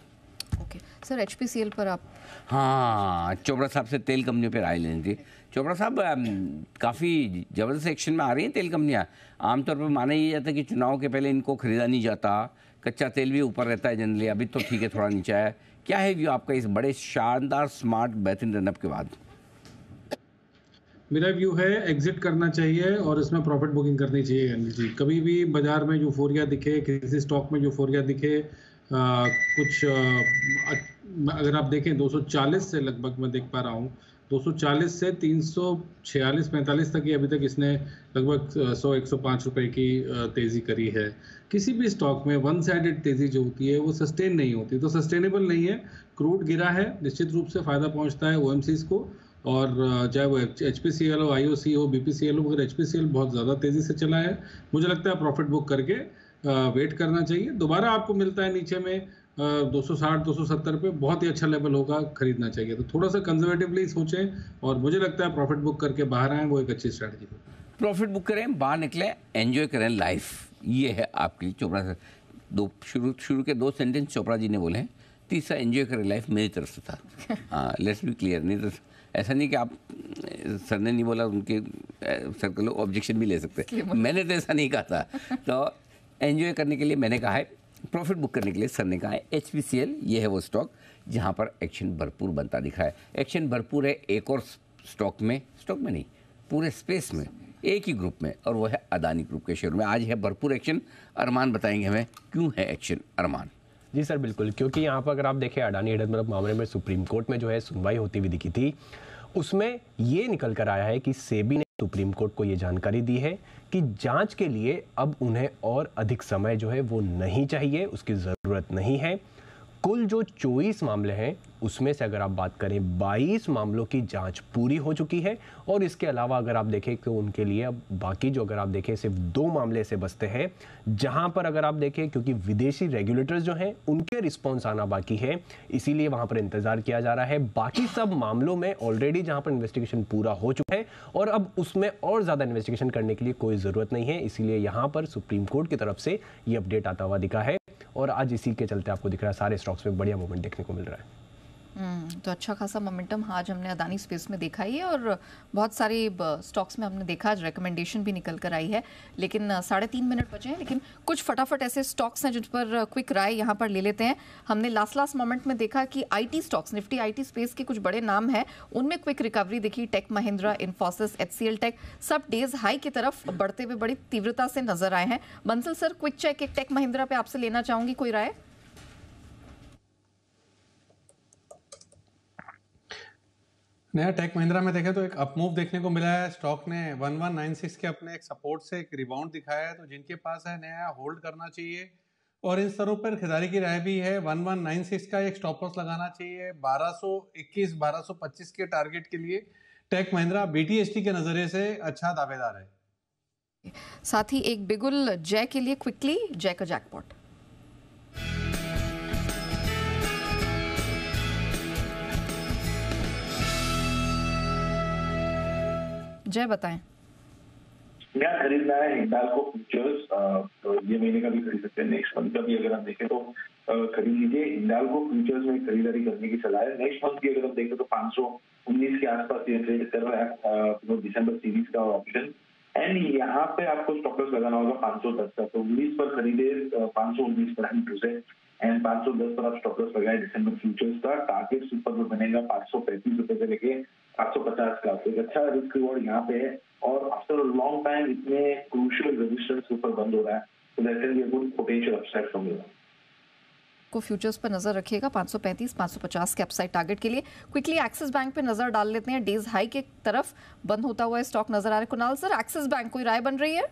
[SPEAKER 2] ओके सर, HPCL पर आप?
[SPEAKER 1] हाँ, चोपड़ा साहब से तेल कंपनियों पर राय लेनी थी। चोपड़ा साहब काफ़ी ज़बरदस्त एक्शन में आ रही हैं तेल कंपनियाँ। आमतौर पर माना ही जाता है कि चुनाव के पहले इनको खरीदा नहीं जाता, कच्चा तेल भी ऊपर रहता है जनरली, अभी तो ठीक है थोड़ा नीचे है। क्या है व्यू आपका इस बड़े शानदार स्मार्ट बेहतरीन रनअप के बाद?
[SPEAKER 11] मेरा व्यू है एग्जिट करना चाहिए और इसमें प्रॉफिट बुकिंग करनी चाहिए अनिल जी। कभी भी बाजार में यूफोरिया दिखे, किसी स्टॉक में यूफोरिया दिखे, अगर आप देखें 240 से लगभग मैं देख पा रहा हूँ 240 से 346-45 तक ही अभी तक इसने लगभग 100-105 रुपए की तेज़ी करी है। किसी भी स्टॉक में वन साइडेड तेज़ी जो होती है वो सस्टेन नहीं होती, तो सस्टेनेबल नहीं है। क्रूड गिरा है, निश्चित रूप से फ़ायदा पहुंचता है OMCs को, और चाहे वो HPCL हो, IOC हो, BPCL हो, मगर HPCL बहुत ज़्यादा तेज़ी से चला है। मुझे लगता है प्रॉफिट बुक करके वेट करना चाहिए। दोबारा आपको मिलता है नीचे में 260-270 पे, बहुत ही अच्छा लेवल होगा, खरीदना चाहिए। तो थोड़ा सा कंजर्वेटिवली सोचें और मुझे लगता है प्रॉफिट बुक करके बाहर आए, वो एक अच्छी स्ट्रैटेजी होगी।
[SPEAKER 1] प्रॉफिट बुक करें, बाहर निकलें, एंजॉय करें लाइफ, ये है आपकी चोपड़ा से। शुरू के 2 सेंटेंस चोपड़ा जी ने बोले हैं, तीसरा एंजॉय करें लाइफ मेरी तरफ से था। हाँ, लेट्स बी क्लियर। नहीं तो ऐसा नहीं कि आप सर ने नहीं बोला, उनके सर्कल ऑब्जेक्शन भी ले सकते, मैंने तो ऐसा नहीं कहा था। तो एंजॉय करने के लिए मैंने कहा है, प्रॉफिट बुक करने के लिए सर ने कहा है HPCL, ये है वो स्टॉक जहां पर एक्शन भरपूर बनता दिख रहा है। एक्शन भरपूर है, एक और स्टॉक में नहीं, पूरे स्पेस में एक ही ग्रुप में, और वो है अदानी ग्रुप के शेयर में। आज है भरपूर एक्शन। अरमान बताएंगे हमें क्यों है एक्शन। अरमान।
[SPEAKER 4] जी सर बिल्कुल, क्योंकि यहाँ पर अगर आप देखें अडानी हिंडनबर्ग मामले में सुप्रीम कोर्ट में जो है सुनवाई होती हुई दिखी थी, उसमें ये निकल कर आया है कि सेबी ने सुप्रीम कोर्ट को ये जानकारी दी है कि जांच के लिए अब उन्हें और अधिक समय जो है वो नहीं चाहिए, उसकी ज़रूरत नहीं है। कुल जो 24 मामले हैं उसमें से अगर आप बात करें 22 मामलों की जांच पूरी हो चुकी है, और इसके अलावा अगर आप देखें तो उनके लिए अब बाकी जो अगर आप देखें सिर्फ 2 मामले से बचते हैं, जहां पर अगर आप देखें क्योंकि विदेशी रेगुलेटर्स जो हैं उनके रिस्पॉन्स आना बाकी है, इसीलिए वहां पर इंतजार किया जा रहा है। बाकी सब मामलों में ऑलरेडी जहां पर इन्वेस्टिगेशन पूरा हो चुका है और अब उसमें और ज़्यादा इन्वेस्टिगेशन करने के लिए कोई ज़रूरत नहीं है, इसीलिए यहाँ पर सुप्रीम कोर्ट की तरफ से ये अपडेट आता हुआ दिखा है, और आज इसी के चलते आपको दिख रहा है सारे स्टॉक्स में बढ़िया मूवमेंट देखने को मिल रहा है।
[SPEAKER 2] तो अच्छा खासा मोमेंटम आज हमने अदानी स्पेस में देखा ही है, और बहुत सारे स्टॉक्स में हमने देखा आज रिकमेंडेशन भी निकल कर आई है। लेकिन 3.5 मिनट बचे हैं, लेकिन कुछ फटाफट ऐसे स्टॉक्स हैं जिन पर क्विक राय यहाँ पर ले लेते हैं। हमने लास्ट मोमेंट में देखा कि IT stocks, Nifty IT space के कुछ बड़े नाम हैं, उनमें क्विक रिकवरी दिखी। Tech Mahindra, Infosys, HCL tech सब डेज हाई की तरफ बढ़ते हुए बड़ी तीव्रता से नजर आए हैं। बंसल सर, क्विक चेक एक टेक महिंद्रा पे आपसे लेना चाहूंगी, कोई राय?
[SPEAKER 14] नया टेक महिंद्रा में देखें तो एक अपमूव देखने को मिला है। स्टॉक ने 1196 के अपने एक सपोर्ट से एक रिबाउंड दिखाया है, तो जिनके पास है नया होल्ड करना चाहिए, और इन स्तरों पर खरीदारी की राय भी है। 1196 का एक स्टॉप लॉस लगाना चाहिए। 1221 1225 के टारगेट के लिए टेक महिंद्रा BTST के नजरिए से अच्छा दावेदार है।
[SPEAKER 2] साथ ही एक बिगुल जय के लिए क्विकली, जय का जैकपॉट। जय बताएं।
[SPEAKER 18] क्या खरीदना है? हिंडाल्को फ्यूचर्स, तो ये महीने का भी खरीद सकते हैं, नेक्स्ट मंथ का भी अगर आप देखें तो खरीद लीजिए। हिंडाल्को फ्यूचर्स में खरीदारी करने की सलाह है। नेक्स्ट मंथ की अगर आप देखें तो 519 के आसपास ये ट्रेड कर रहा है दिसंबर सीरीज का ऑप्शन, एंड यहाँ पे आपको स्टॉप लॉस लगाना होगा 510 का। तो 19 पर खरीदे 519 पर हम से, एंड 510 पर आप स्टॉप लॉस लगाए दिसंबर फ्यूचर्स का। टारगेट सुपर में बनेगा 535 रुपए से लेके 550 का। तो एक अच्छा रिस्क रिवॉर्ड यहाँ पे है, और आफ्टर लॉन्ग टाइम इतने क्रूशियल रेजिस्टेंस के ऊपर बंद हो रहा है, तो that can be a good potential upside from here.
[SPEAKER 2] को फ्यूचर्स पर नजर रखिएगा 535 550 के अपसाइड टारगेट के लिए। क्विकली एक्सिस बैंक पे नजर डाल लेते हैं। डेज हाई के तरफ बंद होता हुआ स्टॉक नजर आ रहा है। कुणाल सर, एक्सिस बैंक कोई राय बन रही है?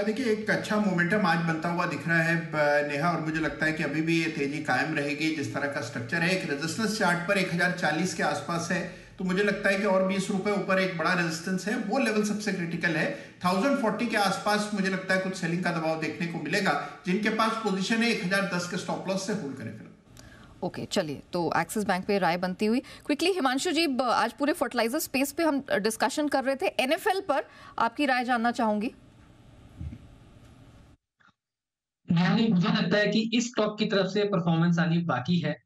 [SPEAKER 8] देखिए, एक अच्छा मोमेंटम आज बनता हुआ दिख रहा है नेहा, और मुझे लगता है कि अभी भी ये तेजी कायम रहेगी। जिस तरह का स्ट्रक्चर है, एक रेजिस्टेंस चार्ट पर 1040 के आसपास है, तो मुझे लगता है कि और 20 रुपए ऊपर एक बड़ा रेजिस्टेंस है, वो लेवल सबसे क्रिटिकल है। 1040 के आसपास मुझे लगता है कुछ सेलिंग का दबाव देखने को मिलेगा। जिनके पास पोजीशन है 1010 के स्टॉप लॉस से होल्ड करें फिर।
[SPEAKER 2] ओके, चलिए, तो एक्सिस बैंक पे राय बनती हुई क्विकली हिमांशु जी, आज पूरे फर्टिलाइजर स्पेस पे हम डिस्कशन कर रहे थे, NFL पर आपकी राय जानना चाहूंगी।
[SPEAKER 9] नहीं, मुझे लगता है कि इस स्टॉक की तरफ से परफॉर्मेंस आनी बाकी है।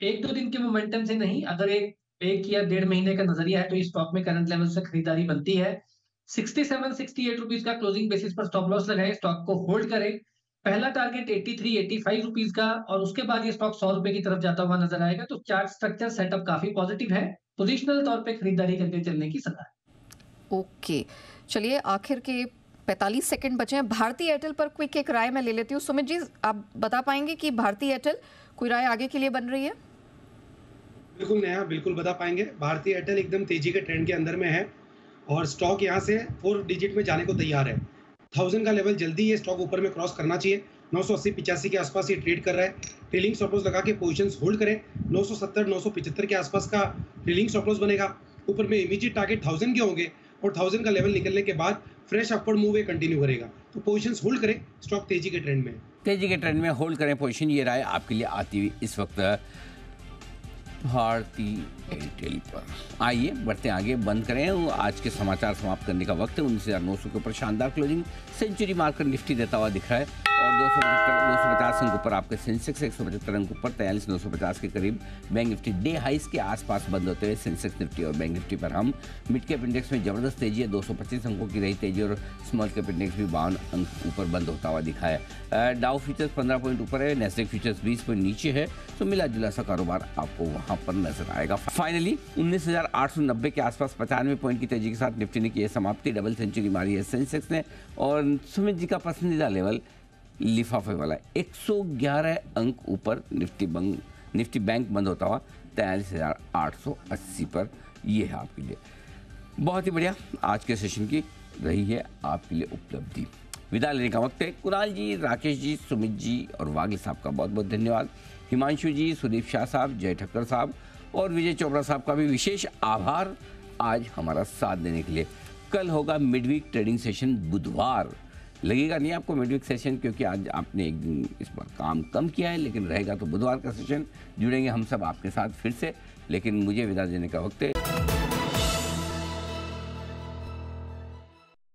[SPEAKER 9] 1-2 दिन के मोमेंटम से नहीं, अगर एक या 1.5 महीने का नजरिया है तो इस स्टॉक में करंट लेवल से खरीदारी बनती है। 67-68 रुपीज का क्लोजिंग बेसिस पर स्टॉप लॉस लगाए, स्टॉक को होल्ड करें। पहला टारगेट 83-85 रुपीज का, और उसके बाद ये स्टॉक 100 रुपए की तरफ जाता हुआ नजर आएगा। तो चार्ट स्ट्रक्चर सेटअप काफी पॉजिटिव है, पोजिशनल तौर पर खरीदारी करके चलने की सलाह है।
[SPEAKER 2] ओके, चलिए, आखिर के 45 सेकंड बचे हैं। भारती एयरटेल पर क्विक एक राय मैं ले लेती हूँ। सुमित जी, आप बता पाएंगे कि भारती एयरटेल कोई राय आगे के लिए बन रही है?
[SPEAKER 5] बिल्कुल नया, बिल्कुल बता पाएंगे। भारती एयरटेल एकदम तेजी के ट्रेंड के अंदर में है, और स्टॉक यहाँ से 4 डिजिट में जाने को तैयार है। 1000 का लेवल जल्दी ये स्टॉक ऊपर में क्रॉस करना चाहिए। 980-85 के आसपास ये ट्रेड कर रहा है। ट्रेलिंग स्टॉप लॉस लगा के पोजीशंस होल्ड करें। 970-975 के आसपास का ट्रेलिंग स्टॉप लॉस बनेगा। ऊपर में इमीडिएट टारगेट 1000 के होंगे, और 1000 का लेवल निकलने के बाद फ्रेश अपवर्ड मूव कंटिन्यू करेगा। तो पोजीशंस होल्ड करें, स्टॉक तेजी के ट्रेंड में,
[SPEAKER 1] तेजी के ट्रेंड में होल्ड करें पोजीशन। ये राय आपके लिए आती हुई इस वक्त भारती एयरटेल पर। आइए बढ़ते आगे, बंद करें। आज के समाचार समाप्त करने का वक्त है। 19,900 के ऊपर शानदार क्लोजिंग, सेंचुरी मार्कर निफ्टी देता हुआ दिख रहा है, और 250 अंक ऊपर आपके सेंसेक्स, 175 अंक ऊपर 43,950 के करीब बैंक निफ्टी। डे हाइस के आसपास बंद होते हुए सेंसेक्स, निफ्टी और बैंक निफ्टी पर हम। मिड कैप इंडेक्स में जबरदस्त तेजी है, 225 अंकों की रही तेजी, और स्मॉल कैप इंडेक्स भी 52 अंक ऊपर बंद होता हुआ दिखा है। डाउ फ्यूचर्स 15 पॉइंट ऊपर है, नेस्डेक फ्यूचर्स 20 पॉइंट नीचे है। तो मिला जुला सा कारोबार आपको वहाँ वहां पर नजर आएगा। फाइनली 19,890 के आसपास 95 पॉइंट की तेजी के साथ निफ्टी ने की है समाप्ति, डबल सेंचुरी मारी है सेंसेक्स ने। और सुमित जी का पसंदीदा लेवल लिफाफे वाला 111 अंक ऊपर निफ्टी बैंक बंद होता हुआ 43,880 पर। ये है आपके लिए बहुत ही बढ़िया आज के सेशन की रही है आपके लिए उपलब्धि। विदा लेने का वक्त है। कुणाल जी, राकेश जी, सुमित जी और वागिल साहब का बहुत बहुत धन्यवाद। हिमांशु जी, सुदीप शाह साहब, जय ठक्कर साहब और विजय चोपड़ा साहब का भी विशेष आभार आज हमारा साथ देने के लिए। कल होगा मिडवीक ट्रेडिंग सेशन बुधवार। लगेगा नहीं आपको मिडवीक सेशन क्योंकि आज आपने एक दिन इस बार काम कम किया है, लेकिन रहेगा तो बुधवार का सेशन। जुड़ेंगे हम सब आपके साथ फिर से, लेकिन मुझे विदा देने का वक्त है।